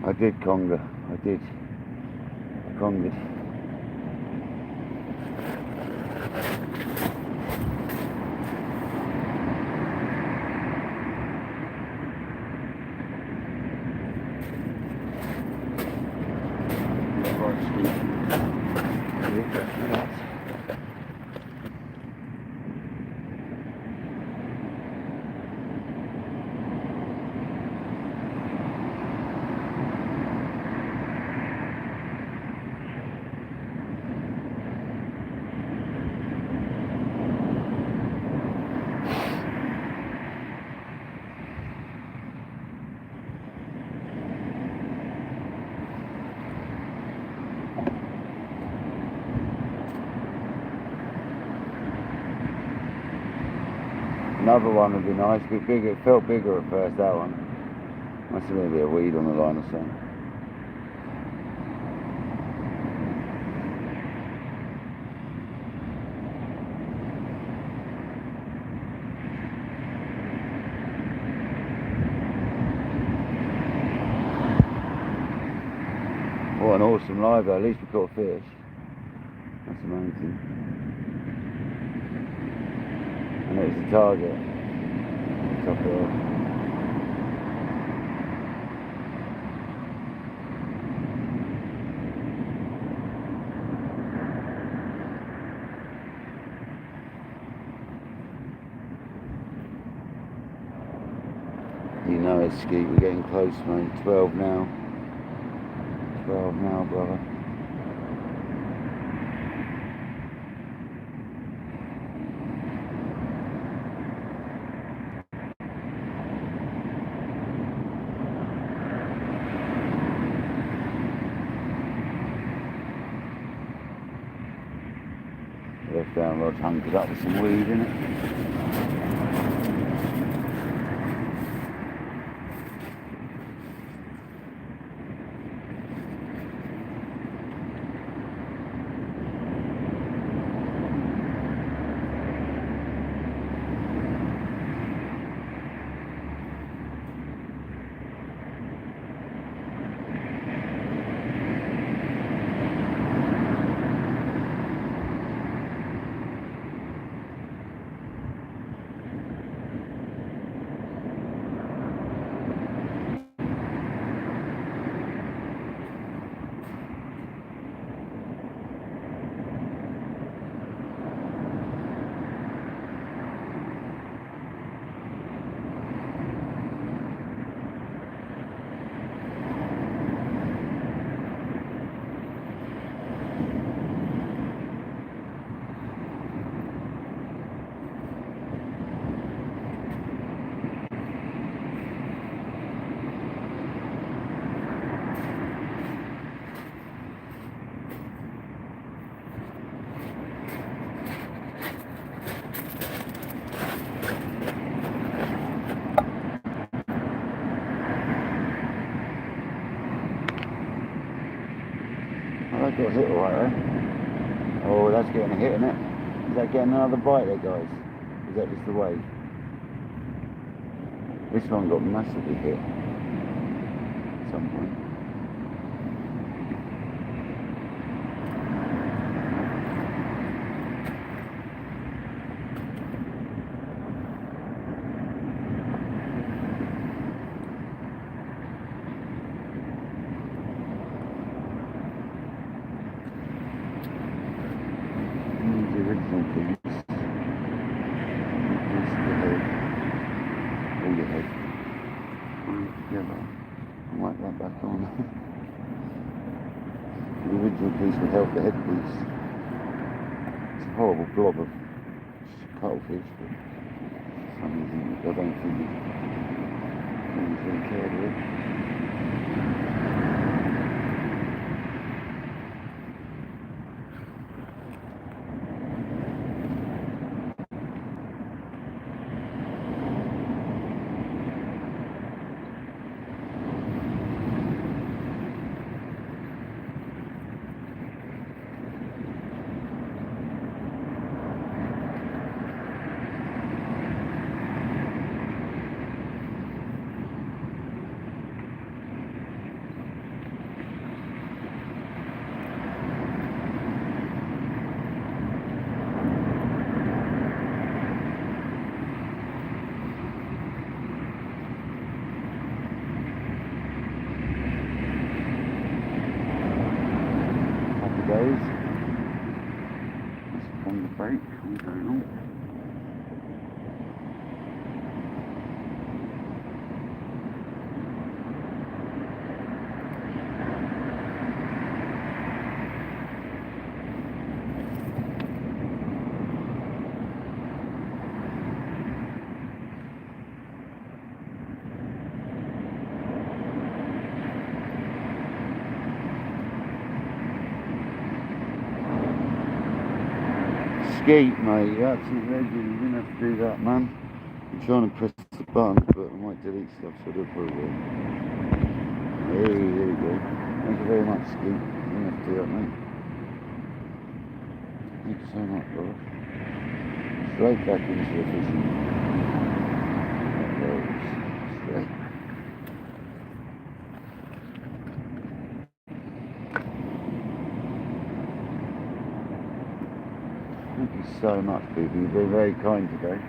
I did conger, I did. I congered. Another one would be nice, a bit bigger. It felt bigger at first, that one. Must have been a bit of weed on the line or something. What an awesome live though, at least we caught a fish. That's amazing. And it was the target. It's up there. You know it's Skeet, we're getting close, mate. 12 now. 12 now, brother. Left down rod's hunkered up with some weed in it. That got hit alright, eh? Oh, that's getting a hit, isn't it? Is that getting another bite there, guys? Is that just the wave? This one got massively hit at some point. The original piece would help the head piece. It's a horrible blob of cuttlefish, but for some reason I don't think anyone's really cared of it. on the bait. I don't know. Skeet, mate, you're absolute legend. You didn't have to do that, man. I'm trying to press the button, but I might delete stuff, so I do apologize. Hey, there you go. Thank you very much, Skeet. You didn't have to do that, mate. Thank you so much, brother. Straight back into the fishing. Straight. Thank you so much, people. You've been very kind today.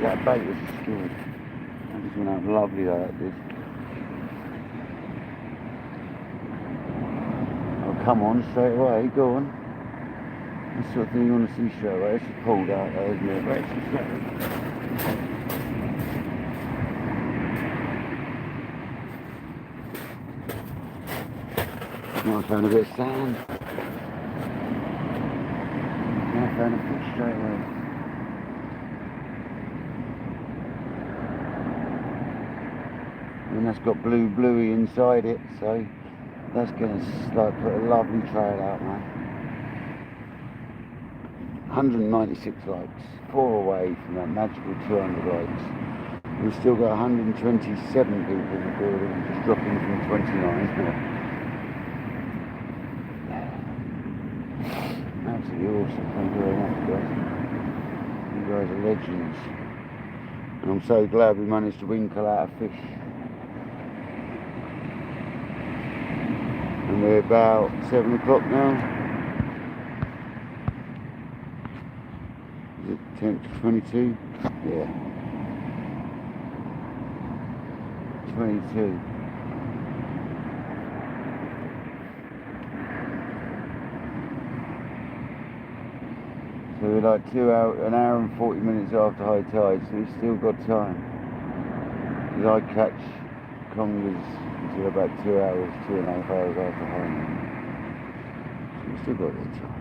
That bait was destroyed. That just went out lovely though, that did. Oh, come on, straight away, go on. That's the sort of thing you want to see straight away. It's just pulled out though, isn't it? But it's just now I found a bit of sand. Now I found a fish straight away. And that's got bluey inside it, so that's going to like put a lovely trail out, man. 196 likes, 4 away from that magical 200 likes. We've still got 127 people in the building, just dropping from 29. Absolutely awesome, thank you very much, guys. You guys are legends. And I'm so glad we managed to winkle out a fish. And we're about 7 o'clock now. Is it 10 to 22? Yeah. 22. So we're like 1 hour and 40 minutes after high tide, so we've still got time. Because I catch congers until about 2 hours, 2.5 hours after high tide. So we've still got a bit of time.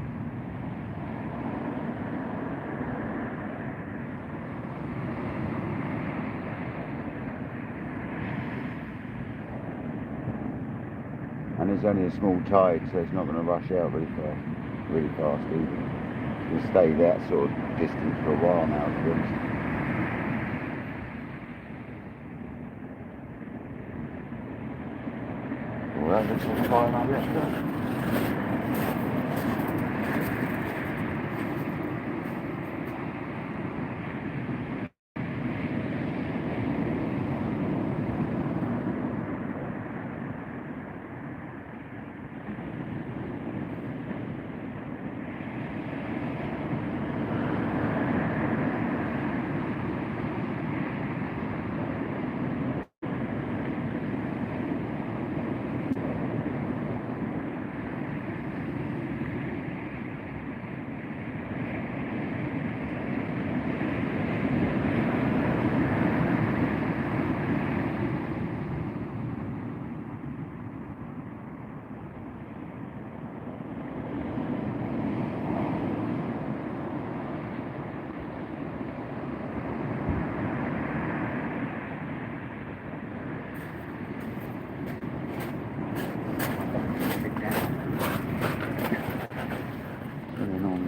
And it's only a small tide, so it's not going to rush out really fast either. We'll stay that sort of distance for a while now, to be honest. Well, that looks like a fire now, let's go.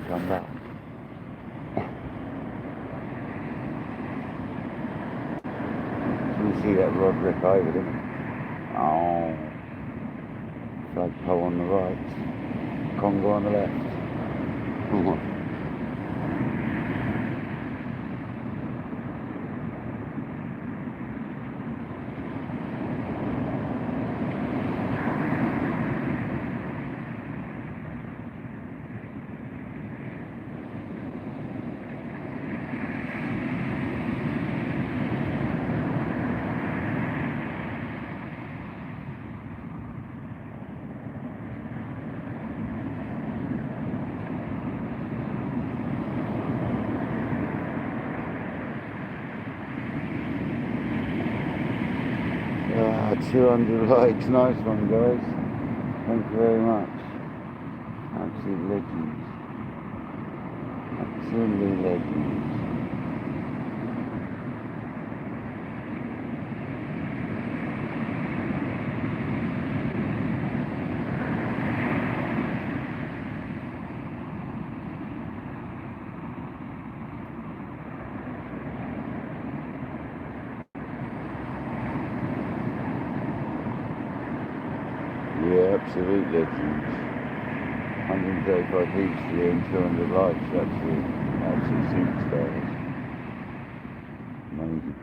Come back. You see that rod rip over them. Oh, flagpole on the right, Conger on the left. Ah, 200 likes, nice one guys. Thank you very much. Absolute legends. Absolutely legends. Yeah, absolute legends. 135 heats today and 200 likes, absolute superstars. Amazing.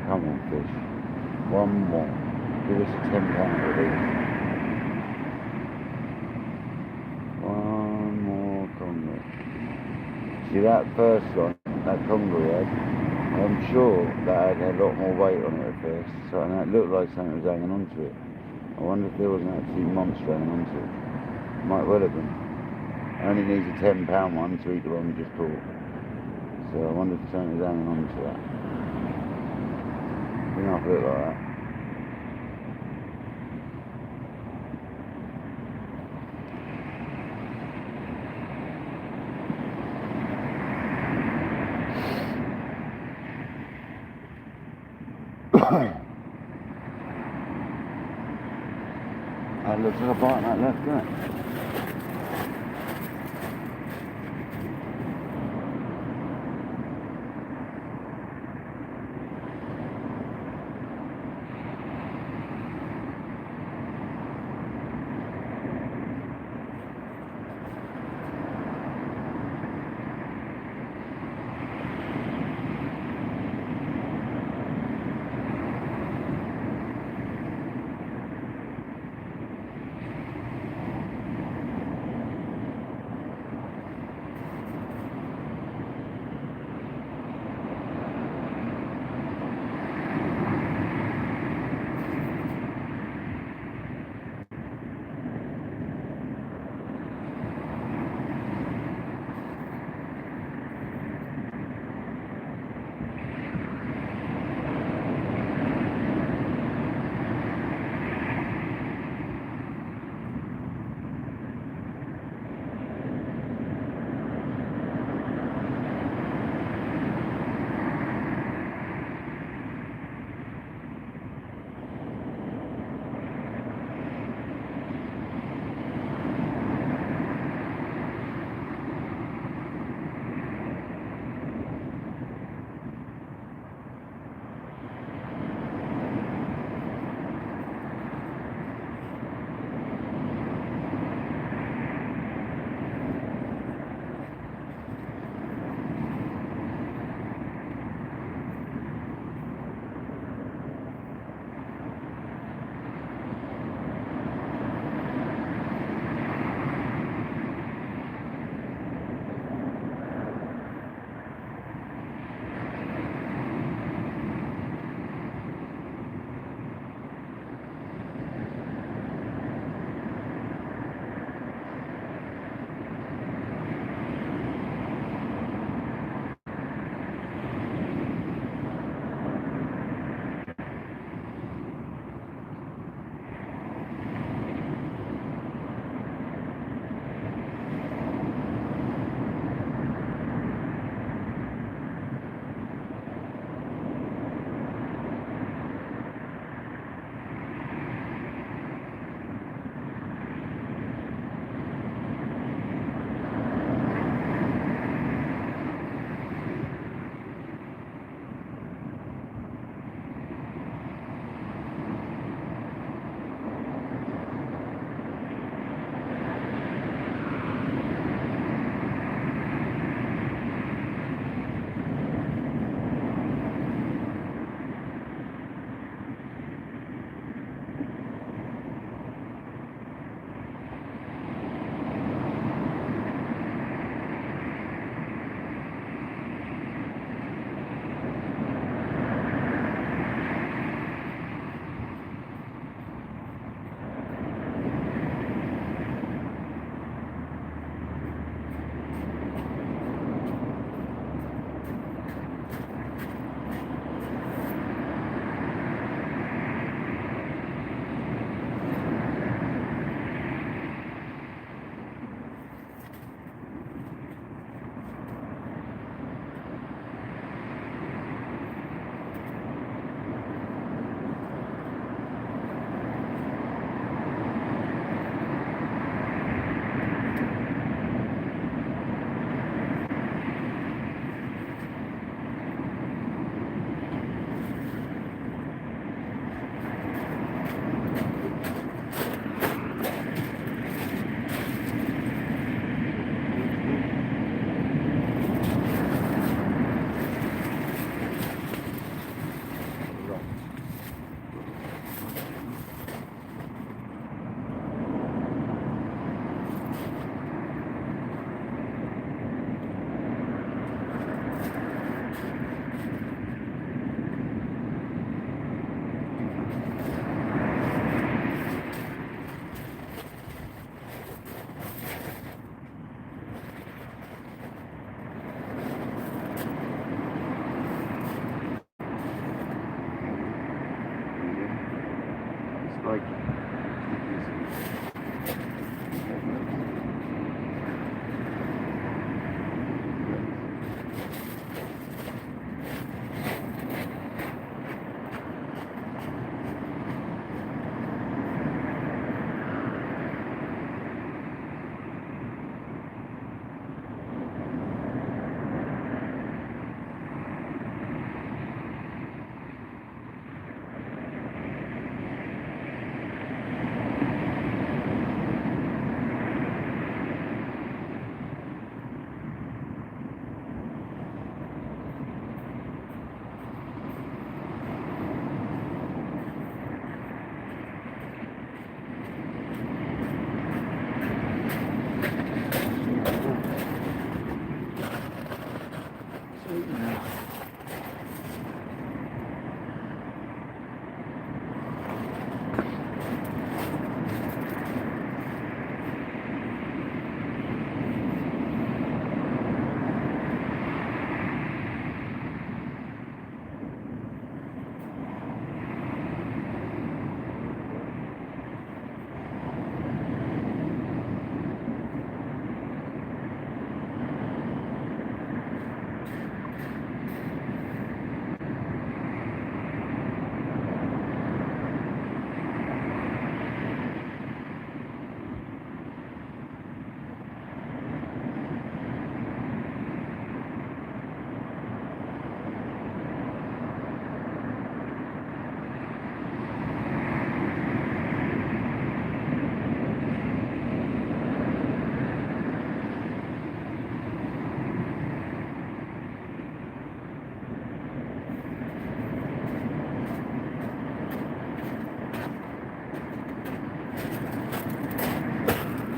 Come on, fish. One more. Give us a £10 at least. One more conger. See that first one, that conger we had? I'm sure that had a lot more weight on it at first. So and it looked like something was hanging onto it. I wonder if there was an absolute monster hanging onto it. Might well have been. I only needs a £10 one to eat the one we just caught. So I wonder if something was hanging onto that. Enough look like that. That looks like a bite on that left, doesn't it?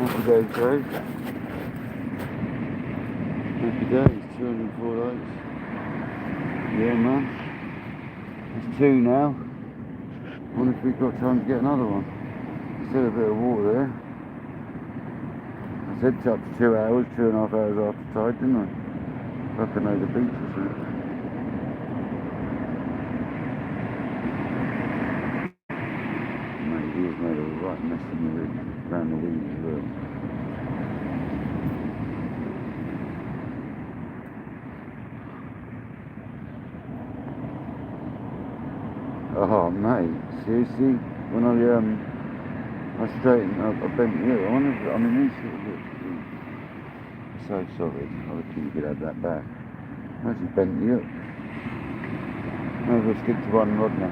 Happy days, Joe. Happy days, 204 likes. Yeah, man. There's 2 now. Wonder if we've got time to get another one. Still a bit of water there. I said up to 2 hours, 2.5 hours after tide, didn't I? Up and over the beach or something. Mate, he's made a right mess in the rig, around the weeds as well. Oh mate, seriously? When I straightened up, I bent the hook. I wonder if, I mean these sort of hooks are so solid. I reckon you could have that back. I actually bent the hook. Maybe we'll stick to one rod now.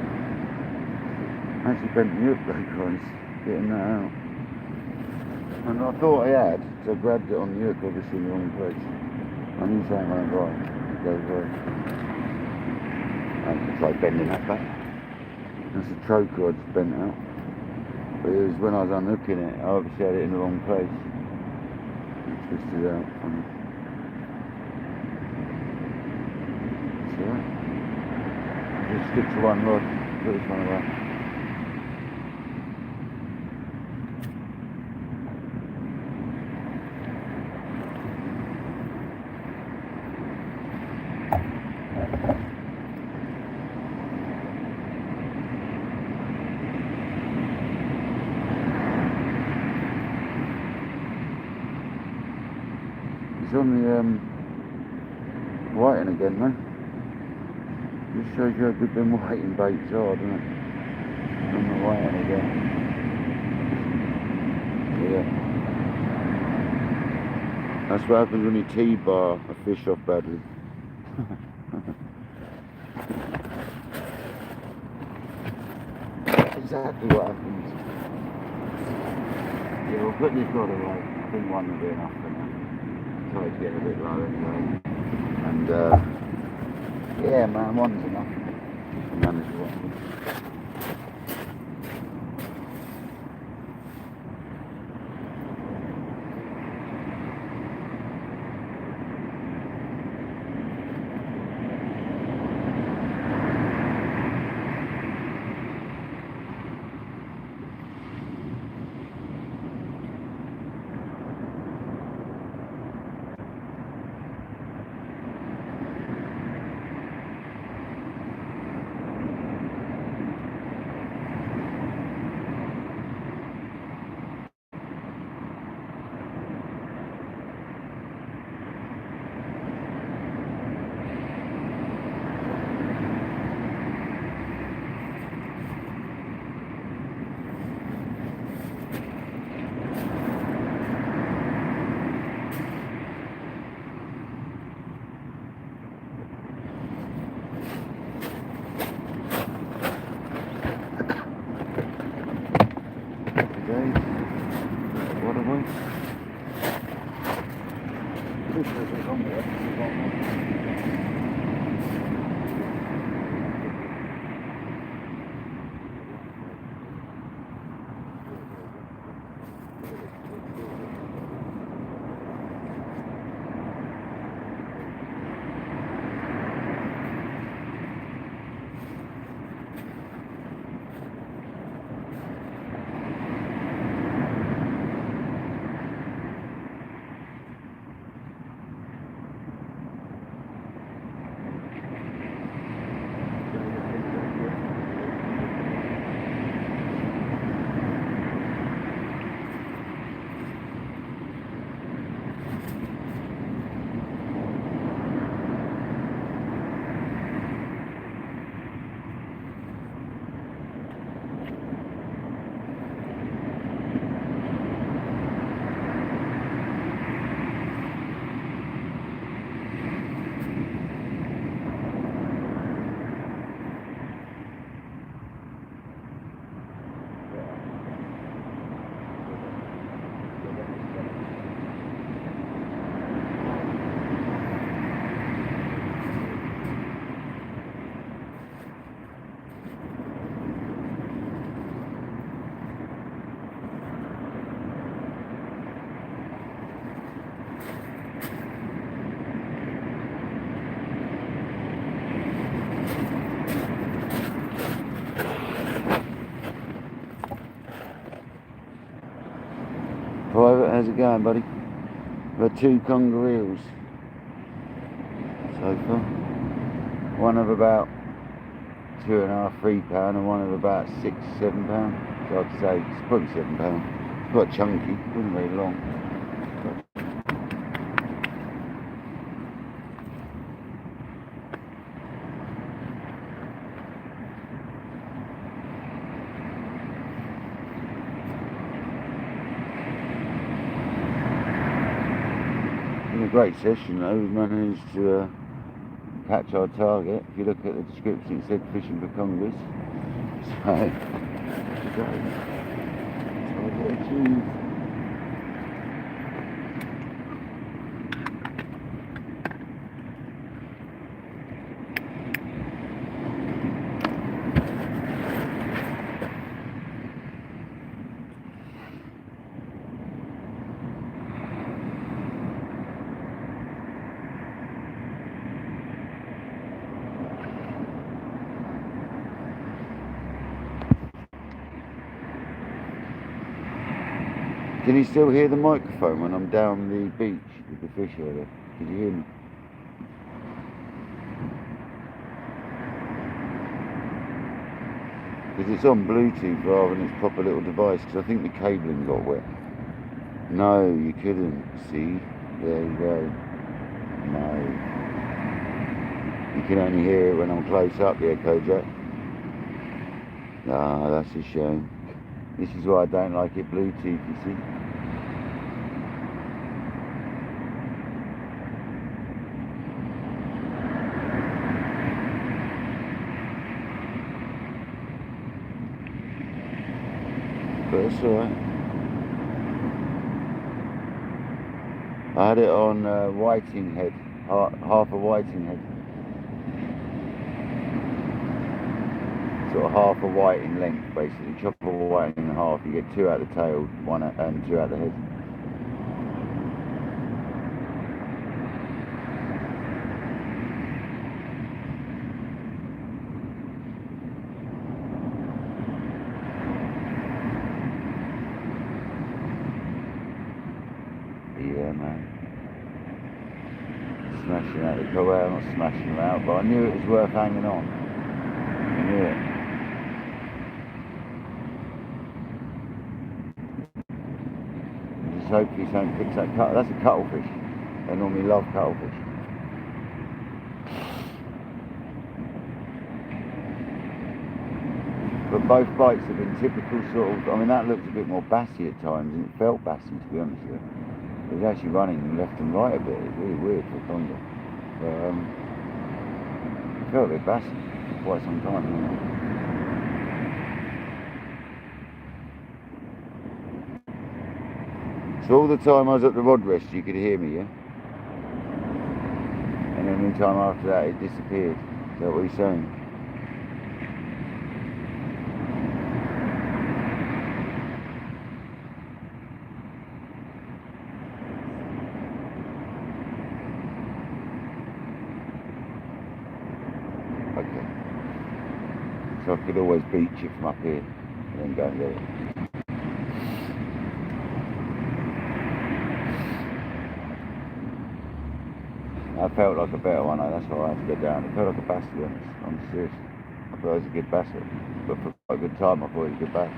I actually bent the hook though, guys, getting that out. And I thought I had, so I grabbed it on the hook, obviously in the wrong place. I knew something went right. It goes right. I can try bending that back. That's a choke rod bent out. But it was when I was unhooking it, I obviously had it in the wrong place. It twisted out from it. That's alright. Just stick to one rod, put this one away. It's on the whiting again, man. Just shows you how good them whiting baits are, doesn't it? On the whiting again. Yeah. That's what happens when you T-bar a fish off badly. Exactly what happens. Yeah, we'll put this rod away. I think one will be enough for now. Tide's getting a bit low anyway. And yeah man, one's enough. Manage one. Private, how's it going, buddy? We've had 2 Conger eels so far. One of about 2.5, 3 pound, and one of about 6, 7 pound. So I'd say it's probably 7 pound. It's quite chunky, wasn't very long. A great session though. We managed to catch our target. If you look at the description, it said fishing for congers. So target achieved. Can you still hear the microphone when I'm down the beach with the fish earlier? Can you hear me? Because it's on Bluetooth rather than its proper little device, because I think the cabling got wet. No, you couldn't. See? There you go. No. You can only hear it when I'm close up, the echo jack. Ah, that's a shame. This is why I don't like it Bluetooth, you see. But it's alright. I had it on whiting head, half a whiting head. Sort of half a white in length, basically. Chop a white in half, you get 2 out the tail, 1 and 2 out the head. Yeah, man. Smashing out the car. Well, not smashing them out, but I knew it was worth hanging on. I knew it. Hopefully something picks that cut. That's a cuttlefish. They normally love cuttlefish. But both bites have been typical sort of, I mean that looked a bit more bassy at times, and it felt bassy to be honest with you. It was actually running left and right a bit. It's really weird for a conger. But it felt a bit bassy for quite some time. You know? So all the time I was at the rod rest you could hear me, yeah? And then any time after that it disappeared. Is that what you're saying? Okay. So I could always beach it from up here and then go and get it. I felt like a better one, that's why I had to go down. It felt like a bass, to be honest. I'm serious. I thought it was a good bass, but for a good time I thought it was a good bass.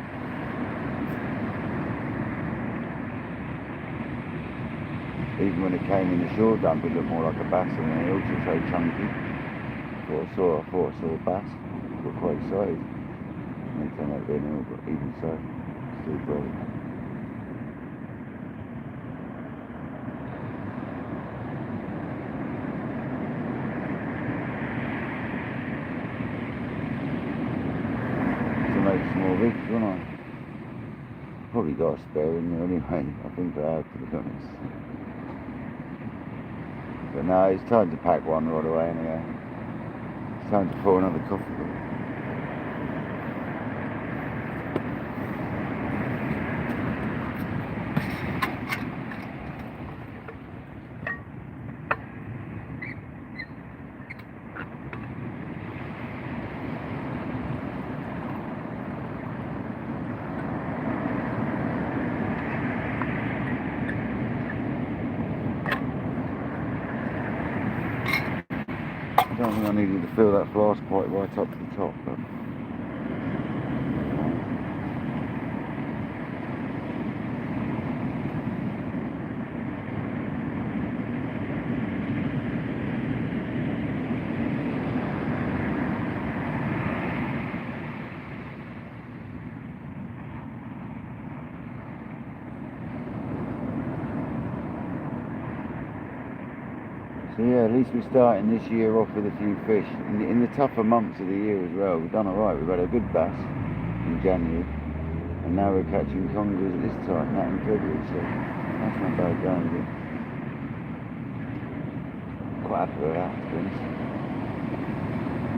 Even when it came in the shore dump, it looked more like a bass, and then it also so chunky. I thought I saw a bass. I got quite excited. And it turned out to be an eel, but even so, still great. More rigs, wouldn't I? Probably got a spare in there anyway. I think I have, to be honest. But no, it's time to pack one right away anyway. It's time to pour another coffee. think I needed to fill that flask quite right up to the top. But so yeah, at least we're starting this year off with a few fish. In the tougher months of the year as well, we've done alright. We've had a good bass in January, and now we're catching congers at this time, that in February, so that's not bad going, is it? Quite happy with that, to be honest.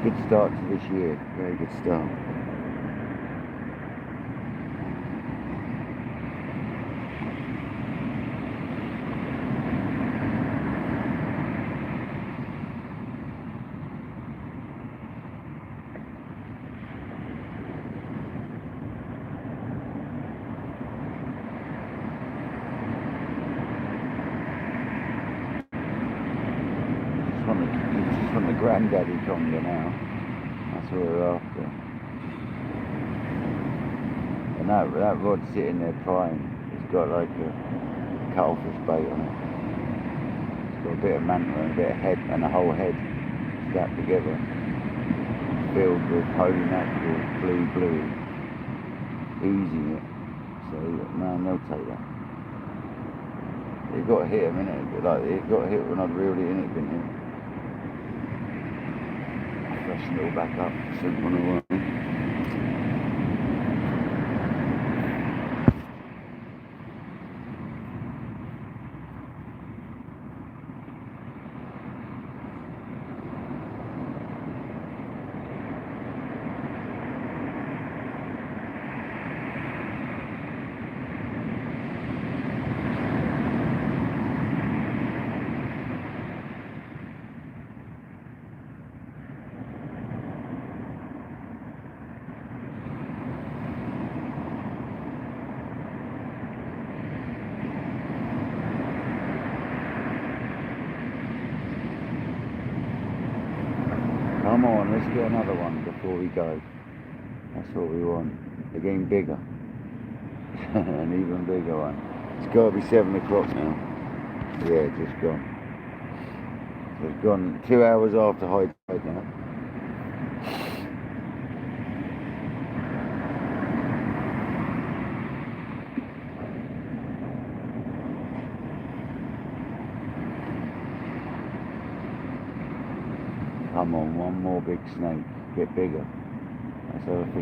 Good start to this year, very good start. Just want the granddaddy conger now. That's what we're after. And that rod's sitting there prime. It's got like a cuttlefish bait on it. It's got a bit of manta and a bit of head, and a whole head stacked together, filled with holy mackerel, blue, oozing it. So man, they'll take that. It got hit a minute ago, like it got hit when I'd reeled it in, it didn't it? Freshen it all back up, sink on the way. Come on, let's get another one before we go. That's what we want. They're getting bigger. An even bigger one. It's got to be 7 o'clock now. Yeah, just gone. So it's gone 2 hours after high tide now. Come on, one more big snake. Get bigger. That's over 15.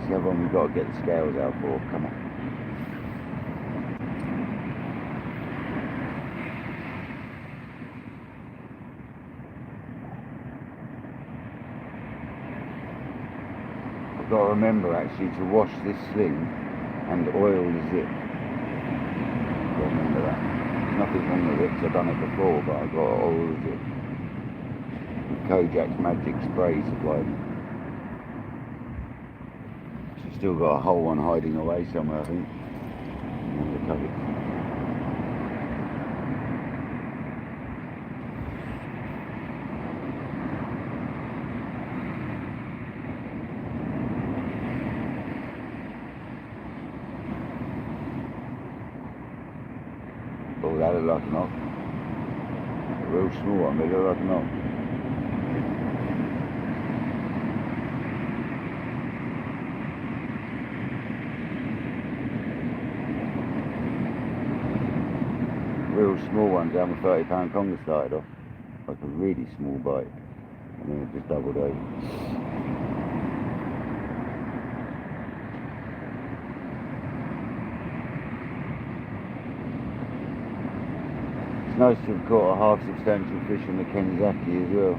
See how long we've got to get the scales out for. Come on. I've got to remember actually to wash this sling and oil the zip. I've got to remember that. There's nothing wrong with it because I've done it before, but I've got to oil the zip. Kojak's magic spray supplied. She's still got a whole one hiding away somewhere, I think. Undercover. Oh, that looked like a knock. A real small one, but it looked like a knock. Real small one down with £30 conger started off, like a really small bite, and then it just doubled over. It's nice to have caught a half substantial fish on the Kenzaki as well.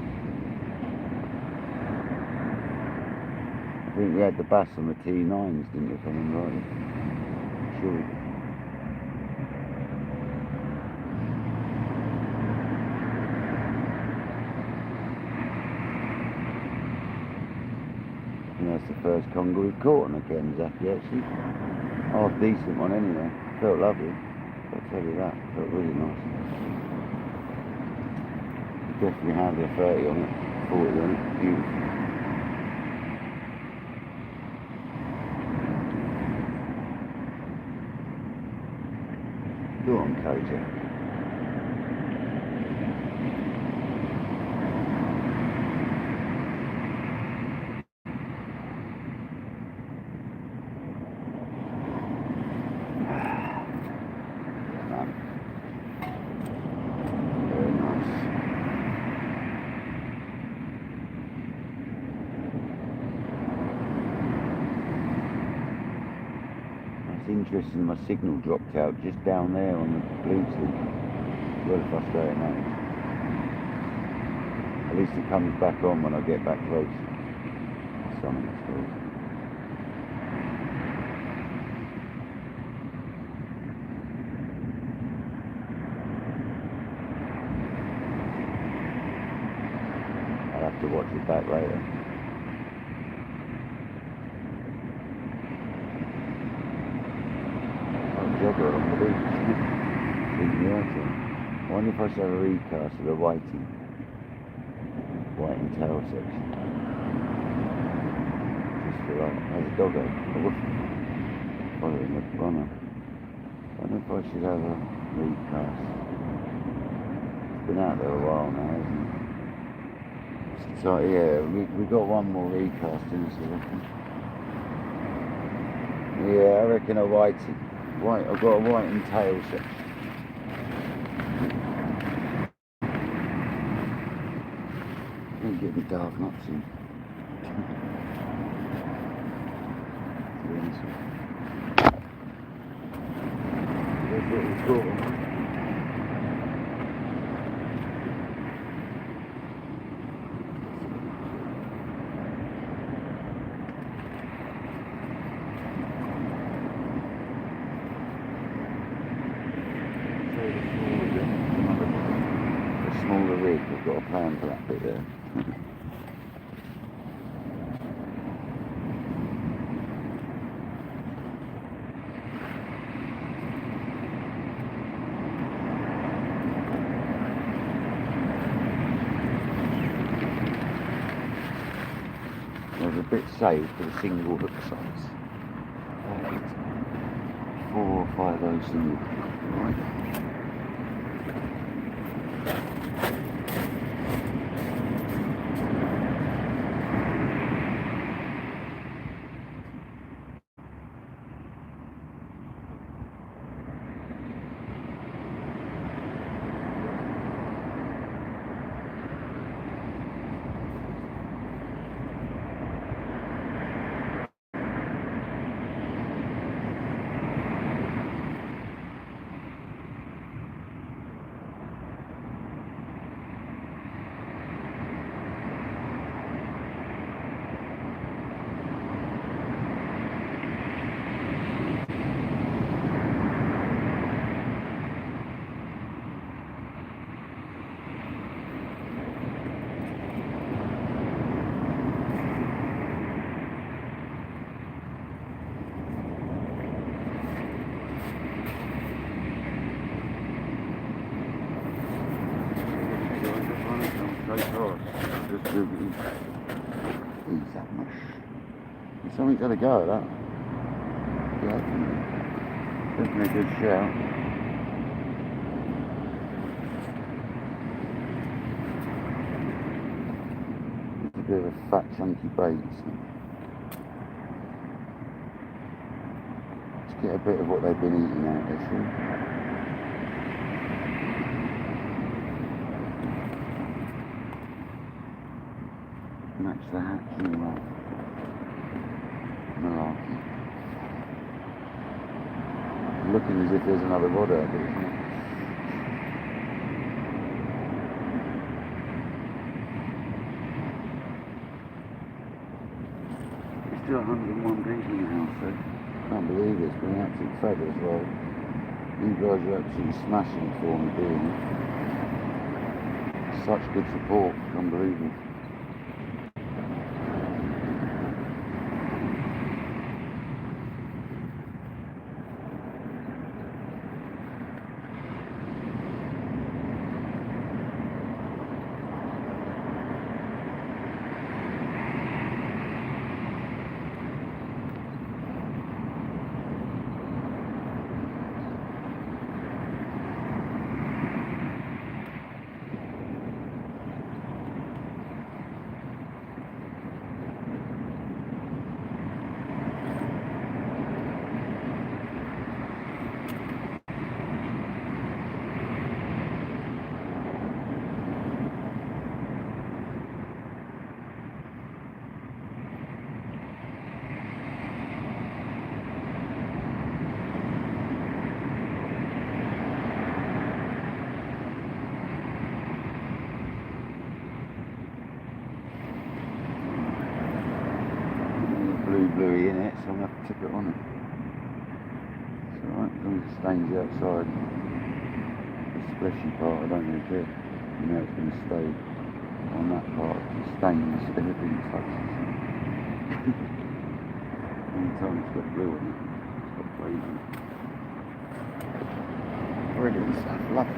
I think we had the bass on the T9s, didn't we, if I remember right? Sure we did. That's the first conger we've caught on the Kenzaki actually. Half decent one anyway. Felt lovely. I'll tell you that. Felt really nice. Definitely have a 30 on it, 40 on it. Beautiful. Go on, Conger. Very nice. That's interesting, my signal dropped out just down there on the Bluetooth. Well frustrating, that is. At least it comes back on when I get back close. Something, I suppose. I'll have to watch it back later. Jogger on the beach. Keep me out. I wonder if I should have a recast of the whiting tail section. Just for that. There's a doggo. A woof. Following the runner. I wonder if I should have a recast. It's been out there a while now, hasn't it? So yeah, we got one more recast in us, I reckon. Yeah, I reckon a whiting. I've got a white and tail section. Don't get me dark, not soon. Smaller rig, I've got a plan for that bit there. There's a bit saved for the single hook size. 4 or 5 of those single. Right. Just do eat that much. Something's got to go at that. Yeah, definitely a good shout. It's a bit of a fat, chunky bait. So. Let's get a bit of what they've been eating out there, shall we? Match the hatch and all that. Malarkey. Looking as if there's another rod out there, isn't it? It's still 101 people now, so can't believe it. It's been an absolute feather as well. You guys are absolutely smashing for me doing it. Such good support, unbelievable. tip it on it. It's alright, as long as it stains the outside. The splashy part, I don't really care. You know it's going to stay on that part. It stains everything it touches. Anytime it's got glue on it, it's got paint on it. Brilliant stuff, love it.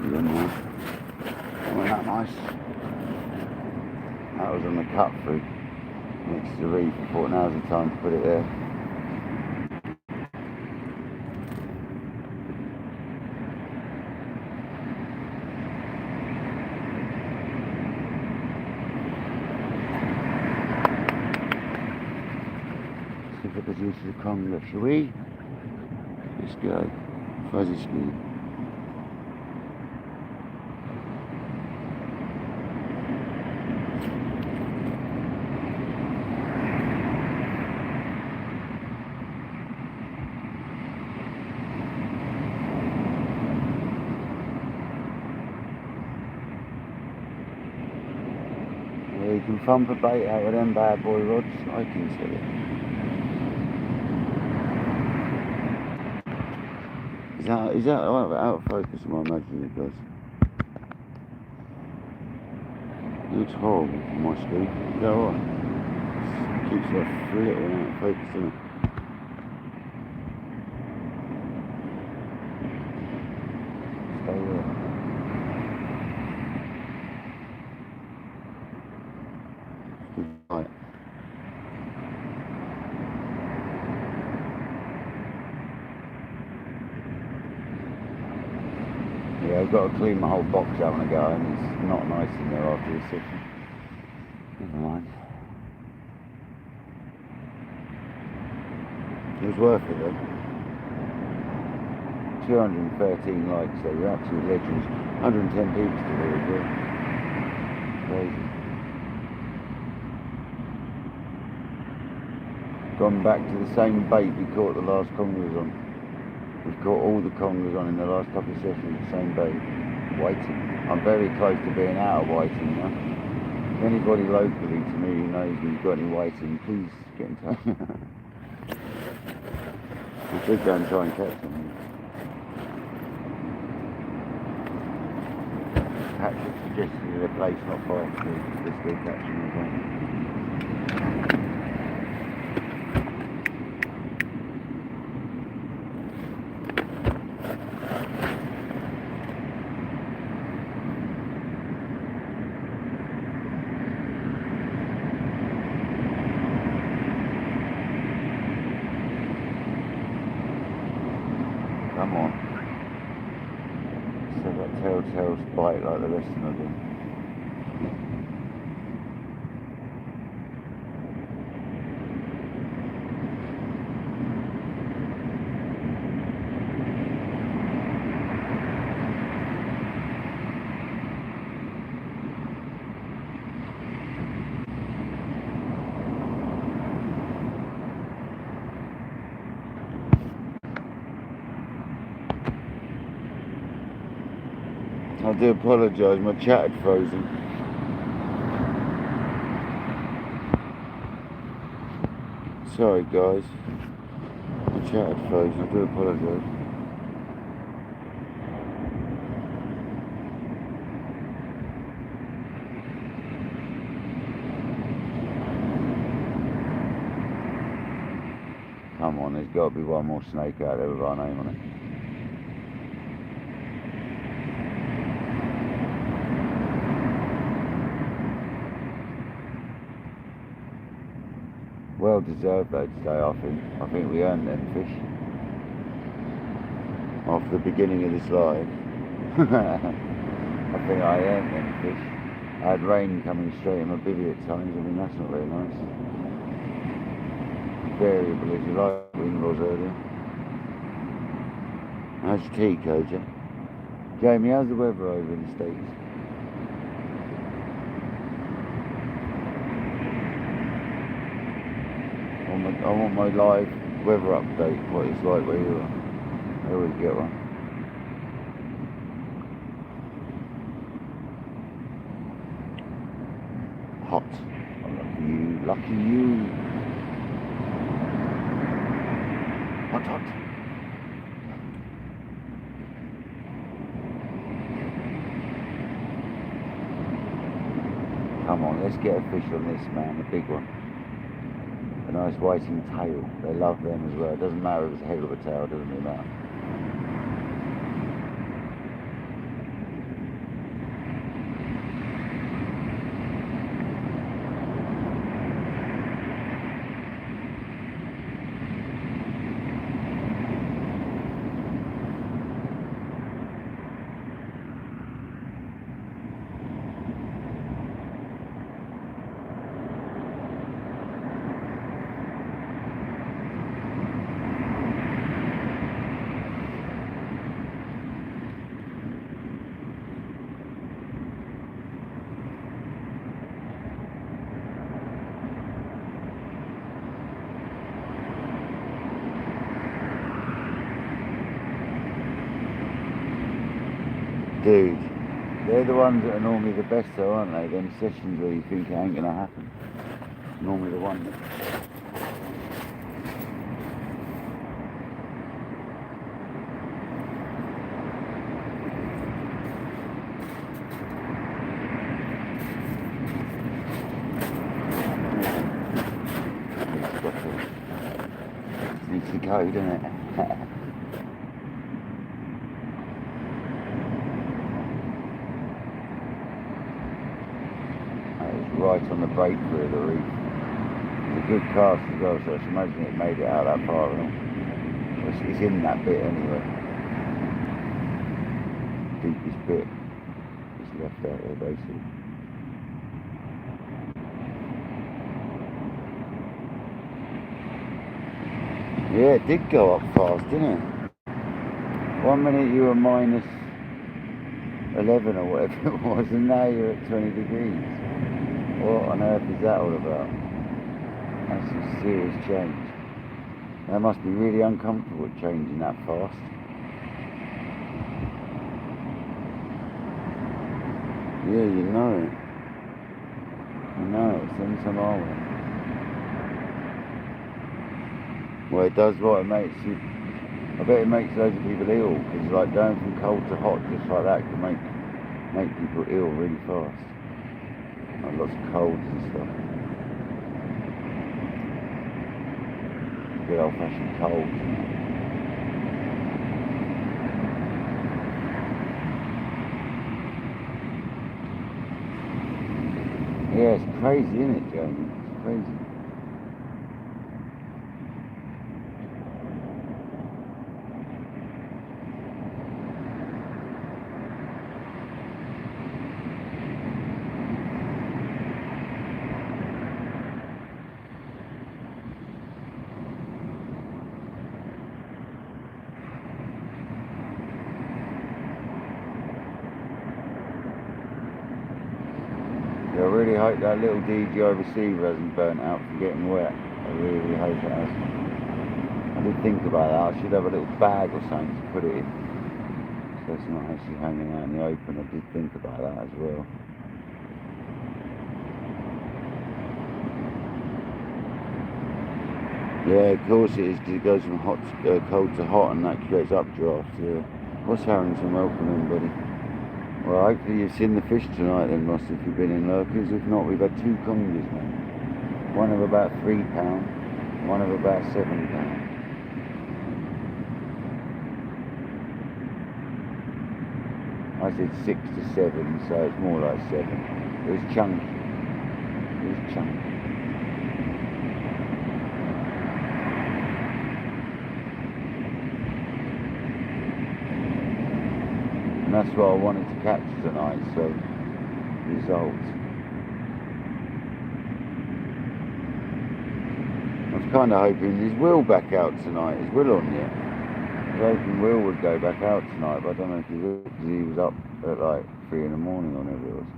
Wasn't that nice? That was on the cut through next to the reef. I thought now's the time to put it there. Let's see if I can use the Conger, shall we? Let's go. Fuzzy ski. You can thump a bait out with them bad boy rods, I can tell you. Is that out of focus? I imagine it does. It looks horrible from my speed. Is that alright? It keeps like flittering out of focus, doesn't it? Stay there. Right. Yeah, I've got to clean my whole box out when I go home. It's not nice in there after the session. Never mind. It was worth it though. 213 likes, so you're absolute legends. 110 people still here as well. Crazy. Gone back to the same bait we caught the last Congers on. We've caught all the Congers on in the last couple of sessions, the same bait. Whiting. I'm very close to being out of whiting now. If anybody locally to me who knows me, got any whiting, please get in touch. I should go and try and catch them. Patrick suggested a place not far to this week catching as well. So I've got telltale bite like the rest of them do. I do apologise, my chat had frozen. Sorry guys, my chat had frozen, I do apologise. Come on, there's got to be one more snake out there with our name on it. Well deserved though today, I think. I think we earned them fish. After the beginning of this live. I think I earned them fish. I had rain coming straight in my bivvy at times, I mean that's not very nice. Variable as you like, wind was earlier. How's your tea, Conger? Jamie, how's the weather over in the States? I want my live weather update, what it's like where you are. I always get one. Hot. Oh, lucky you, lucky you. Hot, hot. Come on, let's get a fish on this, man, a big one. A nice whiting tail. They love them as well. It doesn't matter if it's a head or a tail, it doesn't really matter. Dude, they're the ones that are normally the best though, aren't they? Them sessions where you think it ain't gonna happen. Normally the ones. Needs to go, doesn't it? Right on the breakthrough of the reef. It's a good cast as well, so I should imagine it made it out that far. It's in that bit anyway. Deepest bit. It's left out there basically. Yeah, it did go up fast, didn't it? 1 minute you were minus 11 or whatever it was, and now you're at 20 degrees. What on earth is that all about? That's a serious change. That must be really uncomfortable changing that fast. Yeah, you know it. I know it, send some our way. Well, it does what it makes you. I bet it makes loads of people ill, because like going from cold to hot just like that can make people ill really fast. Like lots of colds and stuff. Good old fashioned colds. Yeah, it's crazy, isn't it, Jamie? It's crazy. really hope that little DJI receiver hasn't burnt out from getting wet. I really hope it hasn't. I did think about that. I should have a little bag or something to put it in, so it's not actually hanging out in the open. I did think about that as well. Yeah, of course it is, because it goes from cold to hot, and that creates updrafts. Yeah. What's Harrington? Welcome in, buddy. Well, hopefully you've seen the fish tonight then, Ross, if you've been in Lurkers. If not, we've had 2 congers, man. One of about £3, one of about £7. I said 6 to 7, so it's more like 7. It was chunky. It was chunky. And that's what I wanted to catch tonight, so result. I was kind of hoping, is Will back out tonight? Is Will on yet? I was hoping Will would go back out tonight, but I don't know if he will, because he was up at like 3 in the morning or whatever it was.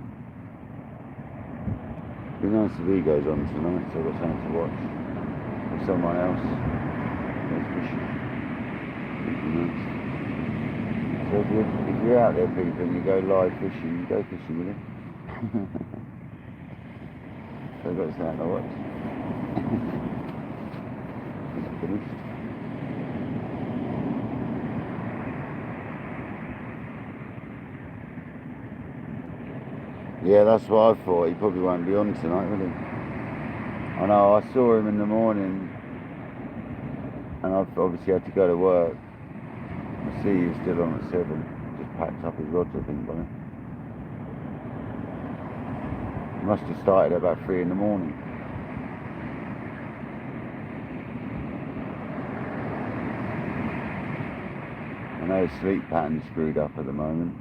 It'd be nice if he goes on tonight, so I've got something to watch. Or someone else. There's fishing. It'd be nice. So if you're out there, people, and you go live fishing, you go fishing with it. So I've got something to watch. It's finished. Yeah, that's what I thought. He probably won't be on tonight, will he? I know, I saw him in the morning, and I've obviously had to go to work. I see he was still on at 7. Just packed up his rods, I think, by now. He must have started at about 3 in the morning. I know his sleep pattern's screwed up at the moment.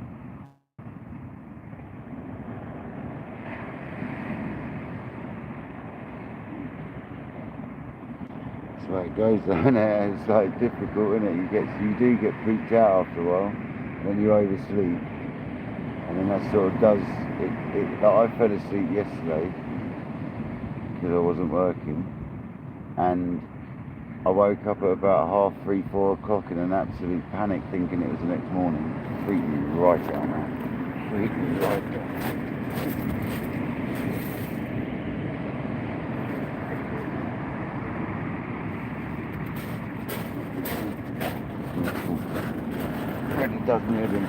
That's the way it goes, though, isn't it? It's like difficult, isn't it? You do get freaked out after a while, then you oversleep, and then that sort of does it. Like I fell asleep yesterday because I wasn't working, and I woke up at about 3:30, 4 o'clock in an absolute panic, thinking it was the next morning. Freaked me right out, man. Freaked me right out. It does me in.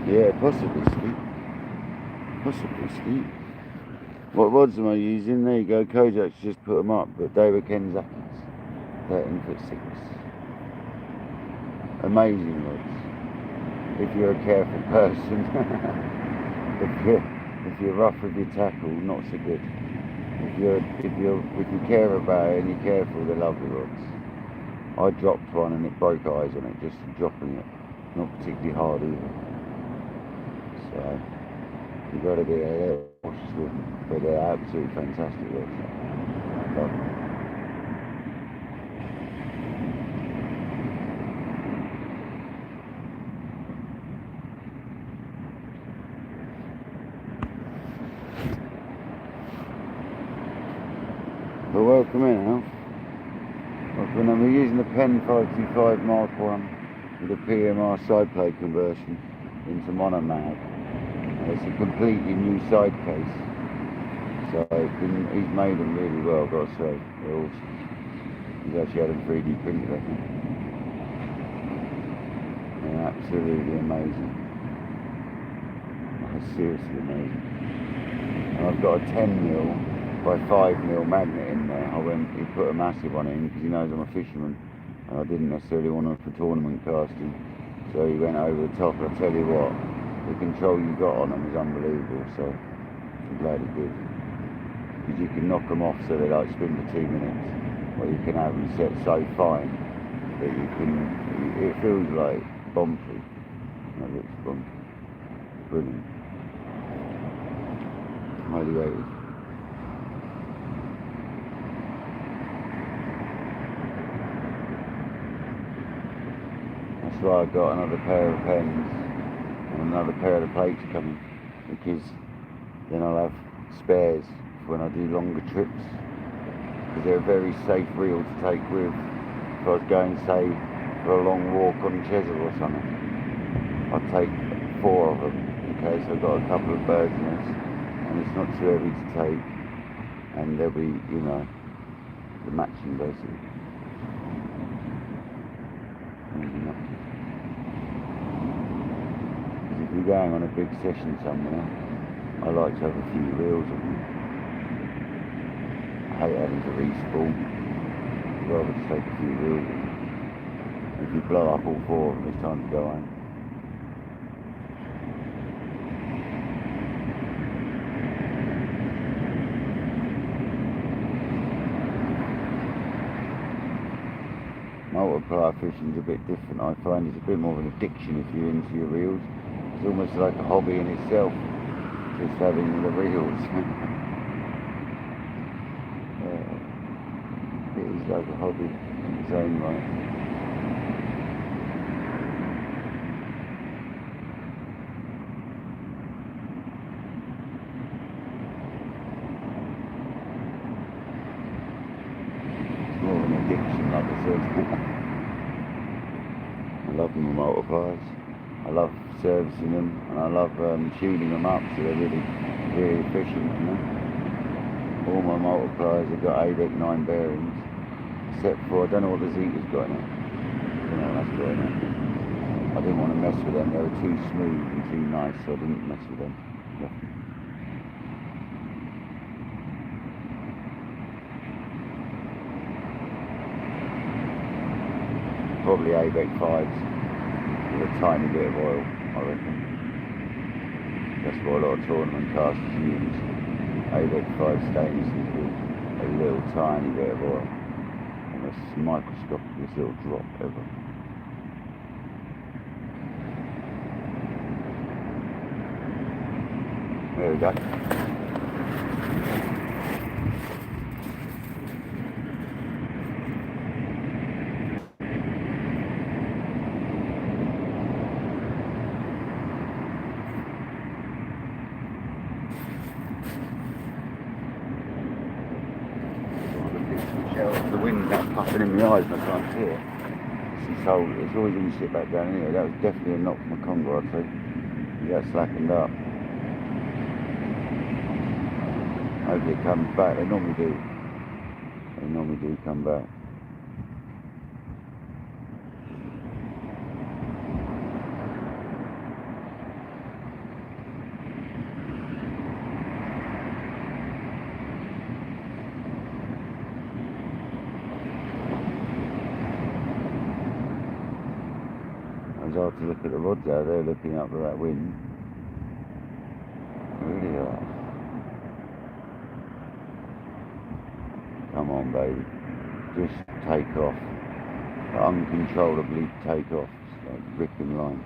Yeah, possibly steep. Possibly steep. What rods am I using? There you go, Kojak's just put them up, but they were Kenzaki's. 13'6". Amazing rods. If you're a careful person. if you're rough with your tackle, not so good. If you care about it and you're careful, they're lovely rods. I dropped one and it broke eyes on it, just dropping it. Not particularly hard either. So you've got to be a little cautious with them, but they're absolutely fantastic rods. Love them. But welcome in, Alf. Welcome in. We're using the Pen 525 Mark 1 with a PMR side plate conversion into monomag. It's a completely new side case, so he's made them really well, I've got to say. He's actually had them 3D printed, I think. They're absolutely amazing. They're seriously amazing. And I've got a 10mm by 5mm magnet in there. He put a massive one in because he knows I'm a fisherman, and I didn't necessarily want him for tournament casting, so he went over the top. And I tell you what, the control you got on them is unbelievable, so I'm glad he did. Because you can knock them off so they like spin for 2 minutes, or you can have them set so fine that it feels like bomb-proof. That looks bomb-proof. Brilliant. Highly rated. that's why I got another pair of pens and another pair of the plates coming, because then I'll have spares for when I do longer trips, because they're a very safe reel to take with. If I was going, say, for a long walk on Chesil or something, I'd take 4 of them, okay, so I've got a couple of birds nests, and it's not too heavy to take, and they'll be, you know, the matching basically. Because if you're going on a big session somewhere, I like to have a few reels of them. I hate having to respool. I'd rather just take a few reels of them. If you blow up all 4 of them, it's time to go home. Multiplier fishing's a bit different. I find it's a bit more of an addiction if you're into your reels. It's almost like a hobby in itself, just having the reels. It is like a hobby in its own right. It's more of an addiction, like I said. I love my multipliers. I love servicing them, and I love tuning them up so they're really, really efficient, you know. All my multipliers have got ADEC 9 bearings, except for, I don't know what the Zeta's got in it. I don't know what's got in it. I didn't want to mess with them, they were too smooth and too nice, so I didn't mess with them. Yeah. Probably ABEC 5s with a tiny bit of oil, I reckon. That's what a lot of tournament casters use. ABEC 5 stainless with a little tiny bit of oil. Almost microscopic little drop ever. There we go. The wind's now puffing in my eyes and I can't see it. It's always when you sit back down anyway. That was definitely a knock from a Conger, I'd say. He got slackened up. Hopefully it comes back. They normally do. They normally do come back. It's hard to look at the rods out there looking up at that wind. Really hard. Come on, baby. Just take off. Uncontrollably take off. It's like ripping line.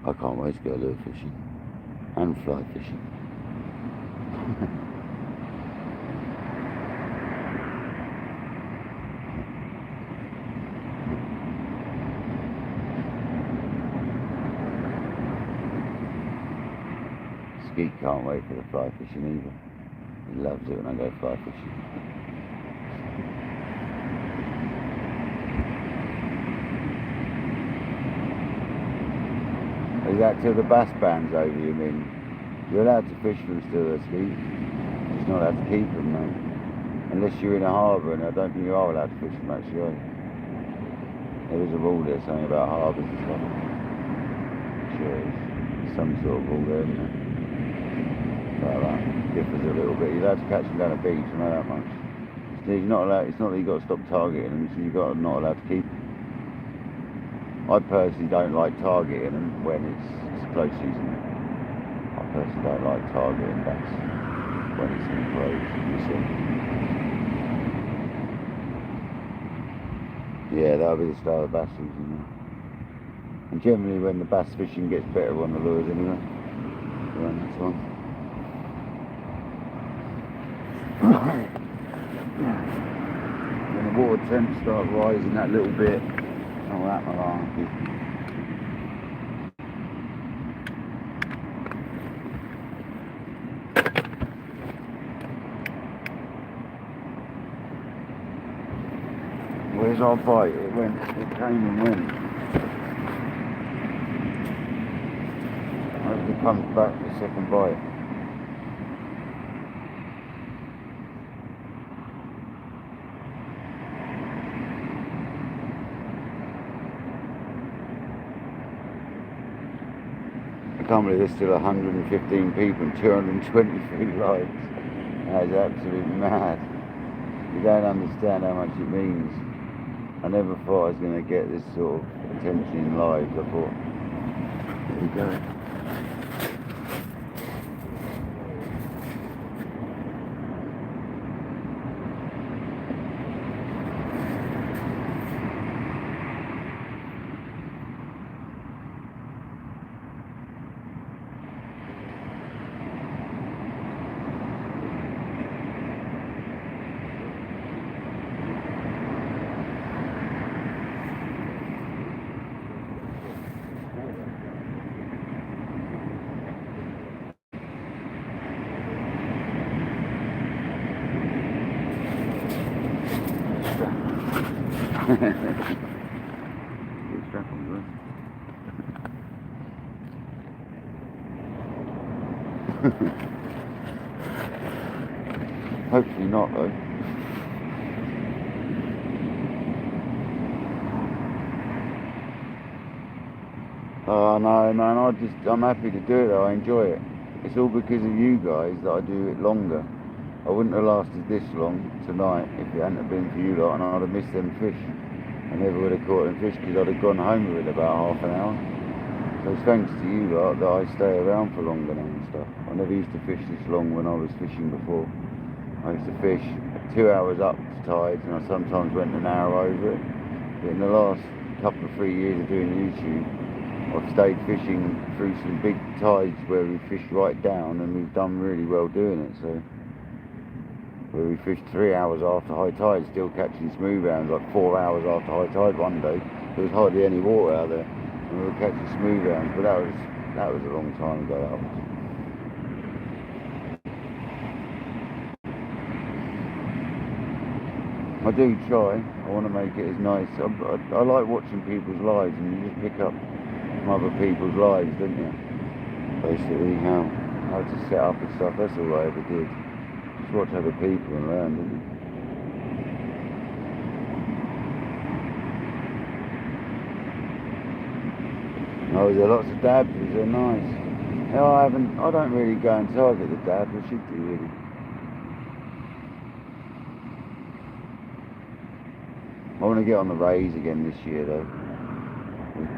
I can't wait to go lure fishing. And fly fishing. Skeet can't wait for the fly fishing either. He loves it when I go fly fishing. Is that till the bass ban's over, you mean? You're allowed to fish them still, Skeet. You're just not allowed to keep them, mate. Unless you're in a harbour, and I don't think you are allowed to fish them, actually, are you? There is a rule there, something about harbours and stuff. Sure is. There's some sort of rule there, isn't there? Like that. Differs a little bit. You're allowed to catch them down a beach, I know that much. You're not allowed, it's not that you've got to stop targeting them, so you're not allowed to keep them. I personally don't like targeting them when it's close season. I personally don't like targeting bass when it's in close, you see. Yeah, that'll be the start of bass season. Yeah. And generally when the bass fishing gets better on the lures anyway. Run this one. When the water temps start rising that little bit, oh, that malarkey. Where's our bite? It came and went. I hope it comes back for the second bite. I can't believe there's still 115 people and 223 likes. That is absolutely mad. You don't understand how much it means. I never thought I was going to get this sort of attention in live. I thought, there we go. Good strap on, good. Hopefully not though. Oh no man, I'm happy to do it though, I enjoy it. It's all because of you guys that I do it longer. I wouldn't have lasted this long tonight if it hadn't have been for you lot, and I'd have missed them fish. I never would have caught them fish because I'd have gone home with it about half an hour. So it's thanks to you lot that I stay around for longer now and stuff. I never used to fish this long when I was fishing before. I used to fish 2 hours up to tides, and I sometimes went an hour over it. But in the last couple of 3 years of doing YouTube, I've stayed fishing through some big tides where we fished right down, and we've done really well doing it. So where we fished 3 hours after high tide, still catching smooth hounds, like 4 hours after high tide one day. There was hardly any water out there, and we were catching smooth hounds, but that was a long time ago. That was. I do try. I want to make it as nice. I like watching people's lives, and you just pick up from other people's lives, don't you? Basically, how to set up and stuff. That's all I ever did. Just watch other people and learn, didn't you? Oh, there are lots of dabs. They're nice. No, I don't really go and target the dabs. I should do really. I want to get on the rays again this year though.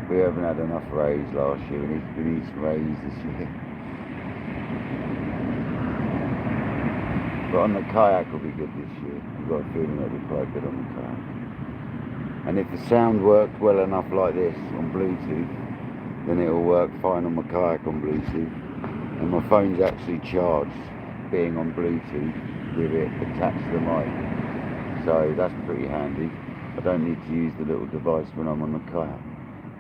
We haven't had enough rays last year. We need some rays this year. But on the kayak will be good this year. I've got a feeling it'll be quite good on the kayak. And if the sound worked well enough like this on Bluetooth, then it'll work fine on my kayak on Bluetooth. And my phone's actually charged, being on Bluetooth with it attached to the mic. So that's pretty handy. I don't need to use the little device when I'm on the kayak,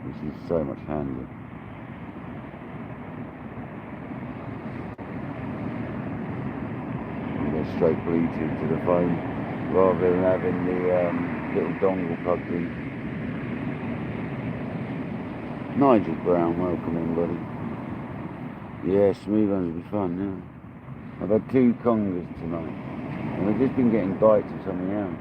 which is so much handier. You go straight Bluetooth to the phone rather than having the little dongle plugged in. Nigel Brown, welcome in, buddy. Yeah, smooth ones will be fun, yeah. I've had 2 Congers tonight, and I've just been getting bites of something else.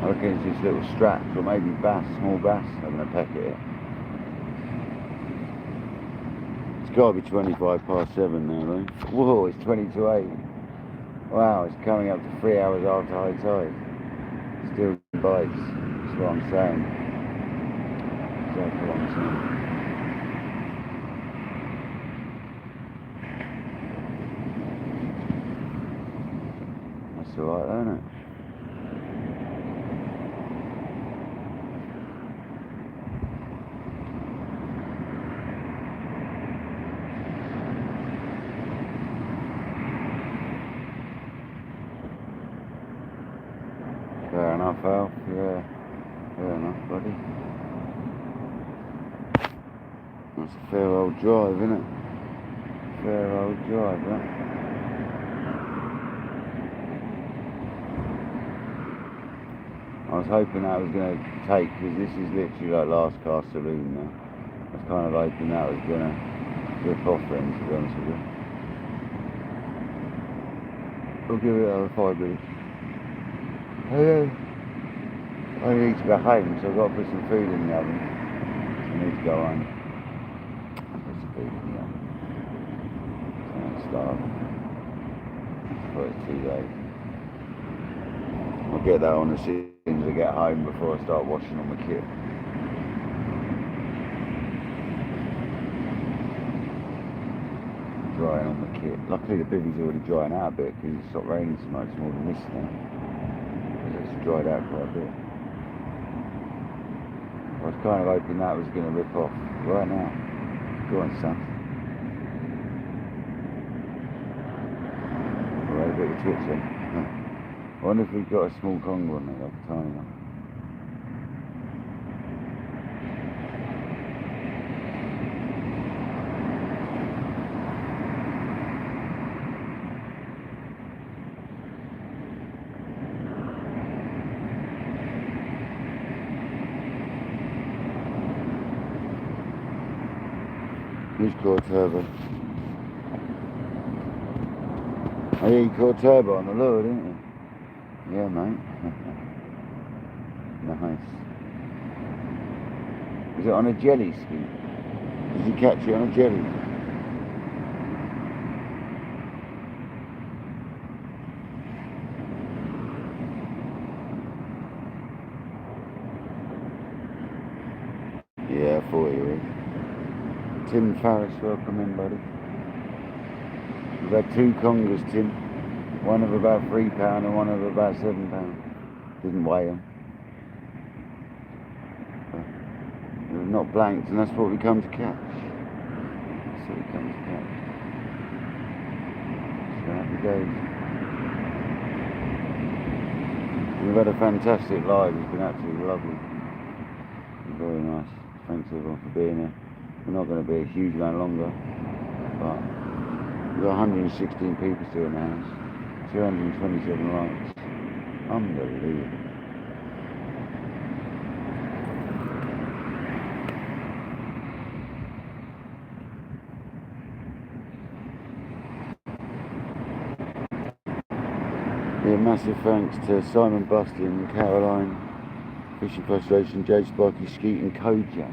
I reckon it's just little straps, or maybe bass, small bass, having a peck at it. It's got to be 7:25 now, though. Whoa, it's 20 to 8. Wow, it's coming up to 3 hours after high tide. Still bites, that's what I'm saying. Exactly what I'm saying. That's alright, isn't it? enough, Alf. Yeah. Fair enough, buddy. That's a fair old drive, isn't it? Fair old drive, that. I was hoping that was going to take, because this is literally like last cast saloon now. I was kind of hoping that was going to rip off then, to be honest with you. I'll give it another 5 minutes. I need to go home, so I've got to put some food in the oven. I need to go home and put some food in the oven. So I'm starving. But it's too late. I'll get that on as soon as I get home before I start washing on my kit. Drying on the kit. Luckily the bivvy's already drying out a bit because it's stopped raining so much, more than this now. It's dried out quite a bit. I was kind of hoping that was going to rip off right now. Go on, son. I had a bit of a twitch then. I wonder if we've got a small conger on there, like a tiny one. Who's caught turbo? Oh yeah, you caught turbo on the lure, didn't you? Yeah, mate. Nice. Is it on a jelly skeet? Did you catch it on a jelly? Yeah, I thought you would. Tim Farris, welcome in, buddy. We've had 2 congers, Tim. One of about £3 and one of about £7. Didn't weigh them. They're not blanked, and that's what we come to catch. That's what we come to catch. So happy days. We've had a fantastic live. It's been absolutely lovely. Very nice. Thanks everyone for being here. We're not going to be a huge amount longer, but we've got 116 people still in the house, 227 likes. Unbelievable. Yeah, massive thanks to Simon Bustian, Caroline, Fishing Frustration, Jay Sparky, Skeet and Kojak.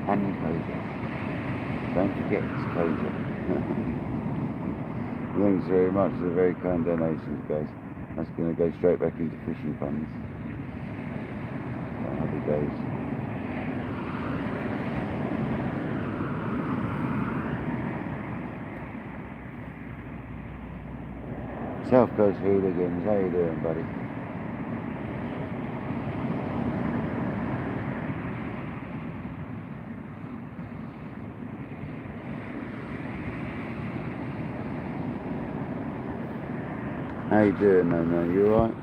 And Conger. Don't forget it's Conger. Thanks very much for the very kind donations, guys. That's going to go straight back into fishing funds. Happy days. South Coast Hooligans, how you doing, buddy? How you doing, man? You alright?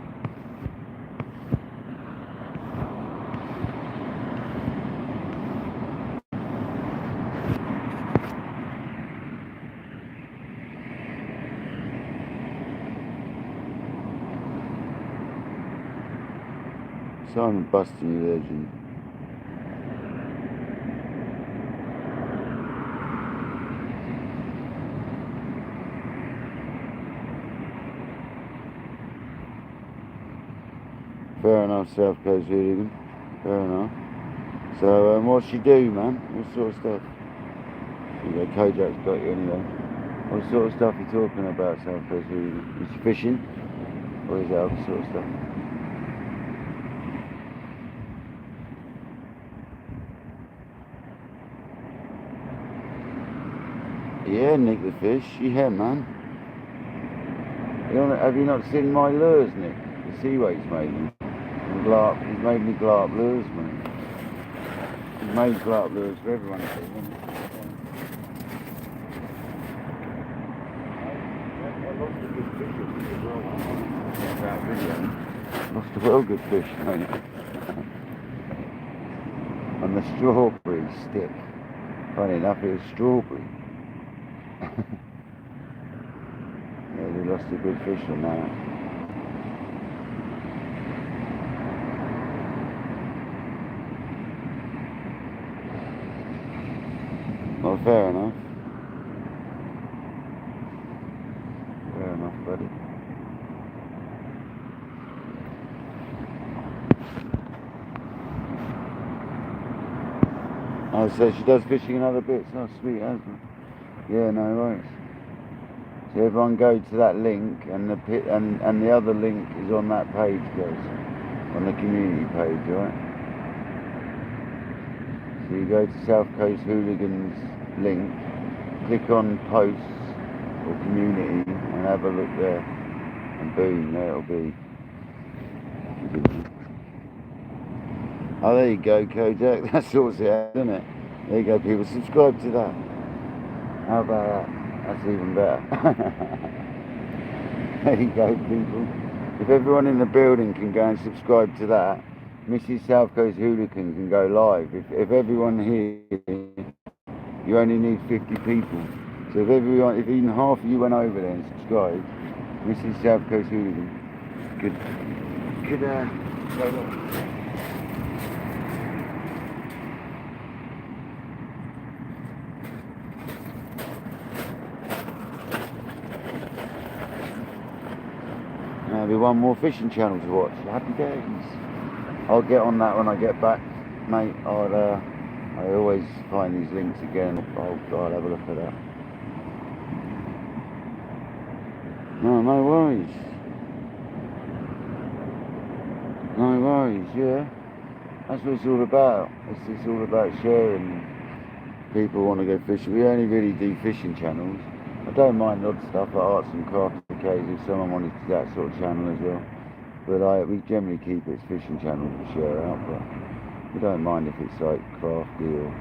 Simon Buster, you legend. Fair enough, South Coast Hooligan. Fair enough. So, what's she do, man? What sort of stuff? You know, Kojak's got you anyway. What sort of stuff are you talking about, South Coast Hooligan? Is she fishing? Or is that other sort of stuff? Yeah, Nick the fish. Yeah, man. Have you not seen my lures, Nick? The Seaweight's made me. He's made me glop lures, man. He's made glop lures for everyone to see, hasn't he? I lost a good picture as well. That video. Lost a well good fish, mate. And the strawberry stick. Funny enough, it was strawberry. Yeah, we lost a good fish on that. Well, fair enough. Fair enough, buddy. Oh, so she does fishing in other bits. Oh, sweet, hasn't it? Yeah, no worries. So everyone go to that link, and the other link is on that page, guys, on the community page, right? So you go to South Coast Hooligans link, click on posts or community, and have a look there, and boom, there it'll be. Oh, there you go, Kojak. That sorts it out, doesn't it? There you go, people. Subscribe to that. How about that? That's even better. There you go, people. If everyone in the building can go and subscribe to that, Mrs. South Coast Hooligan can go live. If everyone here, you only need 50 people. So if even half of you went over there and subscribed, Mrs. South Coast Hooligan could go live. There'll be one more fishing channel to watch. Happy days. I'll get on that when I get back, mate. I always find these links again. I'll have a look at that. No worries. No worries, yeah. That's what it's all about. It's all about sharing. People want to go fishing. We only really do fishing channels. I don't mind odd stuff like arts and crafts occasionally if someone wanted to do that sort of channel as well. But we generally keep it as fishing channels to share out, but we don't mind if it's like crafty or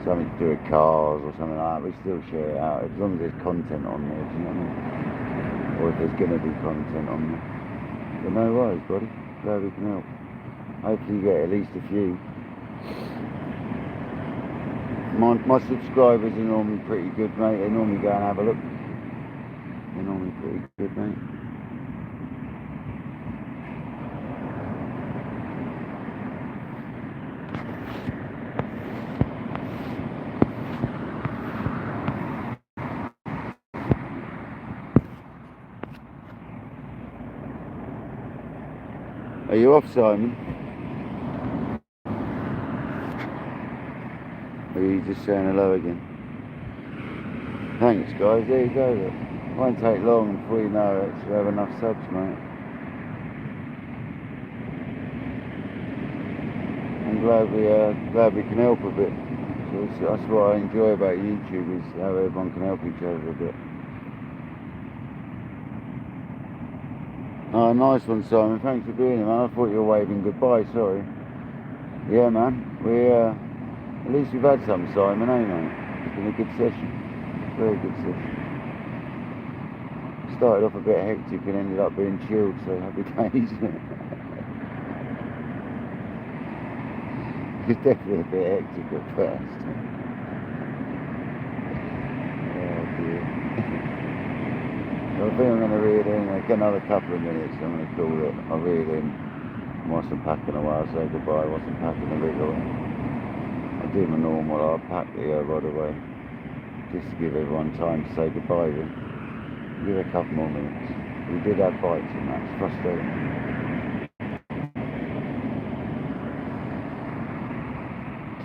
something to do with cars or something like that. We still share it out as long as there's content on there, do you know what I mean? Or if there's going to be content on there. But no worries, buddy. Glad we can help. Hopefully you get at least a few. My subscribers are normally pretty good, mate. They normally go and have a look. They're normally pretty good, mate. Are you off, Simon? Or are you just saying hello again? Thanks, guys. There you go. Look. Won't take long before you know it. So we have enough subs, mate. I'm glad we can help a bit. So that's what I enjoy about YouTube, is how everyone can help each other a bit. Oh, nice one, Simon. Thanks for being here, man. I thought you were waving goodbye. Sorry. Yeah, man. At least we've had some, Simon, eh, mate? It's been a good session. Very good session. Started off a bit hectic and ended up being chilled, so happy days. It's definitely a bit hectic at first. Oh dear. I think I'm going to reel in like another couple of minutes. I'm going to call it. I'll reel in whilst I'm packing away. I'll say goodbye whilst I'm packing a bit away. I'll do my normal. I'll pack the right away. Just to give everyone time to say goodbye then. Give it a couple more minutes. We did have bites in that. It's frustrating.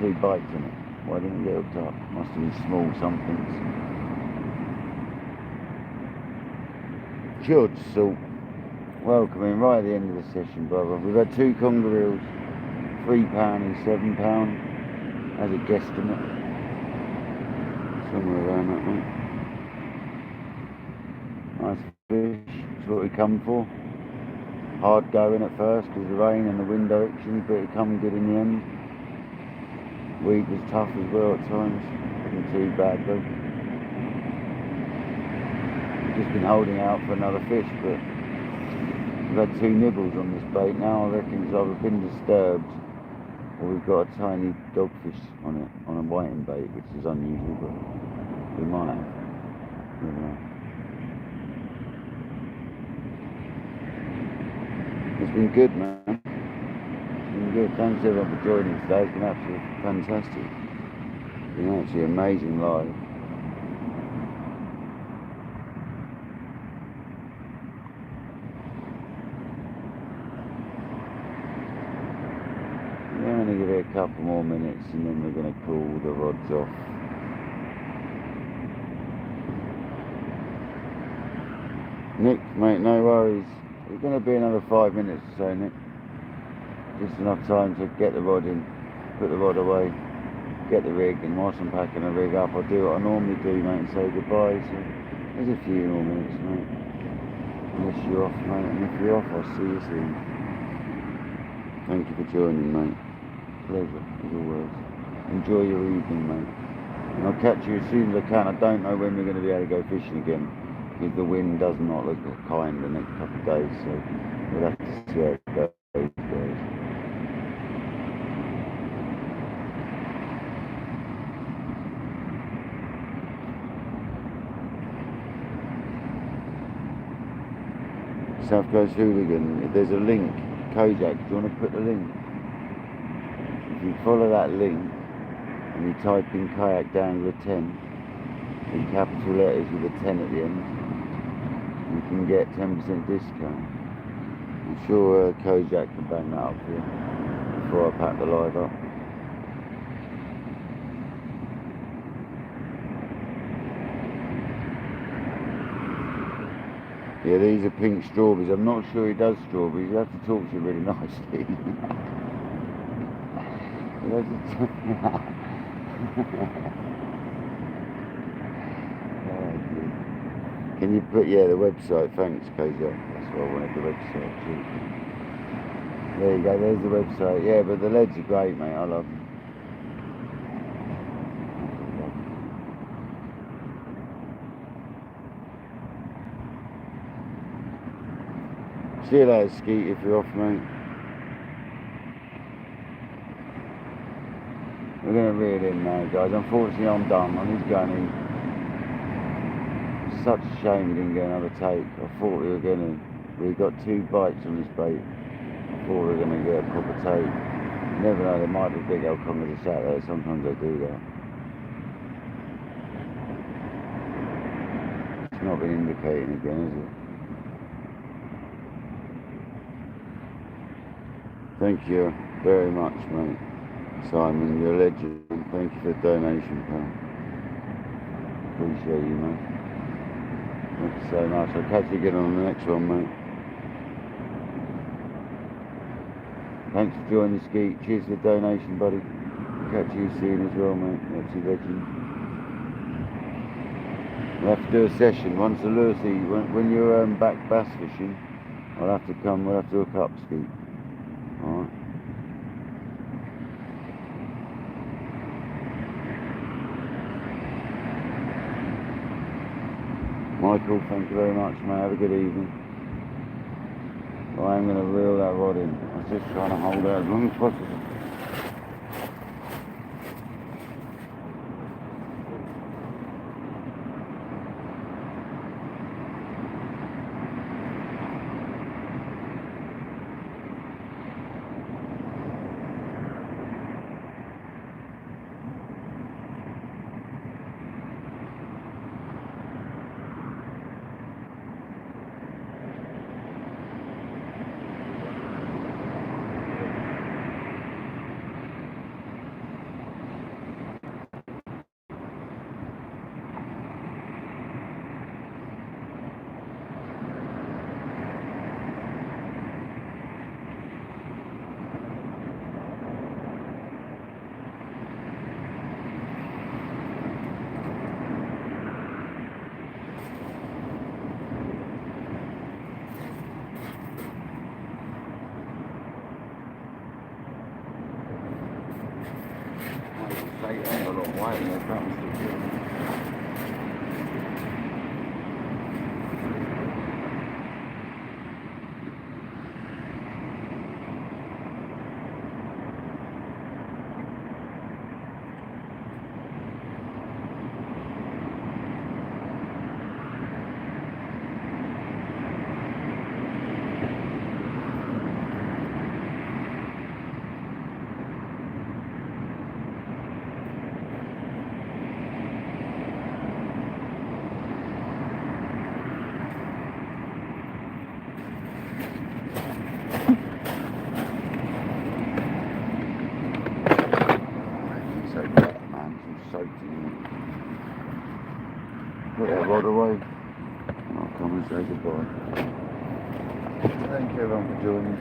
2 bites in it. Why didn't it get hooked up? Must have been small somethings. Chilled salt. Welcoming right at the end of the session, brother. We've had 2 conger eels, £3 and £7 as a guesstimate. Somewhere around that, mate. Nice fish. That's what we come for. Hard going at first because of the rain and the wind direction, but it come good in the end. Weed was tough as well at times. Wasn't too bad though. We've just been holding out for another fish, but We've had 2 nibbles on this bait now. I reckon it's either been disturbed or we've got a tiny dogfish on it, on a whiting bait, which is unusual, but we might have. Never know. It's been good, man. It's been good. Thanks everyone for joining today. It's been absolutely fantastic. It's been actually amazing live. We're going to give it a couple more minutes and then we're going to call the rods off. Nick, mate, no worries. It's going to be another 5 minutes or so, Nick. Just enough time to get the rod in, put the rod away, get the rig, and whilst I'm packing the rig up, I'll do what I normally do, mate, and say goodbye. So there's a few more minutes, mate. Unless you're off, mate, and if you're off, I'll see you soon. Thank you for joining, mate. Pleasure, as always. Enjoy your evening, mate. And I'll catch you as soon as I can. I don't know when we're going to be able to go fishing again, because the wind does not look kind the next couple of days, so we'll have to see how it goes, guys. South Coast Hooligan, if there's a link, Kojak, do you want to put the link? If you follow that link and you type in KayakDangler 10 in capital letters with a 10 at the end, you can get 10% discount. I'm sure Kojak can bang that up for you before I pack the live up. Yeah, these are pink strawberries. I'm not sure he does strawberries. You have to talk to him really nicely. Can you put, yeah, the website? Thanks, Kojak. That's what I wanted, the website too. There you go, there's the website. Yeah, but the leads are great, mate. I love them. See you later, Skeet, if you're off, mate. We're going to reel in now, guys. Unfortunately, I'm done. I need to go and eat. It's such a shame we didn't get another take. I thought we were going to... We got 2 bites on this bait. I thought we were going to get a proper take. You never know, there might be big old Congers out there. Sometimes they do that. It's not been indicating again, is it? Thank you very much, mate. Simon, you're a legend. Thank you for the donation, pal. Appreciate you, mate. Thank you so much. I'll catch you again on the next one, mate. Thanks for joining, Skeet. Cheers for the donation, buddy. Catch you soon as well, mate. That's your legend. We'll have to do a session once the lure season, when you're back bass fishing. I'll have to come. We'll have to hook up, Skeet. Alright. Michael, thank you very much, mate. Have a good evening. Well, I am going to reel that rod in. I was just trying to hold it as long as possible. Put that rod away. And I'll come and say goodbye. Thank you everyone for joining us.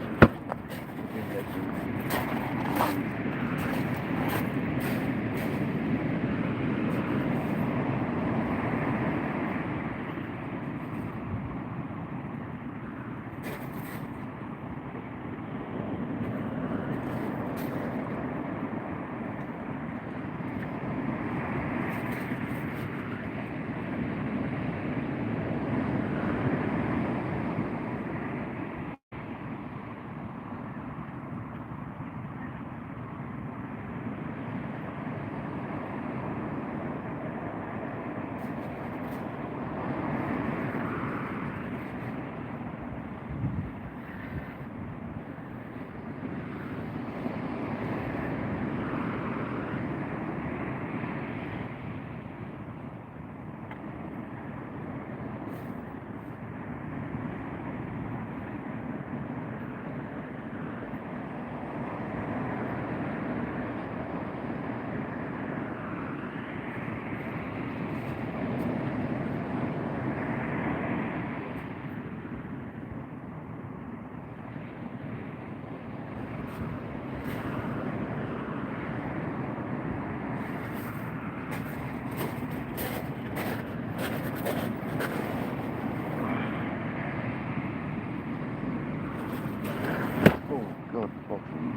God, boxing.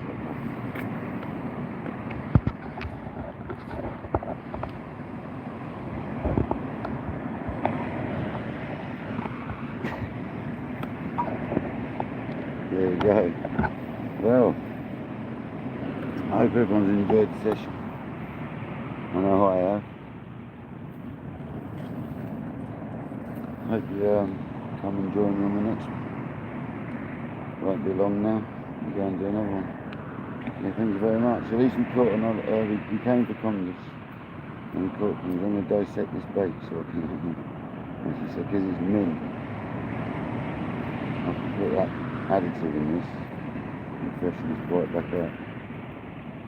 There you go. Well, I hope everyone's enjoyed the session. I know I have. Hope you come and join me on the next one. Won't be long now. We'll go and do another one. Yeah, thank you very much. At least we caught another. We came for Congers and we caught them. I'm going to dissect this bait so I can, as you said, because it's mint. I can put that additive in this and freshen this right back out.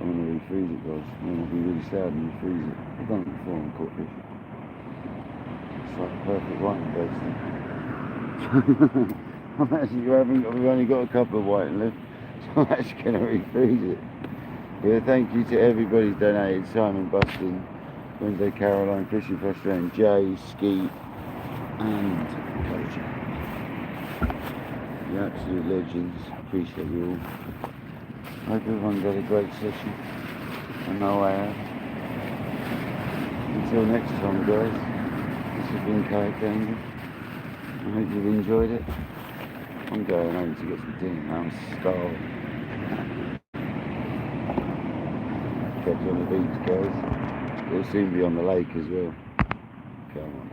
I'm going to refreeze it, guys. I'm going to be really sad and refreeze it. I've done it before on caught fish. It's like a perfect whiting bait. I'm actually we've only got a couple of whiting left, so I'm actually going to refreeze it. Yeah, thank you to everybody who's donated. Simon Buston, Wednesday Caroline, Fishing for Australia, Jay, Skeet, and Conger. You're absolute legends. Appreciate you all. Hope everyone got a great session. I know I have. Until next time, guys. This has been KayakDangler. I hope you've enjoyed it. I'm going home to get some dinner now. I'm starving. Catch you on the beach, guys. We'll soon be on the lake as well. Come on.